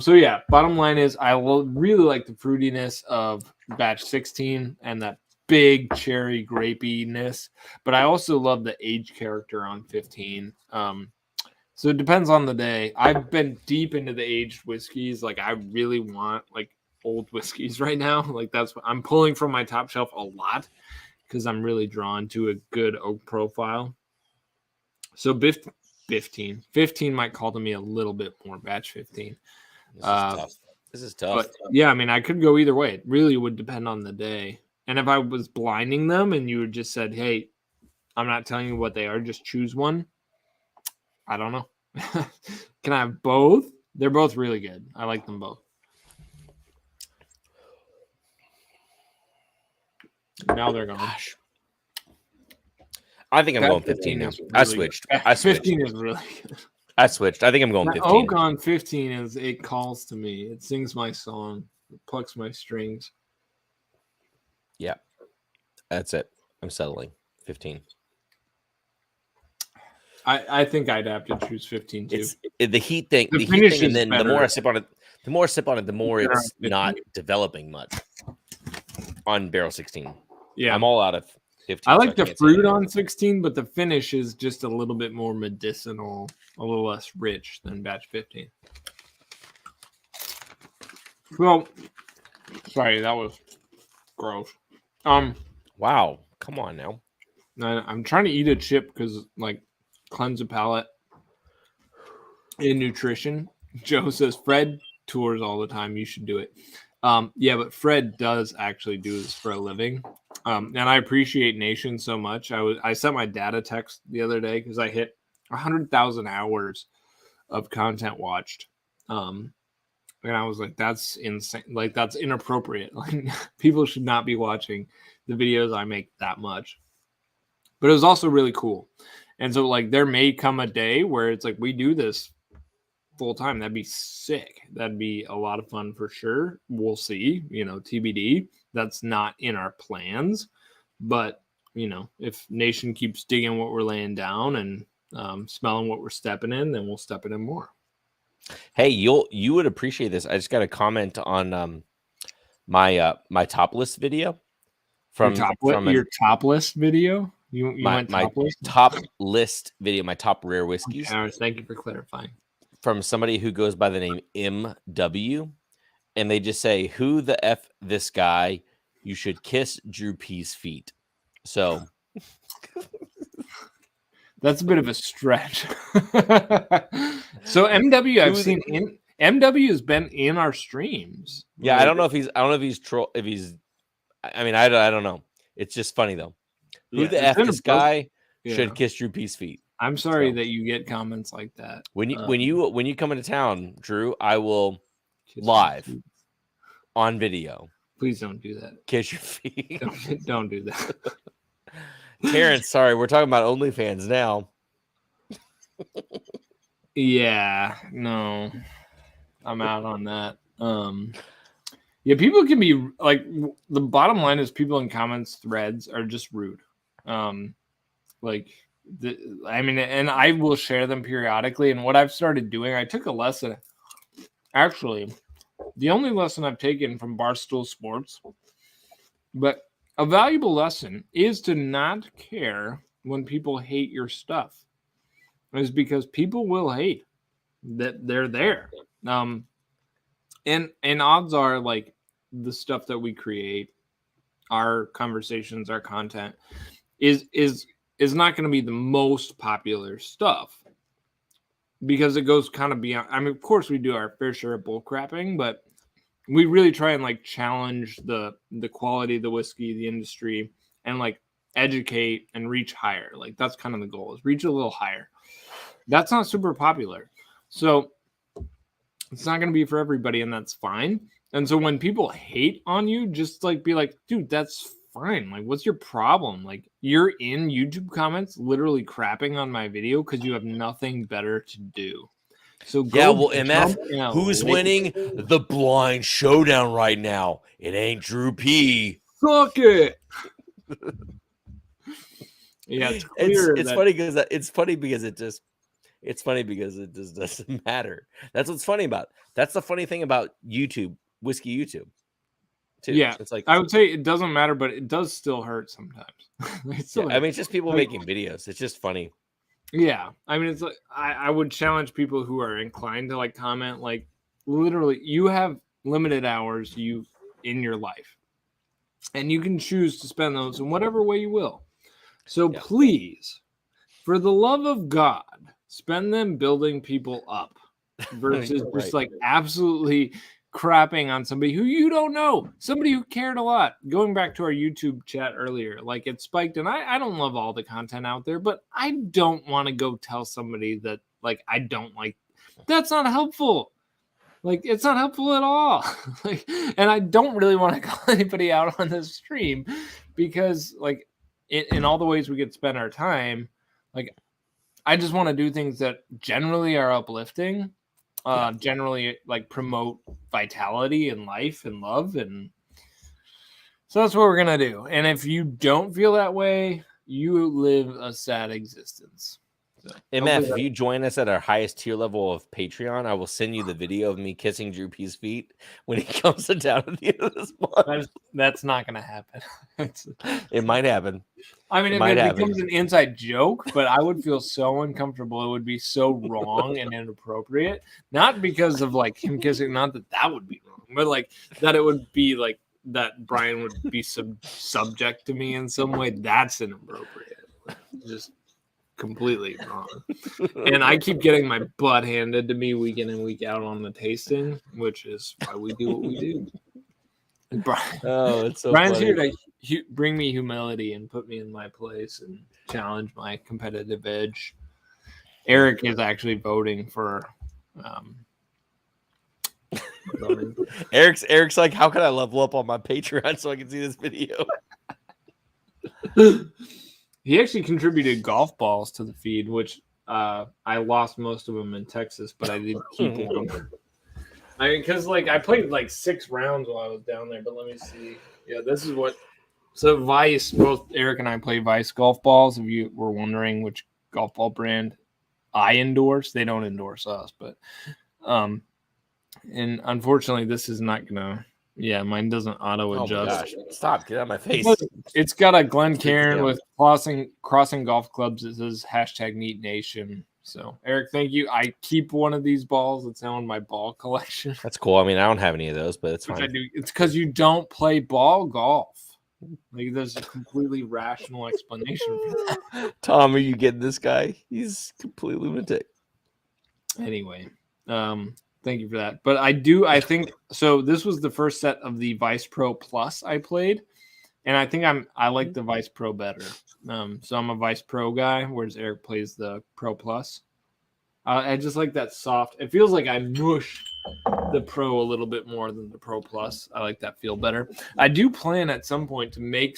So yeah, bottom line is I really like the fruitiness of batch 16 and that big cherry grapiness, but I also love the age character on 15. So it depends on the day. I've been deep into the aged whiskeys. Like I really want like old whiskeys right now. Like that's what I'm pulling from my top shelf a lot because I'm really drawn to a good oak profile. So 15 might call to me a little bit more, batch 15. This is tough. But yeah, I mean, I could go either way. It really would depend on the day. And if I was blinding them and you just said, hey, I'm not telling you what they are, just choose one. I don't know. Can I have both? They're both really good. I like them both. Now they're gone. Gosh. I think I'm going 15 now. Really I switched. 15 is really good. I switched. I think I'm going 15. Oak on 15 is it calls to me. It sings my song. It plucks my strings. Yeah. That's it. I'm settling. 15. I think I'd have to choose 15 too. It's the heat thing. The heat thing, and then better. the more I sip on it, the more it's not developing much on barrel 16. Yeah. I'm all out of 15. I like the fruit on 16, but the finish is just a little bit more medicinal, a little less rich than batch 15. Well, sorry, that was gross. Wow, come on now. I'm trying to eat a chip because like cleanse the palate in nutrition. Joe says Fred tours all the time. You should do it. Yeah, but Fred does actually do this for a living. And I appreciate Nation so much. I sent my dad a text the other day because I hit 100,000 hours of content watched. And I was like, that's insane. Like, that's inappropriate. Like, people should not be watching the videos I make that much. But it was also really cool. And so, like, there may come a day where it's like, we do this full time. That'd be sick. That'd be a lot of fun for sure. We'll see, TBD. That's not in our plans. But, if Nation keeps digging what we're laying down and smelling what we're stepping in, then we'll step it in more. Hey, you would appreciate this. I just got a comment on my top list video from your top list video. You went top list? Top list video, my top rare whiskeys. Okay, thank you for clarifying. From somebody who goes by the name MW, and they just say, "Who the f this guy? You should kiss Drew P's feet." So that's a bit of a stretch. So MW, I've seen MW has been in our streams. Yeah, I don't know if he's I mean, I don't know. It's just funny though. Who the f this guy should kiss Drew P's feet? I'm sorry that you get comments like that. When you come into town, Drew, I will live on video. Please don't do that. Kiss your feet. Don't do that. Terrence, sorry, we're talking about OnlyFans now. Yeah, no, I'm out on that. Yeah, people can be like, the bottom line is people in comments threads are just rude. And I will share them periodically. And what I've started doing, I took a lesson. Actually, the only lesson I've taken from Barstool Sports, but a valuable lesson, is to not care when people hate your stuff. Is because people will hate that they're there. And odds are, like, the stuff that we create, our conversations, our content, is not going to be the most popular stuff because it goes kind of beyond. I mean, of course, we do our fair share of bull crapping, but we really try and like challenge the quality of the whiskey, the industry, and like educate and reach higher. Like that's kind of the goal, is reach a little higher. That's not super popular, so it's not going to be for everybody, and that's fine. And so when people hate on you, just like be like, dude, that's fine. Like, what's your problem? Like, you're in YouTube comments literally crapping on my video because you have nothing better to do. So yeah, well, MF, who's winning the blind showdown right now? It ain't Drew P. Suck it. Yeah, it's clear. It's funny because it just doesn't matter. That's what's funny about. That's the funny thing about YouTube, Whiskey YouTube. Too. Yeah, it's like I would say it doesn't matter, but it does still hurt sometimes. I mean, it's just people making videos. It's just funny. Yeah, I mean, it's like I would challenge people who are inclined to like comment, like literally, you have limited hours in your life, and you can choose to spend those in whatever way you will. So please, for the love of God, spend them building people up versus just like absolutely crapping on somebody who you don't know, somebody who cared a lot. Going back to our YouTube chat earlier, like it spiked, and I don't love all the content out there, but I don't want to go tell somebody that like I don't like. That's not helpful. Like it's not helpful at all. Like, and I don't really want to call anybody out on this stream because like in all the ways we could spend our time, like I just want to do things that generally are uplifting. Generally like promote vitality and life and love, and so that's what we're gonna do. And if you don't feel that way, you live a sad existence. So, MF, if you join us at our highest tier level of Patreon, I will send you the video of me kissing Drew P's feet when he comes down at the end of this month. That's not gonna happen. It might happen. I mean, it becomes an inside joke, but I would feel so uncomfortable. It would be so wrong and inappropriate. Not because of like him kissing, not that would be wrong, but like that it would be like that Brian would be subject to me in some way. That's inappropriate. Just completely wrong. And I keep getting my butt handed to me week in and week out on the tasting, which is why we do what we do. Brian's funny. Here to bring me humility and put me in my place and challenge my competitive edge. Eric is actually voting for Eric's like, how can I level up on my Patreon so I can see this video? He actually contributed golf balls to the feed, which I lost most of them in Texas, but I did keep one. I mean, because like I played like 6 rounds while I was down there, but let me see. Yeah, this is what. So Vice, both Eric and I play Vice golf balls. If you were wondering which golf ball brand I endorse, they don't endorse us, but and unfortunately, this is not gonna. Yeah, mine doesn't auto adjust. Oh stop! Get out of my face. It's got a Glencairn with crossing golf clubs. It says #NeatNation. So, Eric, thank you. I keep one of these balls. It's now in my ball collection. That's cool. I mean, I don't have any of those, but it's fine. I do. It's because you don't play ball golf. Like, there's a completely rational explanation for that. Tom, are you getting this guy? He's completely lunatic. Anyway, thank you for that. But I think so. This was the first set of the Vice Pro Plus I played. And I think I like the Vice Pro better. So I'm a Vice Pro guy, whereas Eric plays the Pro Plus. I just like that soft. It feels like I mush the Pro a little bit more than the Pro Plus. I like that feel better. I do plan at some point to make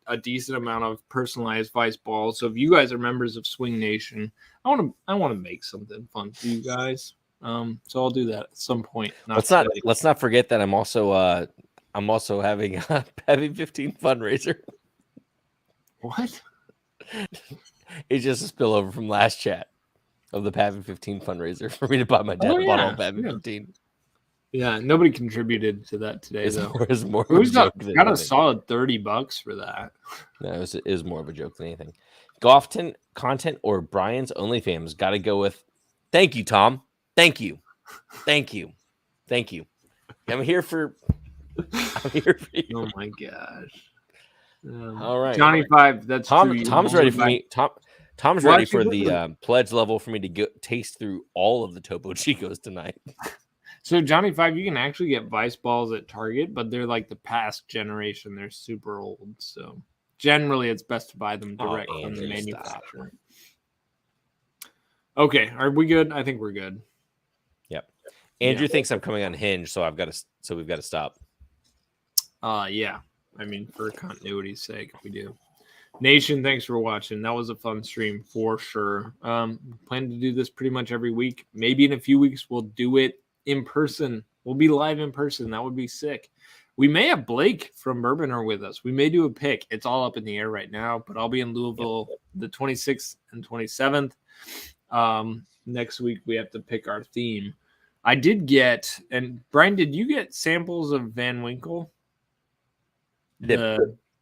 a decent amount of personalized Vice balls. So if you guys are members of Swing Nation, I want to make something fun for you guys. So I'll do that at some point. Let's not forget that I'm also having a Pavy 15 fundraiser. What? It's just a spillover from last chat of the Pavy 15 fundraiser for me to buy my dad a bottle of Pavy 15. Yeah, nobody contributed to that today, though. It's more of a joke than got a solid $30 for that. No, it is more of a joke than anything. Golf content or Brian's OnlyFans? Got to go with. Thank you, Tom. Thank you. I'm here for you. Oh my gosh. All right, Johnny 5. That's true. Tom's ready for me. Tom's Well, ready actually, for the pledge level for me to taste through all of the Topo Chicos tonight. So Johnny 5, you can actually get Vice balls at Target, but they're like the past generation. They're super old. So generally it's best to buy them direct from the manufacturer. Okay, are we good? I think we're good. Yep. Andrew thinks I'm coming unhinged, so we've got to stop. Yeah. I mean, for continuity's sake, we do. Nation, thanks for watching. That was a fun stream for sure. Plan to do this pretty much every week. Maybe in a few weeks we'll do it in person. We'll be live in person. That would be sick. We may have Blake from Bourbon with us. We may do a pick. It's all up in the air right now, but I'll be in Louisville the 26th and 27th. Next week we have to pick our theme. I did get, and Brian, did you get samples of Van Winkle? They're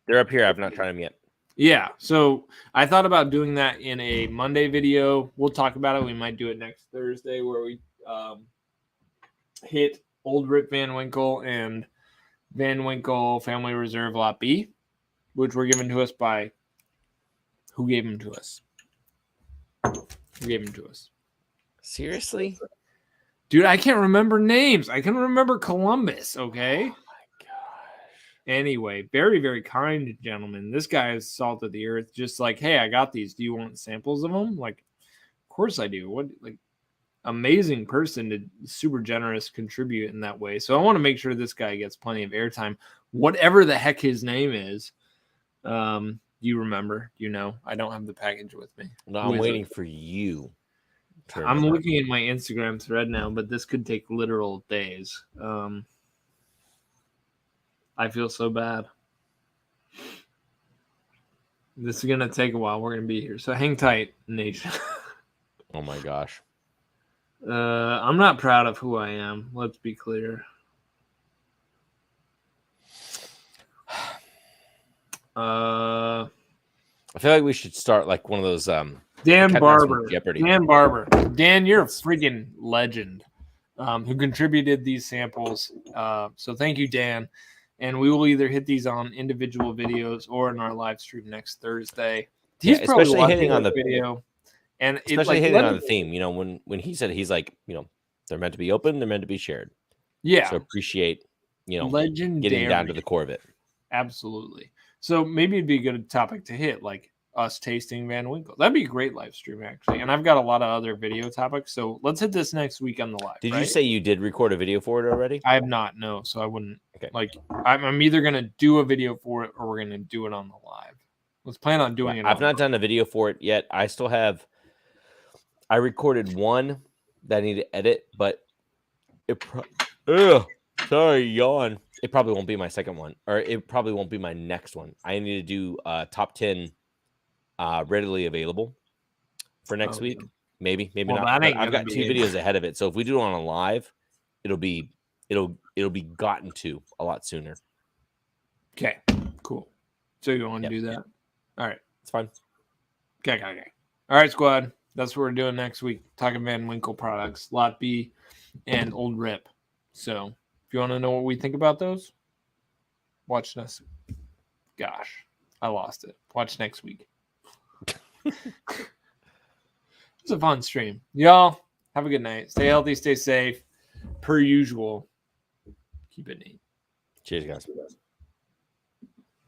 up here. I've not tried them yet. Yeah, so I thought about doing that in a Monday video. We'll talk about it. We might do it next Thursday where we hit Old Rip Van Winkle and Van Winkle Family Reserve Lot B, which were given to us by who gave them to us? Who gave them to us? Seriously? Dude, I can't remember names. I can remember Columbus, okay? Anyway, very, very kind gentleman. This guy is salt of the earth. Just like, hey, I got these. Do you want samples of them? Like, of course I do. What, like, amazing person to super generous contribute in that way. So I want to make sure this guy gets plenty of airtime. Whatever the heck his name is, you remember? You know, I don't have the package with me. No, I'm waiting for you. I'm looking at my Instagram thread now, but this could take literal days. I feel so bad. This is going to take a while. We're going to be here. So hang tight, nation. Oh, my gosh. I'm not proud of who I am. Let's be clear. I feel like we should start like one of those Dan Barber. Jeopardy. Dan Barber. Dan, you're a freaking legend who contributed these samples. So thank you, Dan. And we will either hit these on individual videos or in our live stream next Thursday. He's probably especially hitting on the video. And especially hitting on the theme. You know, when he said, he's like, you know, they're meant to be open, they're meant to be shared. Yeah. So appreciate, you know, legendary. Getting down to the core of it. Absolutely. So maybe it'd be a good topic to hit, like us tasting Van Winkle. That'd be a great live stream, actually. And I've got a lot of other video topics. So let's hit this next week on the live. Did you say you did record a video for it already? I have not, no. So I wouldn't. Okay. Like, I'm either going to do a video for it or we're going to do it on the live. Let's plan on doing it. I've not done a video for it yet. I still have. I recorded one that I need to edit, but sorry, yawn. It probably won't be my second one, or it probably won't be my next one. I need to do top 10 readily available for next week. Maybe not. I've got 2 videos ahead of it, so if we do it on a live, it'll be gotten to a lot sooner. Okay, cool. So you want to do that? Yep. All right, it's fine. Okay. All right, squad. That's what we're doing next week. Talking Van Winkle products, Lot B, and Old Rip. So if you want to know what we think about those, watch us. Gosh, I lost it. Watch next week. It's a fun stream. Y'all, have a good night. Stay healthy, stay safe. Per usual, keep it neat. Cheers, guys.